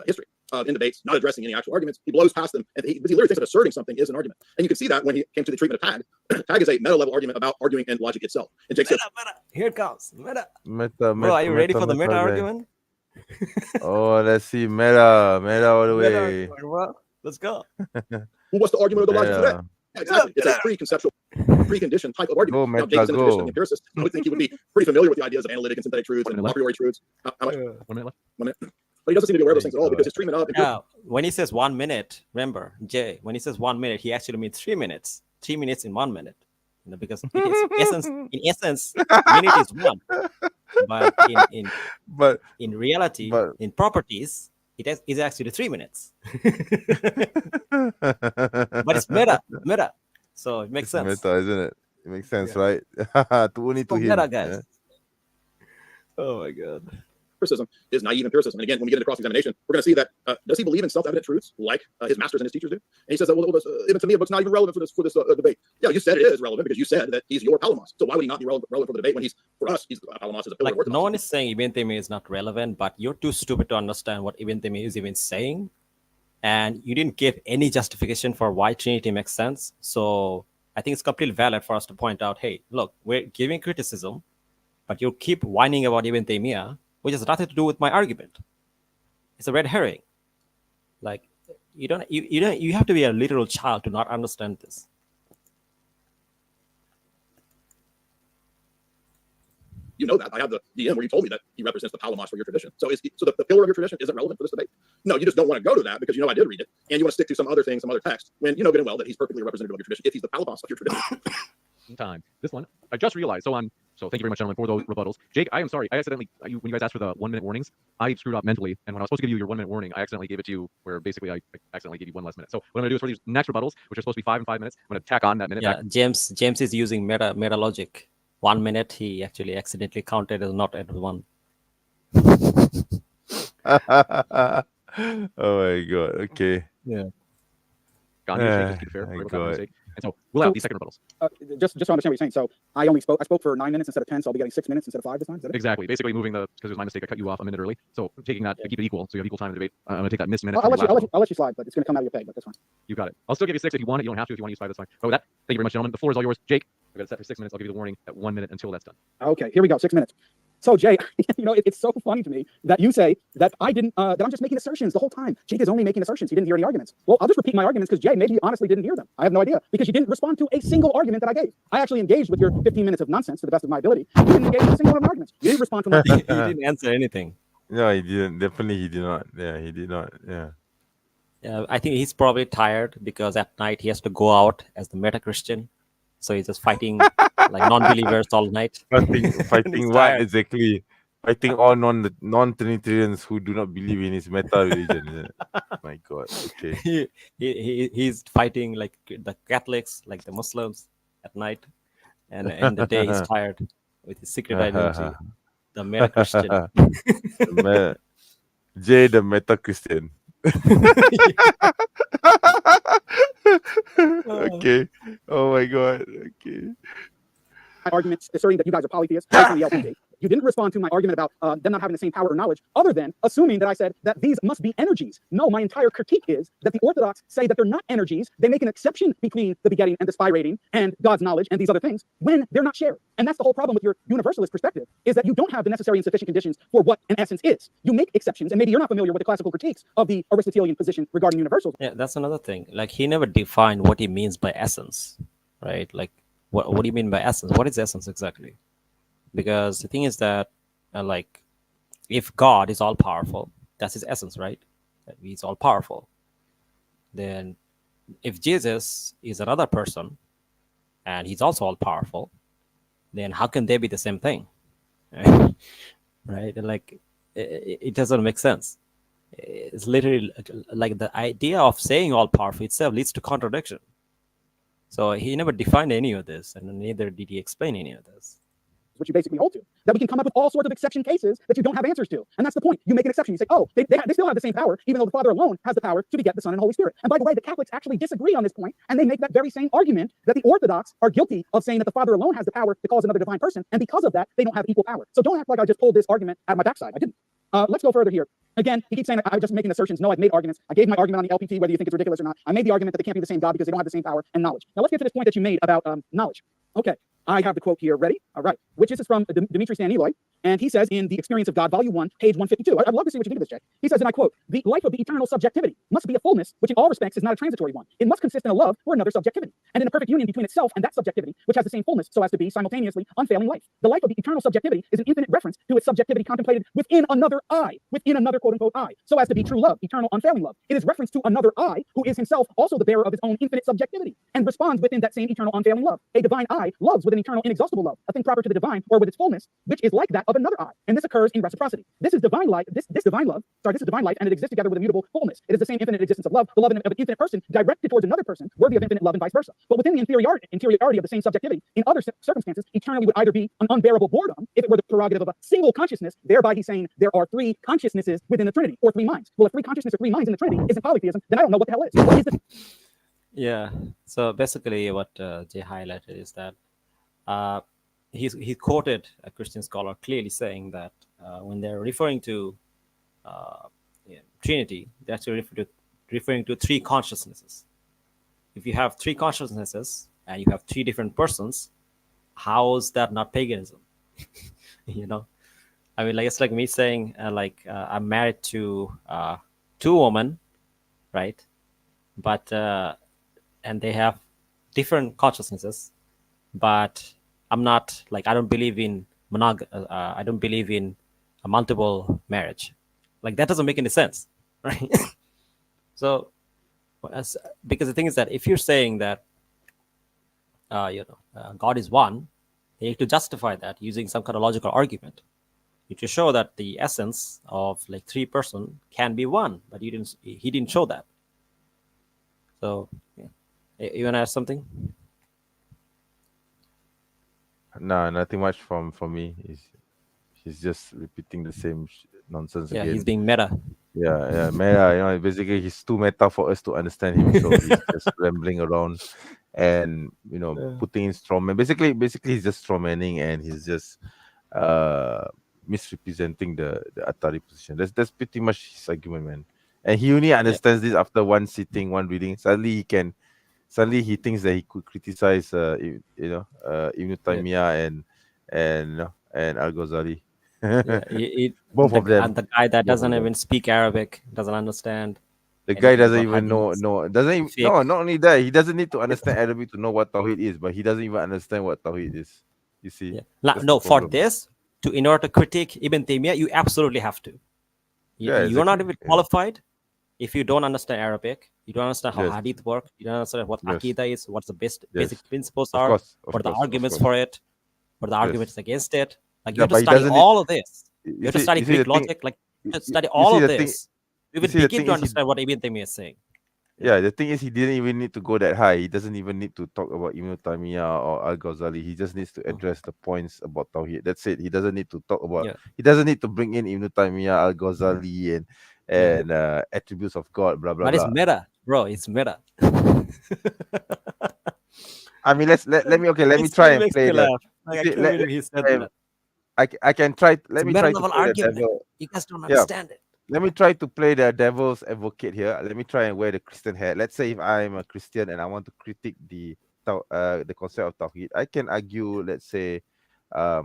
history in debates, not addressing any actual arguments. He blows past them, and he literally thinks that asserting something is an argument. And you can see that when he came to the treatment of tag. Tag is a meta-level argument about arguing and logic itself. And Jake said, Meta. Here it comes. Meta. Meta, Bro, are you ready for the meta guy. argument? Oh, let's see. Meta all the Meta way. argument, bro. Let's go. well, what's the argument of the logic today? Meta. Yeah, exactly. It's a pre-conceptual, preconditioned type of argument. Go, Now, Meta, Jake is an empiricist, go. and empiricist. I would think he would be pretty familiar with the ideas of analytic and synthetic truths and a priori truths. How much? 1 minute left. 1 minute. But he doesn't seem to be aware of those things at all because his treatment of Yeah. When he says 1 minute, remember, Jay, when he says 1 minute, he actually means 3 minutes. 3 minutes in 1 minute. You know, because in essence, minute is one. But in reality, but- in properties, it is actually 3 minutes. But it's meta. So it makes It's sense. meta, isn't it? It makes sense, right? Only to So him. meta, guys. yeah. Oh my god. empiricism is naive empiricism. And again, when we get into cross-examination, we're going to see that does he believe in self-evident truths like his masters and his teachers do? And he says that, well, even to me, a book's not even relevant for this debate. Yeah, you said it is relevant because you said that he's your Palamos. So why would he not be relevant for the debate when for us, he's Palamos is a pillar Like, of orthodoxy. no one is saying Ibn Taymiyyah is not relevant, but you're too stupid to understand what Ibn Taymiyyah is even saying. And you didn't give any justification for why Trinity makes sense. So I think it's completely valid for us to point out, hey, look, we're giving criticism, but you keep whining about Ibn Taymiyyah, which has nothing to do with my argument. It's a red herring. Like, you have to be a literal child to not understand this. You know that. I have the DM where you told me that he represents the Palamos for your tradition. So the pillar of your tradition isn't relevant for this debate? No, you just don't want to go to that because you know I did read it, and you want to stick to some other thing, some other text, when you know good and well that he's perfectly representative of your tradition if he's the Palamos of your tradition. Time. This one, I just realized. So thank you very much, gentlemen, for those rebuttals. Jake, I am sorry. I accidentally, when you guys asked for the 1 minute warnings, I screwed up mentally. And when I was supposed to give you your 1 minute warning, I accidentally gave it to you where basically I accidentally gave you one less minute. So what I'm going to do is for these next rebuttals, which are supposed to be 5 and 5 minutes, I'm going to tack on that minute Yeah, back. James is using meta logic. 1 minute, he actually accidentally counted as not at one. Oh my god. Okay. Yeah. Gandhi, just keep it fair. My Sorry about that God. mistake. And so we'll have these second rebuttals. Just to understand what you're saying. So I spoke for 9 minutes instead of 10, so I'll be getting 6 minutes instead of 5 this time. Is that it? Exactly. Basically moving because it was my mistake. I cut you off a minute early. So taking that to keep it equal, so you have equal time in the debate. I'm going to take that missed minute. I'll from your last let you slide, but it's going to come out of your pay. But that's fine. You got it. I'll still give you 6 if you want it. You don't have to. If you want to use 5, that's fine. But with that, thank you very much, gentlemen. The floor is all yours. Jake, I've got it set for 6 minutes. I'll give you the warning at 1 minute until that's done. Okay, here we go. 6 minutes. So Jay, it's so funny to me that you say that I didn't, that I'm just making assertions the whole time. Jake is only making assertions. He didn't hear any arguments. Well, I'll just repeat my arguments because Jay maybe honestly didn't hear them. I have no idea because you didn't respond to a single argument that I gave. I actually engaged with your 15 minutes of nonsense to the best of my ability. You didn't engage with a single one of my arguments. You didn't respond to my. He didn't answer anything. No, he didn't. Definitely, he did not. Yeah, he did not. Yeah. I think he's probably tired because at night he has to go out as the meta Christian. So he's just fighting like non-believers all night. Fighting He's what tired. exactly? Fighting all non-Trinitarians who do not believe in his meta religion. Isn't it? My God. Okay. He's fighting like the Catholics, like the Muslims at night, and in the day he's tired with his secret identity, the meta Christian. Jay the meta Christian. Okay. Oh my God. Okay. Arguments asserting that you guys are polytheists based on the LPT. You didn't respond to my argument about them not having the same power or knowledge, other than assuming that I said that these must be energies. No, my entire critique is that the Orthodox say that they're not energies. They make an exception between the begetting and the spirating and God's knowledge and these other things when they're not shared. And that's the whole problem with your universalist perspective, is that you don't have the necessary and sufficient conditions for what an essence is. You make exceptions, and maybe you're not familiar with the classical critiques of the Aristotelian position regarding universals. Yeah, that's another thing. Like, he never defined what he means by essence, right? Like, what do you mean by essence? What is essence exactly? Because the thing is that, like, if God is all powerful, that's his essence, right? That he's all powerful. Then, if Jesus is another person and he's also all powerful, then how can they be the same thing? Right? And like, it doesn't make sense. It's literally like the idea of saying all powerful itself leads to contradiction. So he never defined any of this, and neither did he explain any of this. Which you basically hold to, that we can come up with all sorts of exception cases that you don't have answers to. And that's the point. You make an exception. You say, oh, they still have the same power, even though the Father alone has the power to beget the Son and Holy Spirit. And by the way, the Catholics actually disagree on this point, and they make that very same argument that the Orthodox are guilty of saying that the Father alone has the power to cause another divine person, and because of that, they don't have equal power. So don't act like I just pulled this argument out of my backside. I didn't. Let's go further here. Again, he keeps saying that I'm just making assertions. No, I've made arguments. I gave my argument on the LPT, whether you think it's ridiculous or not. I made the argument that they can't be the same God because they don't have the same power and knowledge. Now let's get to this point that you made about knowledge. Okay. I have the quote here ready. All right. Which is from Dimitri Staniloy. And he says in The Experience of God, Volume 1, page 152. I'd love to see what you think of this, Jay. He says, and I quote, the life of the eternal subjectivity must be a fullness, which in all respects is not a transitory one. It must consist in a love for another subjectivity, and in a perfect union between itself and that subjectivity, which has the same fullness, so as to be simultaneously unfailing life. The life of the eternal subjectivity is an infinite reference to its subjectivity contemplated within another I, within another quote unquote I, so as to be true love, eternal unfailing love. It is reference to another I, who is himself also the bearer of his own infinite subjectivity, and responds within that same eternal unfailing love. A divine I loves with an eternal inexhaustible love, a thing proper to the divine, or with its fullness, which is like that of another I. And this occurs in reciprocity. This is divine life. This is divine love. This is divine life, and it exists together with immutable fullness. It is the same infinite existence of love, the love of an infinite person directed towards another person, worthy of infinite love, and vice versa. But within the interiority of the same subjectivity, in other circumstances, eternally would either be an unbearable boredom, if it were the prerogative of a single consciousness. Thereby, he's saying there are three consciousnesses within the Trinity, or three minds. Well, if three consciousnesses or three minds in the Trinity isn't polytheism, then I don't know what the hell is. What is the Yeah. So basically, what Jay highlighted is that he quoted a Christian scholar clearly saying that when they're referring to Trinity, they're actually referring to three consciousnesses. If you have three consciousnesses and you have three different persons, how is that not paganism? You know, I mean, like, it's like me saying I'm married to two women, right? But and they have different consciousnesses, but I'm not, like, I don't believe in I don't believe in a multiple marriage. Like, that doesn't make any sense, right? So, because the thing is that if you're saying that God is one, you need to justify that using some kind of logical argument. You to show that the essence of like three person can be one, but he didn't show that. So, yeah. You wanna ask something? No, nothing much from me. He's just repeating the same nonsense Yeah, again. he's being meta. Yeah, meta. You know, basically he's too meta for us to understand him. So he's just rambling around and putting in strawman. Basically he's just strawmanning, and he's just misrepresenting the Atari position. That's pretty much his argument, man. And he only understands this after one sitting, one reading. Suddenly he thinks that he could criticize Ibn Taymiyyah and Al-Ghazali. Both of them. And the guy that doesn't even speak Arabic, doesn't understand. The guy doesn't even know. Not only that, he doesn't need to understand Arabic to know what Tawhid is, but he doesn't even understand what Tawhid is. You see? Yeah. No, for this, in order to critique Ibn Taymiyyah, you absolutely have to. You're not even qualified if you don't understand Arabic. You don't understand how hadith work. You don't understand what Aqidah is, what the basic principles are, what are the arguments for it, what are the arguments against it. Like, you have to study all of this. You have to study you see the Greek thing. logic, like You, to you study you all see of the thing. this. We You will see the begin thing to is understand what Ibn Taymiyyah is saying. yeah, the thing is he didn't even need to go that high. He doesn't even need to talk about Ibn Taymiyyah or Al Ghazali. He just needs to address the points about Tawhid. That's it. He doesn't need to talk about. Yeah. He doesn't need to bring in Ibn Taymiyyah, Al Ghazali, and attributes of God. Blah blah But it's blah. meta, bro. It's meta. I mean, let me let It me still try and makes play me the. laugh. Like I See, can't believe he said I, that. I can try. It's Let a me meta try to level play the argument. devil. You guys don't Yeah. understand it. Let me try to play the devil's advocate here. Let me try and wear the Christian hat. Let's say if I'm a Christian and I want to critique the concept of Tawhid, I can argue, let's say,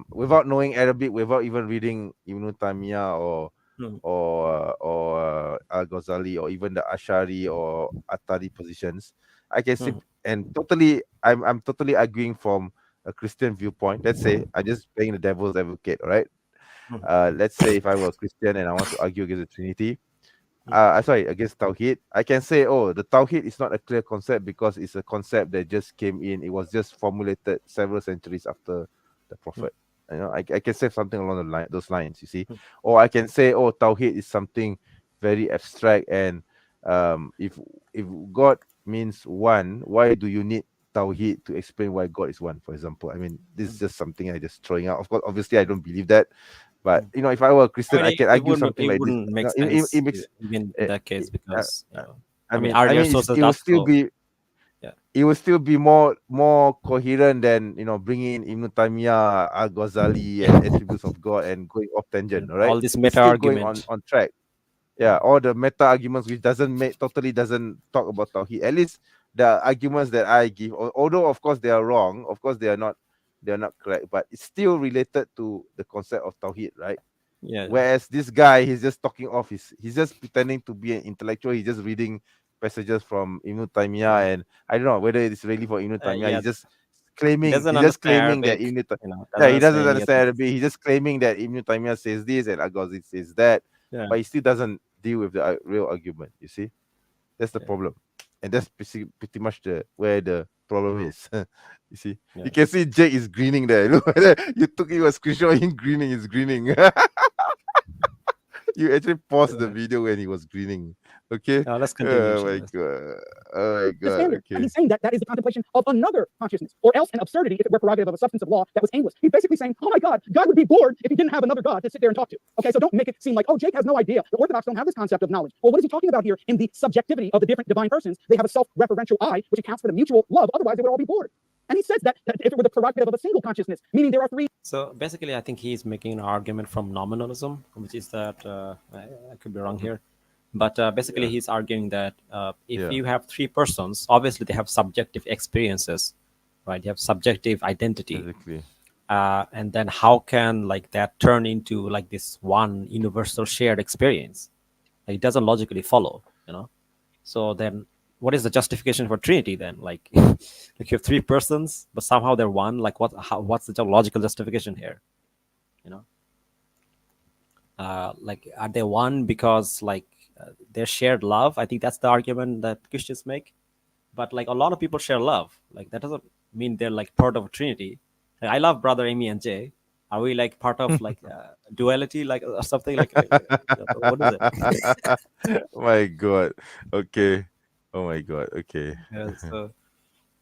without knowing Arabic, without even reading Ibn Taymiyyah Hmm. or Al Ghazali or even the Ashari or Atari positions, I can Hmm. and totally, I'm totally arguing from a Christian viewpoint. Let's say I just playing the devil's advocate, all right? Hmm. Let's say if I were a Christian and I want to argue against the Trinity, Hmm. sorry, against Tawhid, I can say, oh, the Tawhid is not a clear concept because it's a concept that just came in. It was just formulated several centuries after the Prophet. You know, I can say something along those lines, you see. Hmm. Or I can say, oh, Tawhid is something very abstract, and if God means one, why do you need Tawhid to explain why God is one, for example? I mean, this is just something I just throwing out. Of course, obviously, I don't believe that. But Hmm. if I were a I Christian, mean, I can argue something it like this. wouldn't make It sense makes even in uh, that case uh, because I I mean, mean, are there sources it will that still so be yeah. more coherent than bringing in Ibn Taymiyyah, Al Ghazali, and attributes of God and going off tangent. All right, All this it's meta still going argument. on track. Yeah, all the meta arguments which totally doesn't talk about Tawhid. At least the arguments that I give, although of course they are wrong, of course they are not correct, but it's still related to the concept of Tawhid, right? Yeah. Whereas this guy, he's just talking off. He's just pretending to be an intellectual. He's just reading passages from Ibn Taymiyyah, and I don't know whether it's really for Ibn Taymiyyah. Yeah. He's just He claiming. doesn't He's just understand claiming that Arabic. Yeah, Doesn't he doesn't understand any understand other. Arabic. He's just claiming that Ibn Taymiyyah says this and Al-Ghazi says that, Yeah. but he still doesn't deal with the real argument. You see, that's the Yeah. problem, and that's pretty much where the problem is. You see, Yeah. you can see Jake is grinning there. Look at that. You took a screenshot of him grinning. He's grinning. You actually paused the video when he was grinning. Okay. Now let's continue. Oh my god. Oh my the god. standard. Okay. And he's saying that that is the contemplation of another consciousness, or else an absurdity if it were prerogative of a substance of law that was aimless. He's basically saying, oh my God, God would be bored if he didn't have another God to sit there and talk to. Okay, so don't make it seem like, oh, Jake has no idea. The Orthodox don't have this concept of knowledge. Well, what is he talking about here in the subjectivity of the different divine persons? They have a self-referential I, which accounts for the mutual love. Otherwise, they would all be bored. And he says that if it were the prerogative of a single consciousness, meaning there are three. So basically, I think he's making an argument from nominalism, which is that I could be wrong here, but basically Yeah. he's arguing that if Yeah. you have three persons, obviously they have subjective experiences, right? You have subjective identity, Exactly. and then how can like that turn into like this one universal shared experience? Like, it doesn't logically follow, So then, what is the justification for Trinity then? Like, like you have three persons, but somehow they're one. Like, what's the logical justification here? Like, are they one because like their shared love? I think that's the argument that Christians make. But like a lot of people share love. Like that doesn't mean they're like part of a Trinity. Like, I love brother Amy and Jay. Are we like part of like duality, like or something like? What is it? My god. Okay. Oh my god. Okay. Yeah, so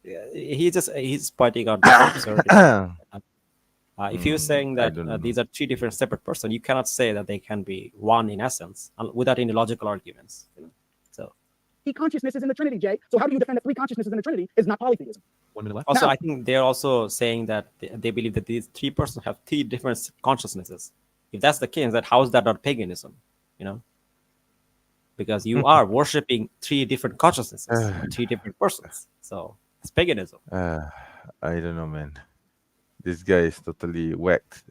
yeah, he's pointing out this absurdity. If you're saying I that don't know. these are three different separate persons, you cannot say that they can be one in essence without any logical arguments. So Three consciousnesses in the Trinity, Jay. So how do you defend that three consciousnesses in the Trinity is not polytheism? 1 minute left. also, Now- I think they're also saying that they believe that these three persons have three different consciousnesses. If that's the case, that how is that not paganism? Because you are worshiping three different consciousnesses, three different persons. So it's paganism. I don't know, man. This guy is totally whacked.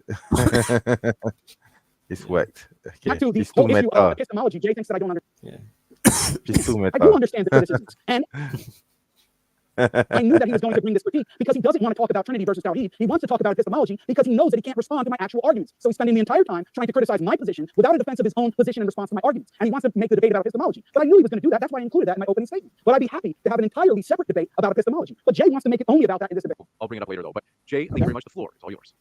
He's whacked. Okay. Back to the He's too whole issue of meta. epistemology. Jay thinks that I don't understand. Yeah. He's too I do meta. understand the criticisms. And I knew that he was going to bring this critique because he doesn't want to talk about Trinity versus Tawhid. He wants to talk about epistemology because he knows that he can't respond to my actual arguments. So he's spending the entire time trying to criticize my position without a defense of his own position in response to my arguments. And he wants to make the debate about epistemology. But I knew he was going to do that. That's why I included that in my opening statement. But I'd be happy to have an entirely separate debate about epistemology. But Jay wants to make it only about that in this debate. I'll bring it up later, though. But Jay, thank you very much. The floor is all yours.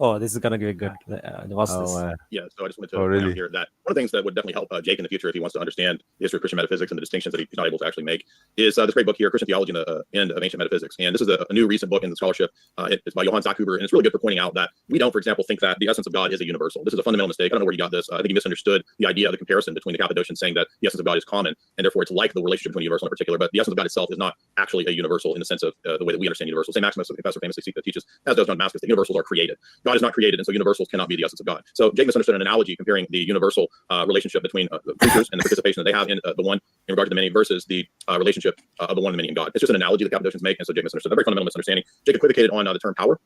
Oh, this is gonna be good. What's this? Yeah, so I just wanted to Oh, point really? out here that one of the things that would definitely help Jake in the future if he wants to understand the history of Christian metaphysics and the distinctions that he's not able to actually make is this great book here, Christian Theology and the End of Ancient Metaphysics. And this is a new recent book in the scholarship. It's by Johann Zackhuber, and it's really good for pointing out that we don't, for example, think that the essence of God is a universal. This is a fundamental mistake. I don't know where you got this. I think you misunderstood the idea of the comparison between the Cappadocians saying that the essence of God is common, and therefore it's like the relationship between universal in particular, but the essence of God itself is not actually a universal in the sense of the way that we understand universal. St. Maximus, the professor famously teaches, as does John Damascus, that universals are created. God is not created, and so universals cannot be the essence of God. So Jake misunderstood an analogy comparing the universal relationship between the creatures and the participation that they have in the one in regard to the many versus the relationship of the one and the many in God. It's just an analogy that Cappadocians make, and so Jake misunderstood. A very fundamental misunderstanding. Jake equivocated on the term power.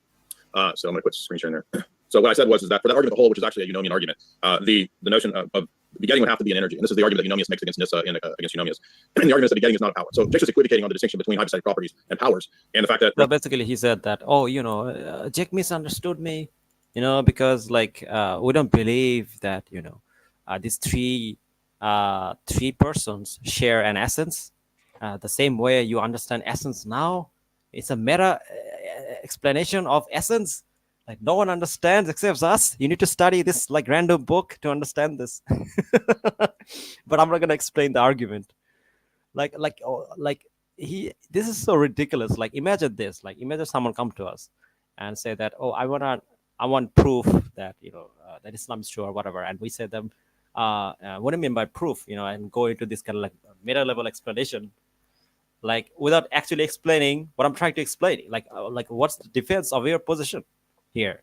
So I'm going to quit screen sharing there. So what I said was that for that argument as a whole, which is actually a Eunomian argument, the notion of begetting would have to be an energy. And this is the argument that Eunomius makes against Nyssa and against Eunomius. And the argument is that begetting is not a power. So Jake's just equivocating on the distinction between hypostatic properties and powers, and the fact that So basically, he said that, Jake misunderstood me, because like we don't believe that these three persons share an essence, the same way you understand essence now. It's a meta explanation of essence. Like no one understands except us. You need to study this like random book to understand this. But I'm not gonna explain the argument. Like this is so ridiculous. Like imagine this. Like imagine someone come to us and say that, oh, I want proof that that Islam is true or whatever, and we say them, what do you mean by proof? And go into this kind of like meta level explanation, like without actually explaining what I'm trying to explain. Like what's the defense of your position here?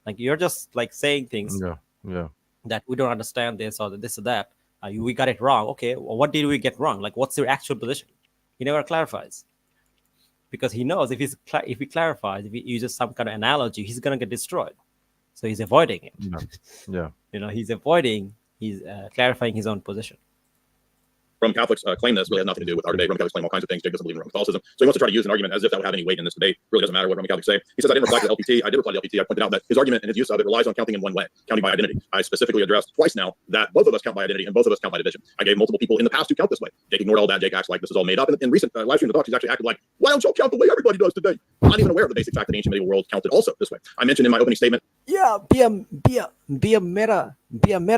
Like you're just like saying things that we don't understand this or this or that. We got it wrong. Okay, well, what did we get wrong? Like what's your actual position? He never clarifies, because he knows if he clarifies, if he uses some kind of analogy, he's gonna get destroyed. So he's avoiding it. He's avoiding. He's clarifying his own position. Roman Catholics claim this really has nothing to do with our debate. Roman Catholics claim all kinds of things. Jake doesn't believe in Roman Catholicism. So he wants to try to use an argument as if that would have any weight in this debate. Really doesn't matter what Roman Catholics say. He says, I didn't reply to the LPT. I did reply to the LPT. I pointed out that his argument and his use of it relies on counting in one way, counting by identity. I specifically addressed twice now that both of us count by identity and both of us count by division. I gave multiple people in the past to count this way. Jake ignored all that. Jake acts like this is all made up. And in recent live stream talks, he's actually acted like, why don't y'all count the way everybody does today? I'm not even aware of the basic fact that the ancient medieval world counted also this way. I mentioned in my opening statement. Yeah, be a meta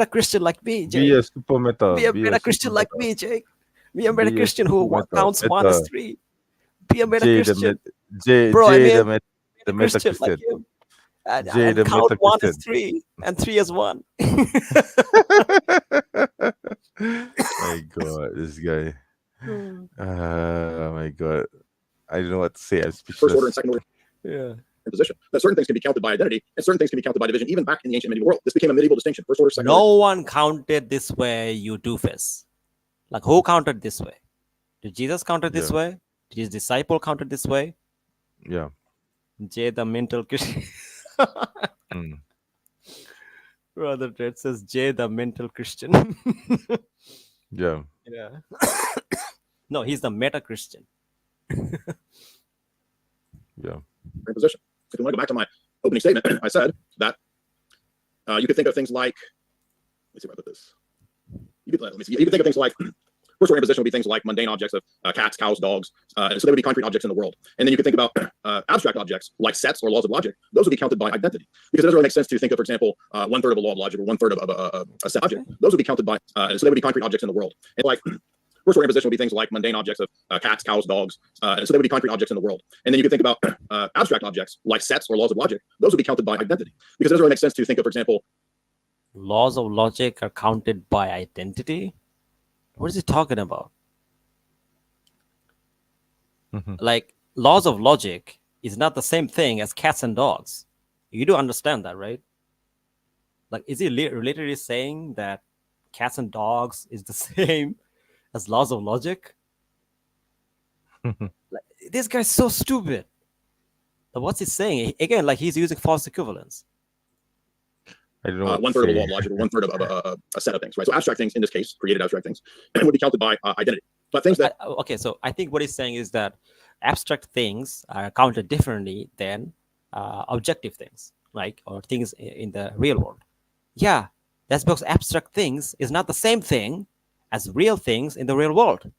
Christian like me, Jake. Be a super meta. Be a meta Christian like me, Jake. Be a meta Christian who counts 1 as 3. Be a meta Christian. Bro, I mean, the meta Christian like Christian. him. And The count meta 1 Christian. as 3 and 3 as 1. My God, this guy. Oh my God. I don't know what to say. I'm First order and speechless. second order Yeah. position. That certain things can be counted by identity and certain things can be counted by division, even back in the ancient medieval world. This became a medieval distinction. First order, second order. No one counted this way, you doofus. Like who counted this way? Did Jesus count it this way? Did his disciple count it this way? Yeah. Jay the mental Christian. Brother Dred says Jay the mental Christian. Yeah. Yeah. No, he's the meta Christian. Yeah. In position. If you want to go back to my opening statement, I said that you could think of things like, let me see where I put this. You could think of things like, first order position would be things like mundane objects of cats, cows, dogs. So they would be concrete objects in the world. And then you could think about abstract objects like sets or laws of logic. Those would be counted by identity. Because it doesn't really make sense to think of, for example, 1/3 of a law of logic or 1/3 of a set object. Those would be counted by, so they would be concrete objects in the world. And like, first order position would be things like mundane objects of cats, cows, dogs. So they would be concrete objects in the world. And then you could think about abstract objects like sets or laws of logic. Those would be counted by identity. Because it doesn't really make sense to think of, for example, Laws of logic are counted by identity? What is he talking about? Like, laws of logic is not the same thing as cats and dogs. You do understand that, right? Like, is he literally saying that cats and dogs is the same as laws of logic? Like, this guy's so stupid. But what's he saying? Again, like he's using false equivalence. I don't know what 1/3 of a law of logic or 1/3 of a set of things, right? So abstract things in this case, created abstract things, would be counted by identity. But things that Okay, so I think what he's saying is that abstract things are counted differently than objective things, like or things in the real world. Yeah, that's because abstract things is not the same thing as real things in the real world.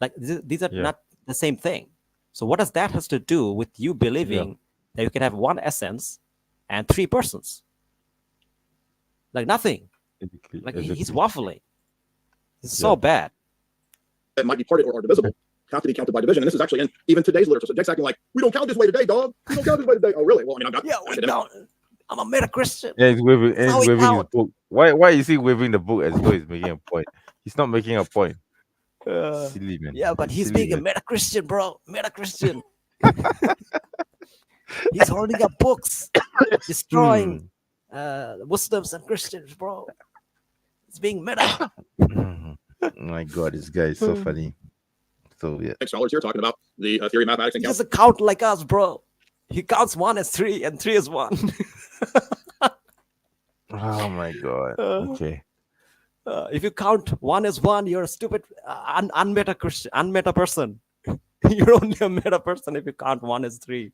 Like these are not the same thing. So what does that has to do with you believing that you can have one essence and 3 persons. Like nothing. Exactly. Like he's Exactly. waffling. It's so Yeah. bad. that might be parted or are divisible have to be counted by division. And this is actually in even today's literature. So Jake's acting like, we don't count this way today, dog. We don't count this way today. Oh, really? Well, I mean, I've got Yeah, we academic. don't. I'm a meta Christian. Yeah, he's waving, That's how he's we waving his count. book. Why is he waving the book as though he's making a point? He's not making a point. Silly man. Yeah, but he's silly, being a man. meta Christian, bro. Meta Christian. He's holding up books, destroying Muslims and Christians, bro. It's being meta. My God, this guy is so funny. So yeah. Scholars here talking about the theory of mathematics and He count. doesn't count like us, bro. He counts 1 as 3 and 3 as 1. Oh my God. Okay. If you count 1 as 1, you're a stupid, unmeta Christian, unmeta person. You're only a meta person if you count 1 as 3.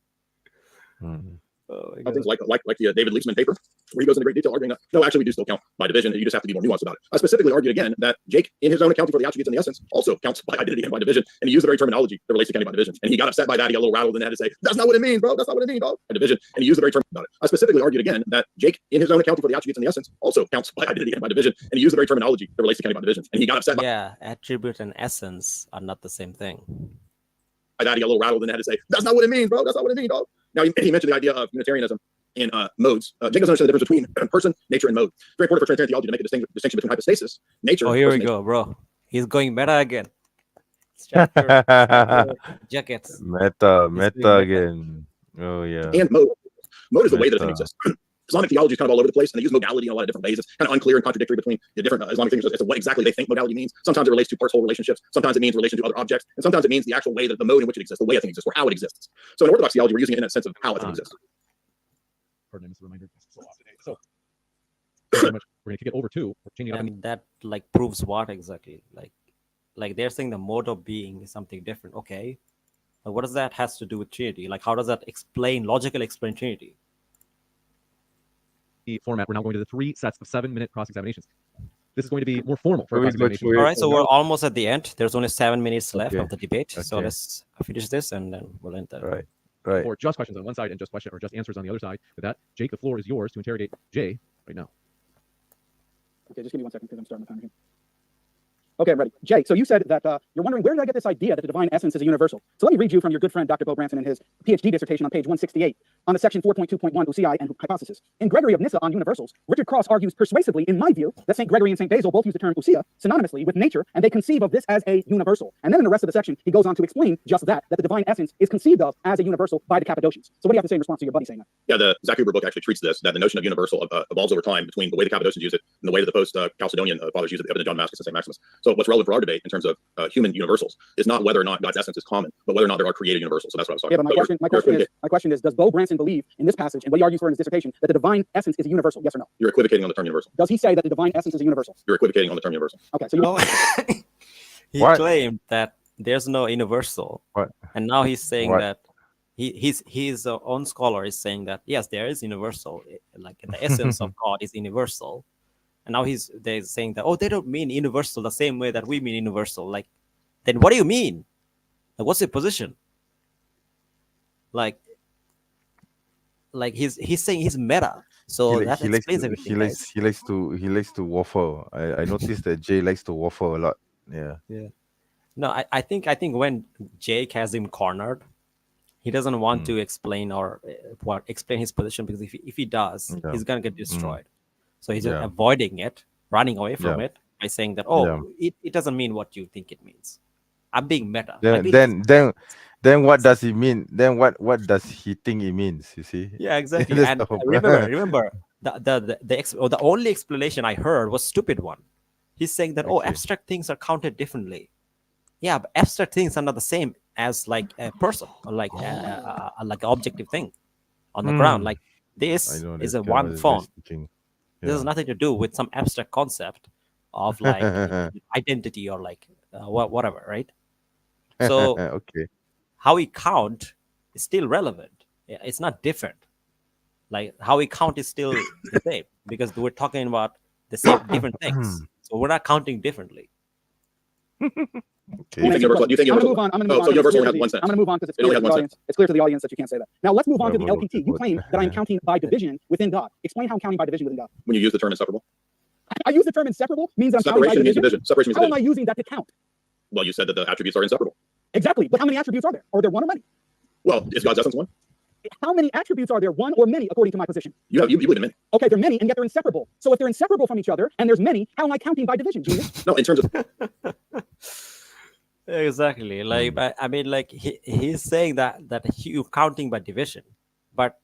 Mhm. Oh my God. Things like the David Leaksman paper, where he goes into great detail arguing that, no, actually, we do still count by division. You just have to be more nuanced about it. I specifically argued again that Jake, in his own accounting for the attributes and the essence, also counts by identity and by division. And he used the very terminology that relates to counting by division. And he got upset by that. He got a little rattled and had to say, that's not what it means, bro. That's not what it means, dog. By division. And he used the very term about it. I specifically argued again that Jake, in his own accounting for the attributes and the essence, also counts by identity and by division. And he used the very terminology that relates to counting by division. And he got upset by Yeah, attribute and essence are not the same thing. that. He got a little rattled and had to say, that's not what it means, bro. That's not what it means, dog. Now, he mentioned the idea of Unitarianism in modes. Jake doesn't understand the difference between person, nature, and mode. It's very important for Trinitarian theology to make a distinction between hypostasis, nature. Oh, here we person, go, bro. He's going meta again. It's chapter jackets. Meta meta. again. Oh yeah. and mode. Mode is the way that a thing Meta. exists. Islamic theology is kind of all over the place, and they use modality in a lot of different ways. It's kind of unclear and contradictory between the different Islamic things as to what exactly they think modality means. Sometimes it relates to parts-whole relationships. Sometimes it means relation to other objects, and sometimes it means the actual way that the mode in which it exists, the way a thing exists, or how it exists. So in Orthodox theology, we're using it in a sense of how a thing exists. Pardon me, Mr. Reminder. So off today. So thank you very much. We're gonna kick it over to we're changing it up. And that like proves what exactly? Like they're saying the mode of being is something different. Okay. But what does that has to do with Trinity? Like how does that logically explain Trinity? The format. We're now going to the 3 sets of 7-minute cross examinations. This is going to be more formal for a Wait, cross examination. wait, All right, so wait. we're almost at the end. There's only 7 minutes left Okay. of the debate. So Okay. let's finish this and then we'll end that. Right. Or just questions on one side and just question or just answers on the other side. With that, Jake, the floor is yours to interrogate Jay right now. Okay, just give me 1 second because I'm starting the time machine. Okay, I'm ready. Jay, so you said that you're wondering where did I get this idea that the divine essence is a universal? So let me read you from your good friend Dr. Bo Branson in his PhD dissertation on page 168 on the section 4.2.1 Uci and hypothesis. In Gregory of Nyssa on universals, Richard Cross argues persuasively, in my view, that St. Gregory and St. Basil both use the term ousia synonymously with nature, and they conceive of this as a universal. And then in the rest of the section, he goes on to explain just that the divine essence is conceived of as a universal by the Cappadocians. So what do you have to say in response to your buddy saying that? Yeah, the Zach Huber book actually treats this, that the notion of universal evolves over time between the way the Cappadocians use it and the way that the post-Chalcedonian fathers use it, the John Damascus and St. Maximus. So what's relevant for our debate in terms of human universals is not whether or not God's essence is common, but whether or not there are created universals. So that's what I was talking Yeah, but about. my question is, does Bo Branson believe in this passage and what he argues for in his dissertation that the divine essence is a universal? Yes or no? You're equivocating on the term universal. Does he say that the divine essence is a universal? You're equivocating on the term universal. Okay, so you No. He What? claimed that there's no universal. What? And now he's saying What? that his own scholar is saying that yes, there is universal, like the essence of God is universal. And now they're saying that they don't mean universal the same way that we mean universal. Like, then what do you mean? Like, what's your position? Like he's saying he's meta, so that explains everything. He likes to waffle. I noticed that Jay likes to waffle a lot. Yeah. No, I think when Jake has him cornered, he doesn't want to explain or explain his position, because if he does, he's gonna get destroyed. So he's just avoiding it, running away from it by saying that it doesn't mean what you think it means. I'm being meta. Then what does he mean? Then what does he think it means? You see? Yeah, exactly. That's And the whole- remember the only explanation I heard was stupid one. He's saying that abstract things are counted differently. Yeah, but abstract things are not the same as like a person or like an objective thing on the ground. Like this is a one phone. This has nothing to do with some abstract concept of like identity or like whatever, right? So okay. How we count is still relevant. It's not different. Like how we count is still the same, because we're talking about the same different things. So we're not counting differently. Okay. Do you think universal? Do you think I'm universal? gonna move on. I'm gonna move Oh, on. so universal only It's has one clear- sense. I'm gonna move on because it's It only clear to has the one audience. It's clear to the audience that you can't say that. Now let's move on to the Well, LPT. You claim that I'm counting by division within God. Explain how I'm counting by division within God. When you use the term inseparable, I use the term inseparable means I'm counting by separation means division. division. Separation means How am I division. using that to count? Well, you said that the attributes are inseparable. Exactly. But how many attributes are there? Are there one or many? Well, is God's essence one? How many attributes are there? One or many, according to my position? You believe in many. Okay, they're many, and yet they're inseparable. So if they're inseparable from each other, and there's many, how am I counting by division, genius? No, in terms of Exactly. Like I mean, like he's saying that you're counting by division, but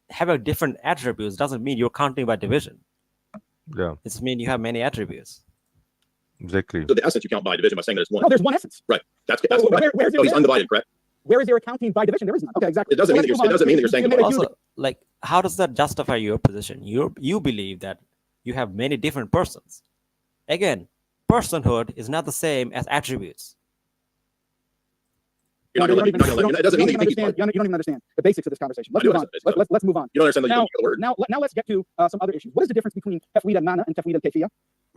having different attributes doesn't mean you're counting by division. Yeah, It's mean you have many attributes. exactly. so the essence you count by division by saying that it's one. No, there's one essence. Right. That's Where's no, he's it? undivided, correct? Where is there a counting by division? There is none. Okay, exactly. It doesn't So mean let's that move it doesn't on. mean that you're saying You that made a Also, huge- like, how does that justify your position? You believe that you have many different persons. Again, personhood is not the same as attributes. You're not gonna let- it doesn't mean that you think understand. You don't even understand the basics of this conversation. Let's I do move on. understand the basics. Let's move on. you don't understand that you Now, don't use the word. now let's get to some other issues. What is the difference between tafwid al-mana and tafwid al-kayfiyya?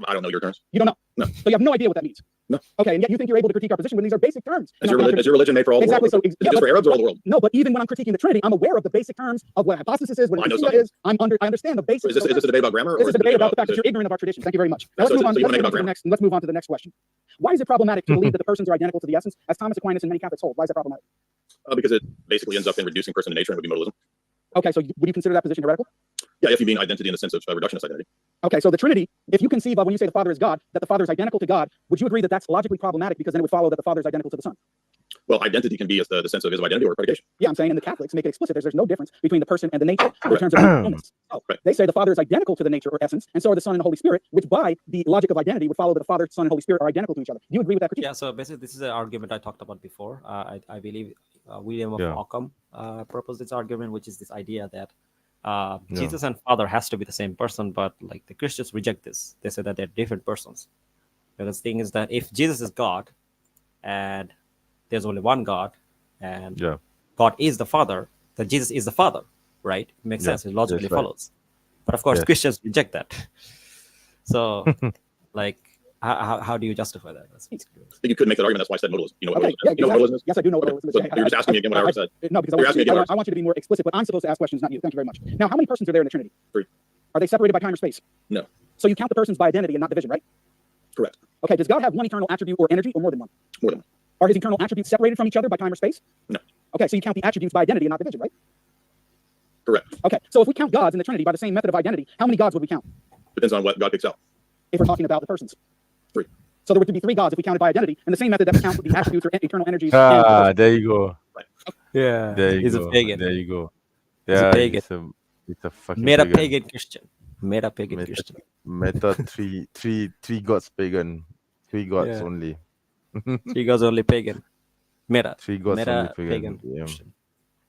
I don't know your terms. You don't know. No. So you have no idea what that means. No. Okay, and yet you think you're able to critique our position when these are basic terms. Is your religion made for all Exactly. the world? So Is it just for Arabs or all the world? No, but even when I'm critiquing the Trinity, I'm aware of the basic terms of what hypothesis is, what Well, I know a is. I understand the basics. Is this a debate about grammar? This or is a debate about the fact that position? you're ignorant of our tradition. Thank you very much. Now, So let's move on. you wanna make it about Let's move on to the next question. Why is it problematic to believe that the persons are identical to the essence, as Thomas Aquinas and many Catholics hold? Why is that problematic? Because it basically ends up in reducing person to nature and would be modalism. Okay, so would you consider that position heretical? Yeah, if you mean identity in the sense of reductionist identity. Okay, so the Trinity, if you conceive of when you say the Father is God, that the Father is identical to God, would you agree that that's logically problematic because then it would follow that the Father is identical to the Son? Well, identity can be the sense of is of identity or predication. Yeah, I'm saying, and the Catholics make it explicit. There's no difference between the person and the nature in terms of illness. So Right. they say the Father is identical to the nature or essence, and so are the Son and the Holy Spirit, which by the logic of identity would follow that the Father, Son, and Holy Spirit are identical to each other. Do you agree with that critique? Yeah. So basically, this is an argument I talked about before. I believe William of Yeah. Ockham proposed this argument, which is this idea that Jesus and Father has to be the same person, but like the Christians reject this. They say that they're different persons. Because the thing is that if Jesus is God, and there's only one God, and Yeah. God is the Father, then Jesus is the Father, right? It makes Yeah, sense. It logically that's right. follows. But of course, Yes. Christians reject that. So, like, how do you justify that? I think you could make that argument. That's why I said modalism. You know what Okay, modalism is? You know what modalism is? Yes, I do know what Okay, it is. so you're just asking me again what I already said. No, because You're asking me again what I want you to be more explicit, but I'm supposed to ask questions, not you. Thank you very much. Now, how many persons are there in the Trinity? 3. Are they separated by time or space? No. So you count the persons by identity and not division, right? Correct. Okay, does God have one eternal attribute or energy or more than one? More than one. Are his eternal attributes separated from each other by time or space? No. Okay, so you count the attributes by identity and not division, right? Correct. Okay, so if we count gods in the Trinity by the same method of identity, how many gods would we count Depends on what God picks out. if we're talking about the persons? 3. So there would be 3 gods if we counted by identity, and the same method that we count the attributes or eternal energies. Ah, there you go. Yeah, There you he's go. a pagan. There you go. He's a Yeah, pagan. it's a fucking Made a pagan Christian. Made a pagan Meta- Christian. Meta three gods pagan. 3 gods Yeah. only. He goes only pagan. Meta. 3 gods Meta only pagan. pagan Yeah. Christian.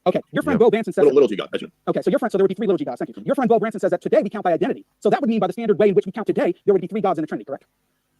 Okay, your friend Yep. Bo Branson says. Little G God. Mention it. Okay, so your friend, so there would be 3 little g gods. Thank you. Your friend Bo Branson says that today we count by identity. So that would mean by the standard way in which we count today, there would be 3 gods in the Trinity, correct?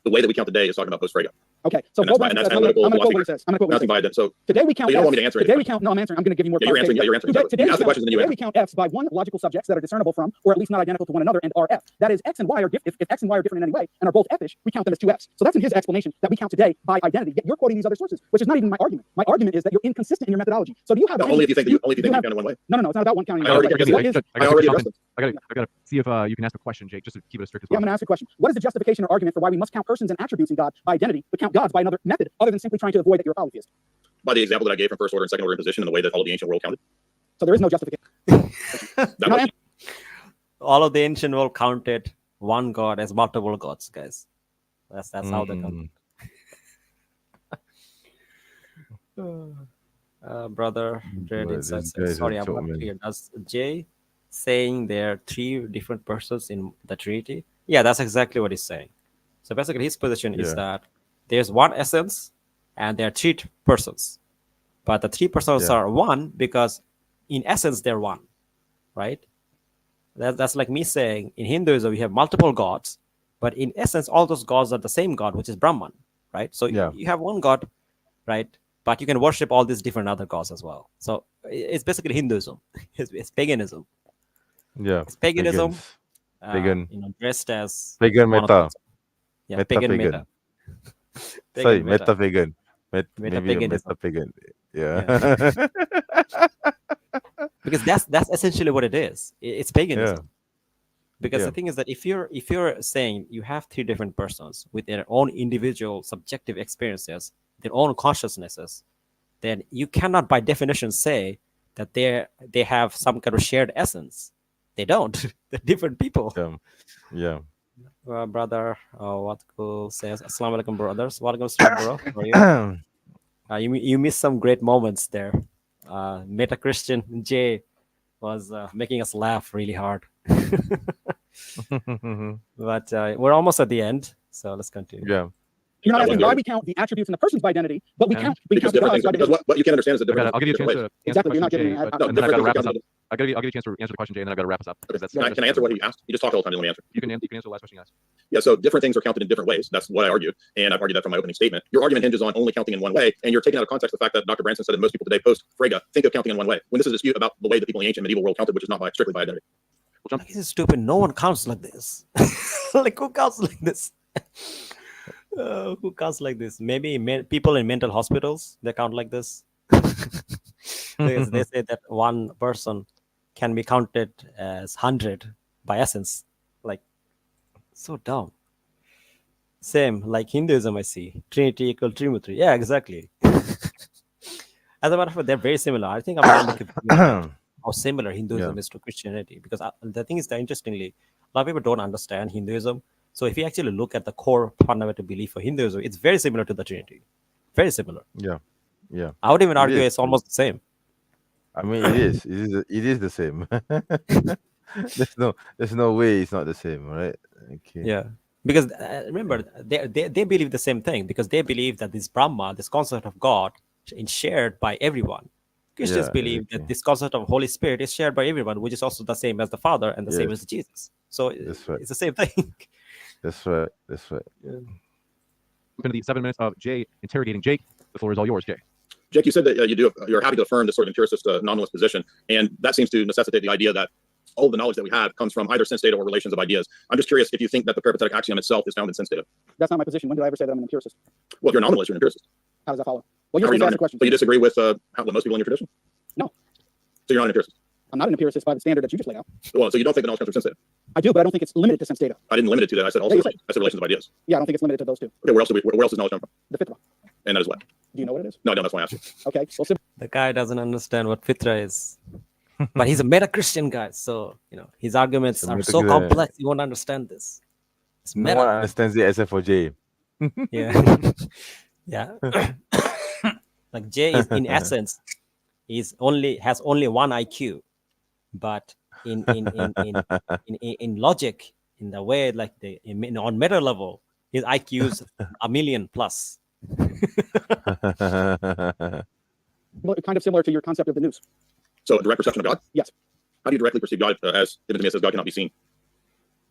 The way that we count today is talking about post-Frege. Okay, so And Bo that's Branson says, analytical I'm going to quote what he philosophy. says. I'm going to quote what he Nothing says. by it. So Today we count. So you don't Fs. want me to answer any Today we questions. count. No, I'm answering. I'm going to give you more. Yeah, you're answering. Yeah, you're answering. Today, You ask the questions and then you today we count Fs by one logical subjects that are discernible from, or at least not identical to one another, and are F. That is, X and Y are if X and Y are different in any way and are both F-ish, we count them as 2 Fs. So that's in his explanation that we count today by identity. Yet you're quoting these other sources, which is not even my argument. My argument is that you're inconsistent in your methodology. So do you have No, any- only if you think that you have- count in one way. No, it's not about one counting. I already What guessed is- it. I already gotta, addressed it. I gotta see if you can ask a question, Jake, just to keep it as strict as Yeah, I'm possible. going to ask you a question. What is the justification or argument for why we must count persons and attributes in God by identity, but count gods by another method, other than simply trying to avoid that you're a polytheist? By the example that I gave from first order and second order imposition and the way that all of the ancient world counted. So there is no justification. That You're not was, All of the ancient world counted one god as multiple gods, guys. That's how they count. Brother, Dread Boy, Insights these says, guys sorry, are I'm choke, not man. clear. Does Jay saying there are 3 different persons in the Trinity? Yeah, that's exactly what he's saying. So basically, his position is Yeah. that there's one essence and there are 3 persons. But the 3 persons Yeah. are one because in essence, they're one, right? That's like me saying in Hinduism, we have multiple gods, but in essence, all those gods are the same God, which is Brahman, right? So Yeah. you have one God, right? But you can worship all these different other gods as well. So it's basically Hinduism. It's paganism. Yeah. It's paganism. Pagans. Pagan. Dressed as Pagan meta. monotheism. Yeah, Meta pagan pagan. meta. Sorry, Pagan meta. meta pagan. Maybe a Metapaganism. meta-pagan. Yeah. Because that's essentially what it is. It's paganism. Because Yeah. the thing is that if you're saying you have three different persons with their own individual subjective experiences, their own consciousnesses, then you cannot by definition say that they have some kind of shared essence. They don't. They're different people. Yeah. Yeah. Brother, what cool says, Assalamu alaikum, brothers. Walaikum assalam, bro. How are you? You missed some great moments there. Meta Christian Jay was making us laugh really hard. But we're almost at the end, so let's continue. Yeah. You're not That asking was why good. we count the attributes in the person's identity, but we Yeah. count Because different things. God's Because identity. what you can understand is that different. I'll give you a chance different ways. to answer Exactly, the you're not question, giving Jay, me- but No, and then I got to different wrap things us up. I'll give you a chance to answer the question, Jay, and then I got to wrap us up. Because that's Can I answer what he asked? You just talked all the time. You let me answer. You can answer the last question you asked. Yeah, so different things are counted in different ways. That's what I argued, and I've argued that from my opening statement. Your argument hinges on only counting in one way, and you're taking out of context the fact that Dr. Branson said that most people today post Frege think of counting in one way, when this is a dispute about the way that people in the ancient medieval world counted, which is not strictly by identity. Like, this is stupid. No one counts like this. Like, who counts like this? Who counts like this? Maybe people in mental hospitals, they count like this. Because they say that one person can be counted as 100 by essence. Like, so dumb. Same like Hinduism, I see. Trinity equal Trimurti. Yeah, exactly. As a matter of fact, they're very similar. I think I'm trying to compare how similar Hinduism is to Christianity. Because the thing is that, interestingly, a lot of people don't understand Hinduism. So if you actually look at the core fundamental belief for Hinduism, it's very similar to the Trinity. Very similar. Yeah. Yeah. I would even argue is. it's almost the same. I mean, it is. It is the same. There's no way it's not the same, right? Okay. Yeah. Because remember, they believe the same thing, because they believe that this Brahma, this concept of God, is shared by everyone. Christians Yeah, believe exactly. that this concept of Holy Spirit is shared by everyone, which is also the same as the Father and the same Yes. as Jesus. So That's right. it's the same thing. That's right. That's right. Into the 7 minutes of Jay interrogating Jake. The floor is all yours, Jay. Jake, you said that you're happy to affirm this sort of empiricist nominalist position, and that seems to necessitate the idea that all of the knowledge that we have comes from either sense data or relations of ideas. I'm just curious if you think that the peripatetic axiom itself is found in sense data. That's not my position. When did I ever say that I'm an empiricist? Well, if you're a nominalist, you're an empiricist. How does that follow? Well, How you're are you supposed to not ask an- a question. So you disagree with what most people in your tradition? No. So you're not an empiricist. I'm not an empiricist by the standard that you just laid out. Well, so you don't think the knowledge comes from sense data? I do, but I don't think it's limited to sense data. I didn't limit it to that. I said also. Yeah, you said- I said relations of ideas. Yeah, I don't think it's limited to those two. Okay, where else does knowledge come from? The fitra. And that is what? Do you know what it is? No, I don't. That's why I asked you. Okay. Well, The guy doesn't understand what fitra is. But he's a meta Christian guy, so his arguments are so meta-Christian. complex, you won't understand this. It's No meta. one understands it except for Jay. Yeah. Yeah. Like Jay is, in essence, has only one IQ, but in logic, in the way, like on meta level, his IQ is 1,000,000 plus. well, kind of similar to your concept of the noose. So direct perception of God? Yes. How do you directly perceive God as given to me? It says God cannot be seen.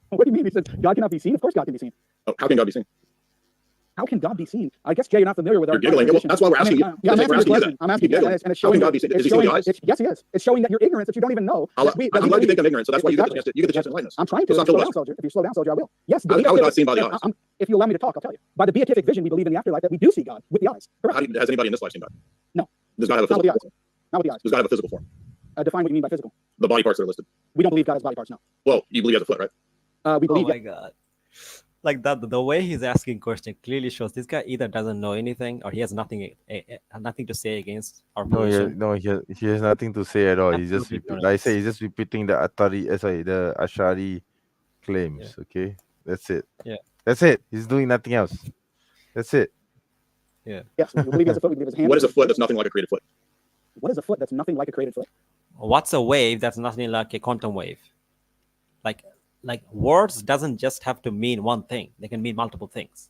What do you mean? He says God cannot be seen? Of course God can be seen. Oh, how can God be seen? How can God be seen? I guess, Jay, you're not familiar with our You're giggling. Well, position. that's why we're asking you. Yeah, I'm We're answering your asking you question. that. I'm asking Keep you, giggling. and it's How showing. can God be seen? Does he see with your eyes? Yes, he is. It's showing that you're ignorant, that you don't even know. I'm glad you think I'm ignorant, so that's why you get the chance to enlighten us. I'm trying to. So If you slow I'm down, soldier. If you slow down, soldier, I will. Yes. How is God seen by the eyes? If you allow me to talk, I'll tell you. By the beatific vision, we believe in the afterlife that we do see God with the eyes. Correct. Has anybody in this life seen God? No. Does God have a Not with the physical eyes. form? Not with the eyes. Does God have a physical form? Define what you mean by physical. The body parts that are listed. We don't believe God has body parts. No. Well, you believe he has a foot, right? We Oh believe. my god. Like that, the way he's asking question clearly shows this guy either doesn't know anything or he has nothing to say against our position. He has nothing to say at all. He's just Absolutely like I say, he's just repeating the the Ashari claims. Yeah. Okay, that's it. Yeah. That's it. He's doing nothing else. That's it. Yeah. Yes. We believe he has a foot. We believe his hand. What is a foot that's nothing like a created foot? What is a foot that's nothing like a created foot? What's a wave that's nothing like a quantum wave? Like words doesn't just have to mean one thing. They can mean multiple things.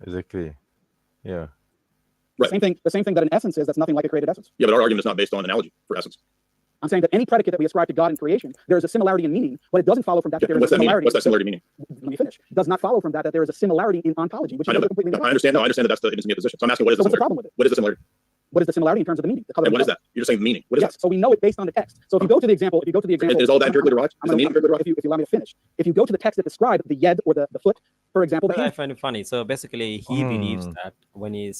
Exactly. Yeah. Right. The same thing that an essence is that's nothing like a created essence. Yeah, but our argument is not based on analogy for essence. I'm saying that any predicate that we ascribe to God in creation, there is a similarity in meaning, but it doesn't follow from that that there is What's a that meaning? similarity. What's that similarity meaning? Let me finish. Does not follow from that there is a similarity in ontology, which I is know that. completely I different. understand. No, I understand that that's the intimate position. So I'm asking, what is So the what's the similarity? problem with it? What is the similarity? What is the similarity in terms of the meaning? The color And of what the is that? You're just saying the meaning. What is Yes. that? So we know it based on the text. So if you go to the example, Is all that empirically derived? Is the meaning empirically derived? if you allow me to finish. If you go to the text that describe the yed or the foot, For example, the I hand. find it funny. So basically, he believes that when you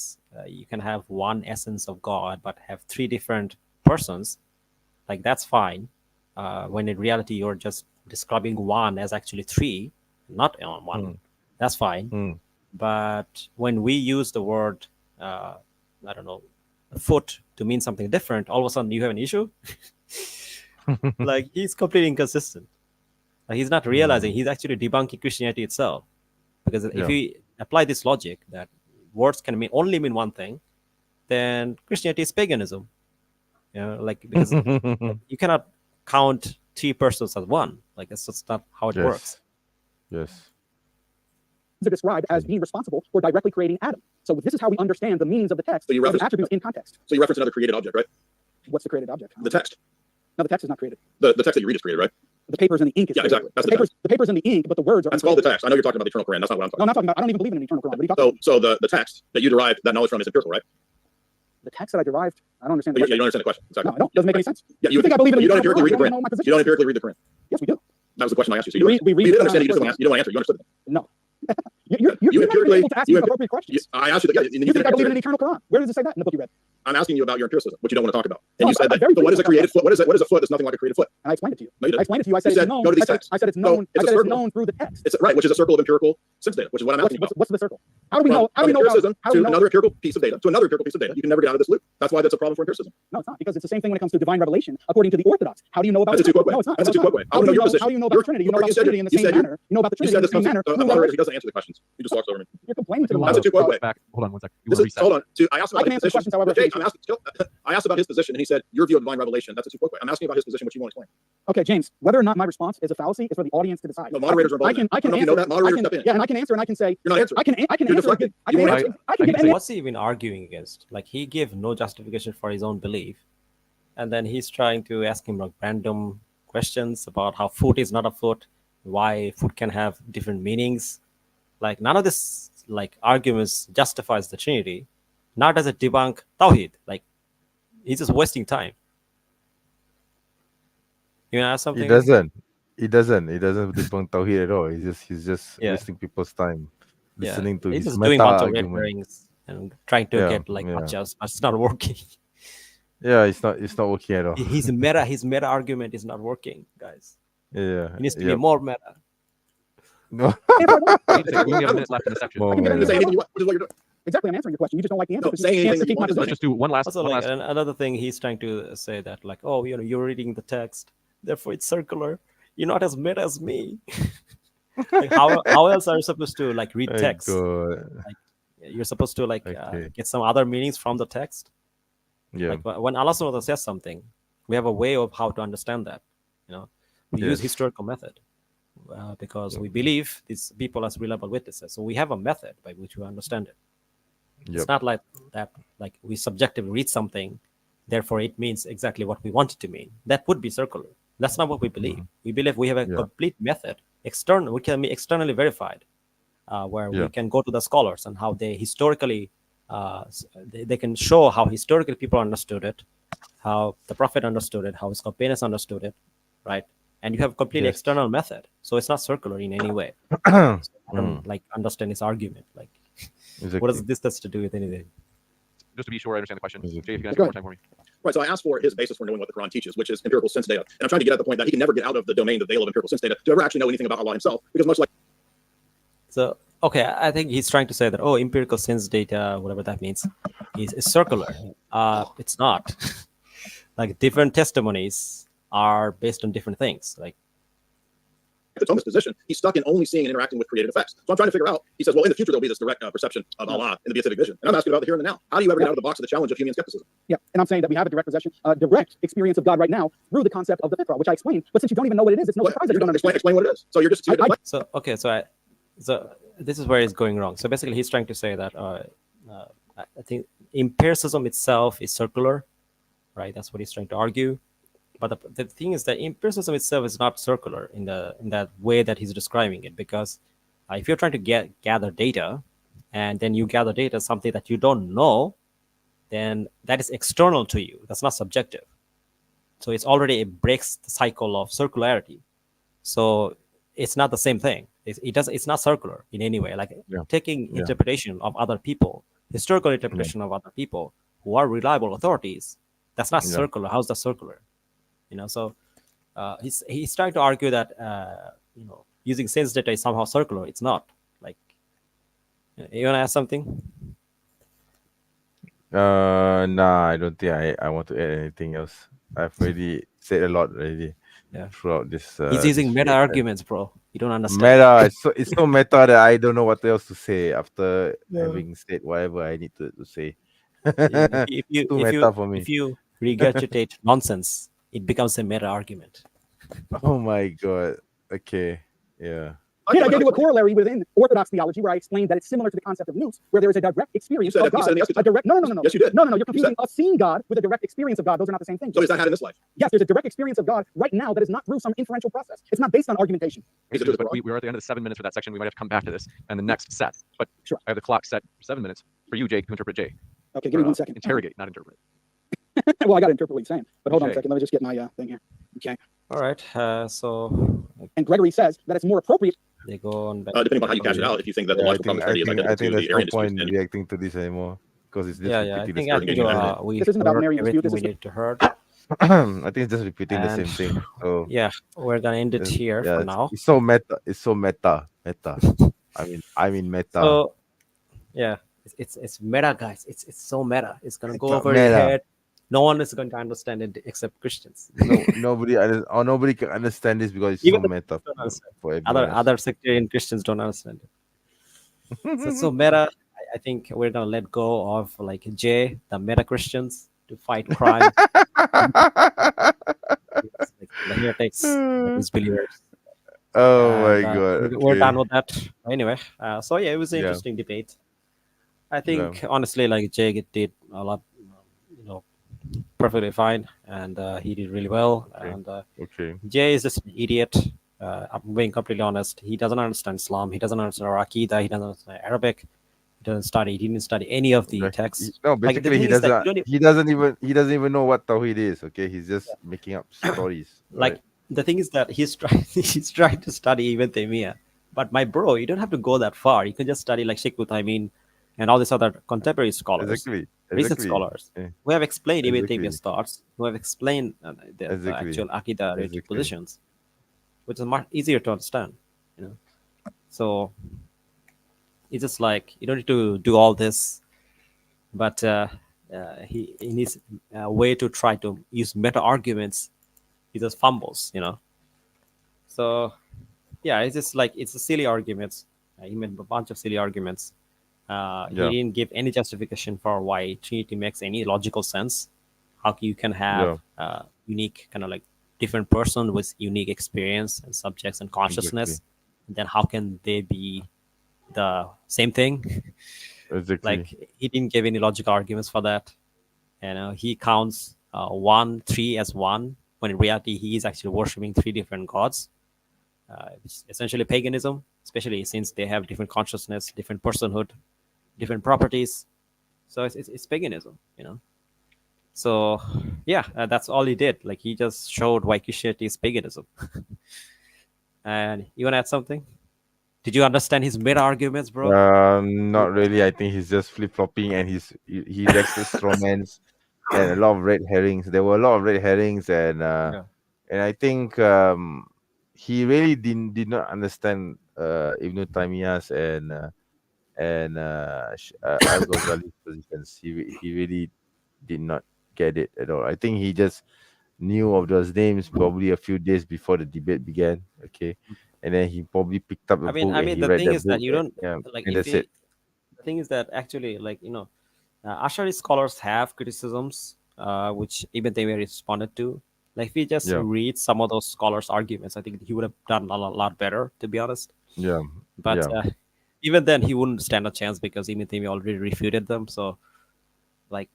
can have one essence of God, but have three different persons, like that's fine. When in reality, you're just describing one as actually three, not on one. That's fine. But when we use the word, I don't know, foot to mean something different, all of a sudden you have an issue. Like he's completely inconsistent. He's not realizing he's actually debunking Christianity itself. Because if Yeah. we apply this logic that words can only mean one thing, then Christianity is paganism. You know, like because you cannot count three persons as one. Like that's just not how it works. Yes. are described as being responsible for directly creating Adam. So this is how we understand the meanings of the text, So you of the reference- attributes in context. So you reference another created object, right? What's the created object? The text. No, the text is not created. The text that you read is created, right? The papers and the ink is Yeah, created. exactly. That's the the papers. The papers and the ink, but the words are. That's called the text. I know you're talking about the eternal Quran. That's not what I'm No, talking I'm not talking about. I don't even believe in an eternal Quran. What are you talking about? So the text that you derive that knowledge from is empirical, right? The text that I derived, I don't understand. Yeah, The you don't understand the question. Exactly. No, I don't. Doesn't make any sense. Yeah, You think I believe in you don't an eternal empirically read the Quran? You Quran. don't know my position. You don't empirically read the Quran. Yes, we do. That was the question I asked you. So We read you did the understand it. You Quran. just don't answer. You understood it. No. You're not even able to ask me appropriate questions. I asked you that. You think I believe in an eternal Quran? Where does it say that in the book you read? I'm asking you about your empiricism, which you don't want to talk about. And No, you said I'm that. very So what is a curious created foot? What is it? What is a foot? That's nothing like a created foot. And I explained it to you. No, you didn't. I explained it to you. I said You it's said, known. go to these I said texts. it's So known. it's I a said it's circle. known through the text. It's right, which is a circle of empirical sense data, which is what I'm asking you about. What's the circle? How do we know? How do we know? Empiricism How do to we know? another empirical piece of data to another empirical piece of data. You can never get out of this loop. That's why that's a problem for empiricism. No, it's not, because it's the same thing when it comes to divine revelation, according to the Orthodox. How do you know about That's a the two-quote way. No, it's not. That's a No, it's two-quote not. way. I want to know your position. How do you know about the Trinity? You know about the Trinity in the You same said manner. You know about the You Trinity said in the this same comes manner. a moderator. He doesn't answer the questions. He just talks over me. You're complaining to the You That's a moderator. two-quote way. back. Hold on one second. You This want to is reset. hold on. I asked I about can his answer position. questions however I Jake, feel. I asked about his position, and he said your view of divine revelation. That's a two-quote way. I'm asking about his position, which you won't explain. Okay, James, whether or not my response is a fallacy is for the audience to decide. No, moderators are involved in that. I I can don't know if you know answer. that. Moderators I can- step in. Yeah, and I can answer and I can say. You're not answering. I can You're answer. deflecting. I can You won't answer. answer. I can give say- any. What's he even arguing against? Like he gave no justification for his own belief, and then he's trying to ask him like random questions about how foot is not a foot, why foot can have different meanings. Like none of this like arguments justifies the Trinity. Nor does it debunk Tawhid. Like he's just wasting time. You wanna ask something? He doesn't. He doesn't. He doesn't debunk Tawhid at all. He's just Yeah. wasting people's time Yeah. listening to He's his just doing a meta bunch of red argument. herrings and trying to Yeah, get like yeah. gotchas, but it's not working. Yeah, it's not working at all. his meta argument is not working, guys. Yeah. It needs to yeah. be more meta. No. We only have a minute left in the section. More I can give meta. you Say anything you want, which is what you're doing. Exactly, I'm answering your question. You just don't like the answer. No, because saying you anything can't that you critique my want is Let's position. just do one last. Also, One like last. another thing, he's trying to say that, like, oh, you're reading the text, therefore it's circular. You're not as meta as me. Like, how else are you supposed to like read My text? God. You're supposed to like Okay. get some other meanings from the text. Yeah. Like when Allah Subhanahu wa Ta'ala says something, we have a way of how to understand that. You know, we use Yes. historical method because we believe these people as reliable witnesses. So we have a method by which we understand it. Yep. It's not like that. Like we subjectively read something, therefore it means exactly what we want it to mean. That would be circular. That's not what we believe. We believe we have a Yeah. complete method, external. We can be externally verified, where Yeah. we can go to the scholars and how they historically, they can show how historically people understood it, how the Prophet understood it, how his companions understood it, right? And you have a completely Yes. external method, so it's not circular in any way. So I don't like understand his argument. Like, Exactly. what does this has to do with anything? Just to be sure I understand the question. Is it- Jay, if you can Go answer one more time for me. Right. So I asked for his basis for knowing what the Quran teaches, which is empirical sense data. And I'm trying to get at the point that he can never get out of the domain, the veil of empirical sense data, to ever actually know anything about Allah himself. Because much like So, okay, I think he's trying to say that, oh, empirical sense data, whatever that means, is circular. It's not. Like different testimonies are based on different things. Like, the Thomas position, he's stuck in only seeing and interacting with created effects. So I'm trying to figure out, he says, well, in the future, there'll be this direct perception of Allah in the beatific vision. And I'm asking about the here and the now. How do you ever get out of the box of the challenge of human skepticism? Yeah, and I'm saying that we have a direct direct experience of God right now through the concept of the fitra, which I explained. But since you don't even know what it is, it's no What? surprise that you don't understand. Explain what it is. So you're just, so okay, so this is where it's going wrong. So basically, he's trying to say that I think empiricism itself is circular, right? That's what he's trying to argue. But the thing is that empiricism itself is not circular in that way that he's describing it, because if you're trying to gather data, and then you gather data something that you don't know, then that is external to you. That's not subjective. So it breaks the cycle of circularity. So it's not the same thing. It's not circular in any way. Like Yeah. taking Yeah. interpretation of other people, historical interpretation of other people who are reliable authorities. That's not Yeah. circular. How's that circular? So he's trying to argue that using sense data is somehow circular. It's not. Like, you wanna ask something? Nah, I don't think I want to add anything else. I've already said a lot already Yeah. throughout this. He's using this meta reaction. arguments, bro. You don't understand. Meta. It's so meta that I don't know what else to say after having said whatever I need to say. If you Too if meta you for me. if you regurgitate nonsense, it becomes a meta argument. Oh my god. Okay. Yeah. And I gave you a corollary within Orthodox theology where I explained that it's similar to the concept of nous, where there is a direct experience You said of that- you God. said in the Eschaton. A direct, no. Yes, you did. No, you're confusing a seen God with a direct experience of God. Those are not the same thing. So is that had in this life? Yes, there's a direct experience of God right now that is not through some inferential process. It's not based on argumentation. Is it But just we're at the end of the 7 minutes for that section. We might have to come back to this and the next set. But Sure. I have the clock set for 7 minutes for you, Jake, to interpret Jay. Okay, give me Or, 1 second. Interrogate, not interpret. Well, I got to interpret what he's saying. But hold on a Okay. second. Let me just get my thing here. Okay. All right. So And Gregory says that it's more appropriate. they go on back. depending on how you cash it out, if you think that the Yeah, I logical think, problem I of Trinity is think, I identical think to there's the no Arian dispute point and the reacting to this anymore because it's just Yeah, I repeating think the same we This isn't about heard Marian dispute, everything this we is- need to heard. I think it's just repeating the same And- thing. So Yeah, we're gonna end it it's- here yeah, for it's- now. It's so meta. It's so meta. I mean meta. So yeah, it's meta, guys. It's so meta. It's gonna go Meta, over your meta. head. No one is going to understand it except Christians. Nobody can understand this because it's Even so the meta don't understand. for everyone else. Other sectarian Christians don't understand it. So meta. I think we're gonna let go of like Jay, the meta Christians, to fight crime. It's like the heretics, these believers. Oh my And, god. we're okay. done with that anyway. So yeah, it was an Yeah. interesting debate. I think honestly, like Jay did a lot, perfectly fine, and he did really well. Okay. And Okay. Jay is just an idiot. I'm being completely honest. He doesn't understand Islam. He doesn't understand Aqidah. He doesn't understand Arabic. He didn't study any of the texts. No, Like, the basically thing is that you don't he doesn't even know what Tawhid is. Okay, he's just making up stories. Like right? the thing is that he's trying to study Ibn Taymiyyah. But my bro, you don't have to go that far. You can just study like Sheikh Uthaymeen and all these other contemporary scholars, Exactly. recent scholars, Yeah. who have explained Ibn Exactly. Taymiyyah's thoughts, who have explained the Exactly. actual Aqidah related Exactly. positions, which is much easier to understand. So it's just like you don't need to do all this, but he in his way to try to use meta arguments, he just fumbles. So yeah, it's just like it's a silly arguments. He made a bunch of silly arguments. He Yeah. didn't give any justification for why Trinity makes any logical sense. How you can have unique kind of like different person with unique experience and subjects and consciousness. Then how can they be the same thing? Exactly. Like he didn't give any logical arguments for that. He counts 1, 3 as one, when in reality he is actually worshiping 3 different gods. It's essentially paganism, especially since they have different consciousness, different personhood, different properties. So it's paganism. So yeah, that's all he did. Like he just showed why Christianity is paganism. And you want to add something? Did you understand his meta arguments, bro? Not really. I think he's just flip flopping, and he rexes romance and a lot of red herrings. There were a lot of red herrings, and I think he really did not understand Ibn Taymiyyah's and Al Ghazali's positions. He really did not get it at all. I think he just knew of those names probably a few days before the debate began. Okay, and then he probably picked up a I book mean, and he the read thing that is that book you don't and that's it. The thing is that actually, like Ash'ari scholars have criticisms, which Ibn Taymiyyah responded to. Like if he just read some of those scholars' arguments, I think he would have done a lot better, to be honest. Yeah, But even then, he wouldn't stand a chance because Ibn Taymiyyah already refuted them. So, like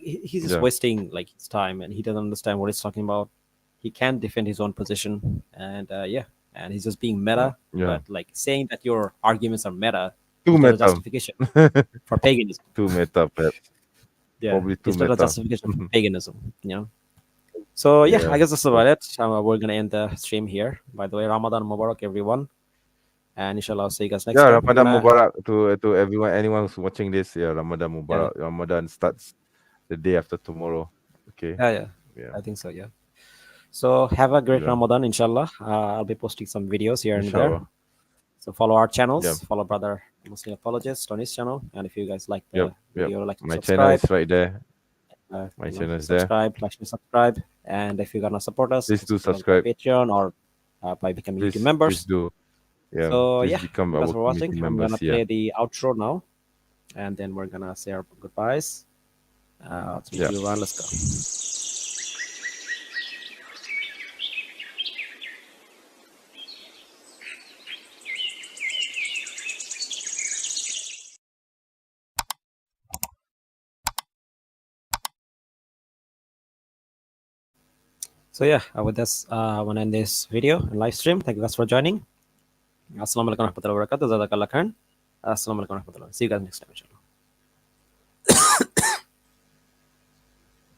he's just wasting like his time, and he doesn't understand what he's talking about. He can't defend his own position, and and he's just being meta. But like saying that your arguments are meta, too is not a meta. justification for paganism. Too meta, perhaps. Yeah, Probably too it's not a meta. justification for paganism. So yeah, I guess that's about it. We're gonna end the stream here. By the way, Ramadan Mubarak, everyone. And inshallah, I'll see you guys next Yeah, time. Ramadan Mubarak to everyone, anyone who's watching this. Yeah, Ramadan Mubarak. Yeah. Ramadan starts the day after tomorrow. Okay. Yeah. Yeah. I think so. Yeah. So have a great Yeah. Ramadan, inshallah. I'll be posting some videos here and there. Inshallah. So follow our channels. Yeah. Follow brother Muslim Apologist on his channel. And if you guys like the Yep. video, like My channel subscribe. is right there. My You know, channel is there. subscribe, like and subscribe. And if you're gonna support us, Please you can do support us subscribe. by Patreon or by becoming Please, YouTube members. please do. Yeah. So Please yeah, become thanks our for watching. community I'm members. gonna play the outro now, and then we're gonna say our goodbyes. 3, Yeah. 2, 1, let's go. So yeah, with this, I want to end this video and live stream. Thank you guys for joining. Assalamualaikum warahmatullahi wabarakatuh. Jazakallah khair. Assalamualaikum warahmatullahi. See you guys next time, inshallah.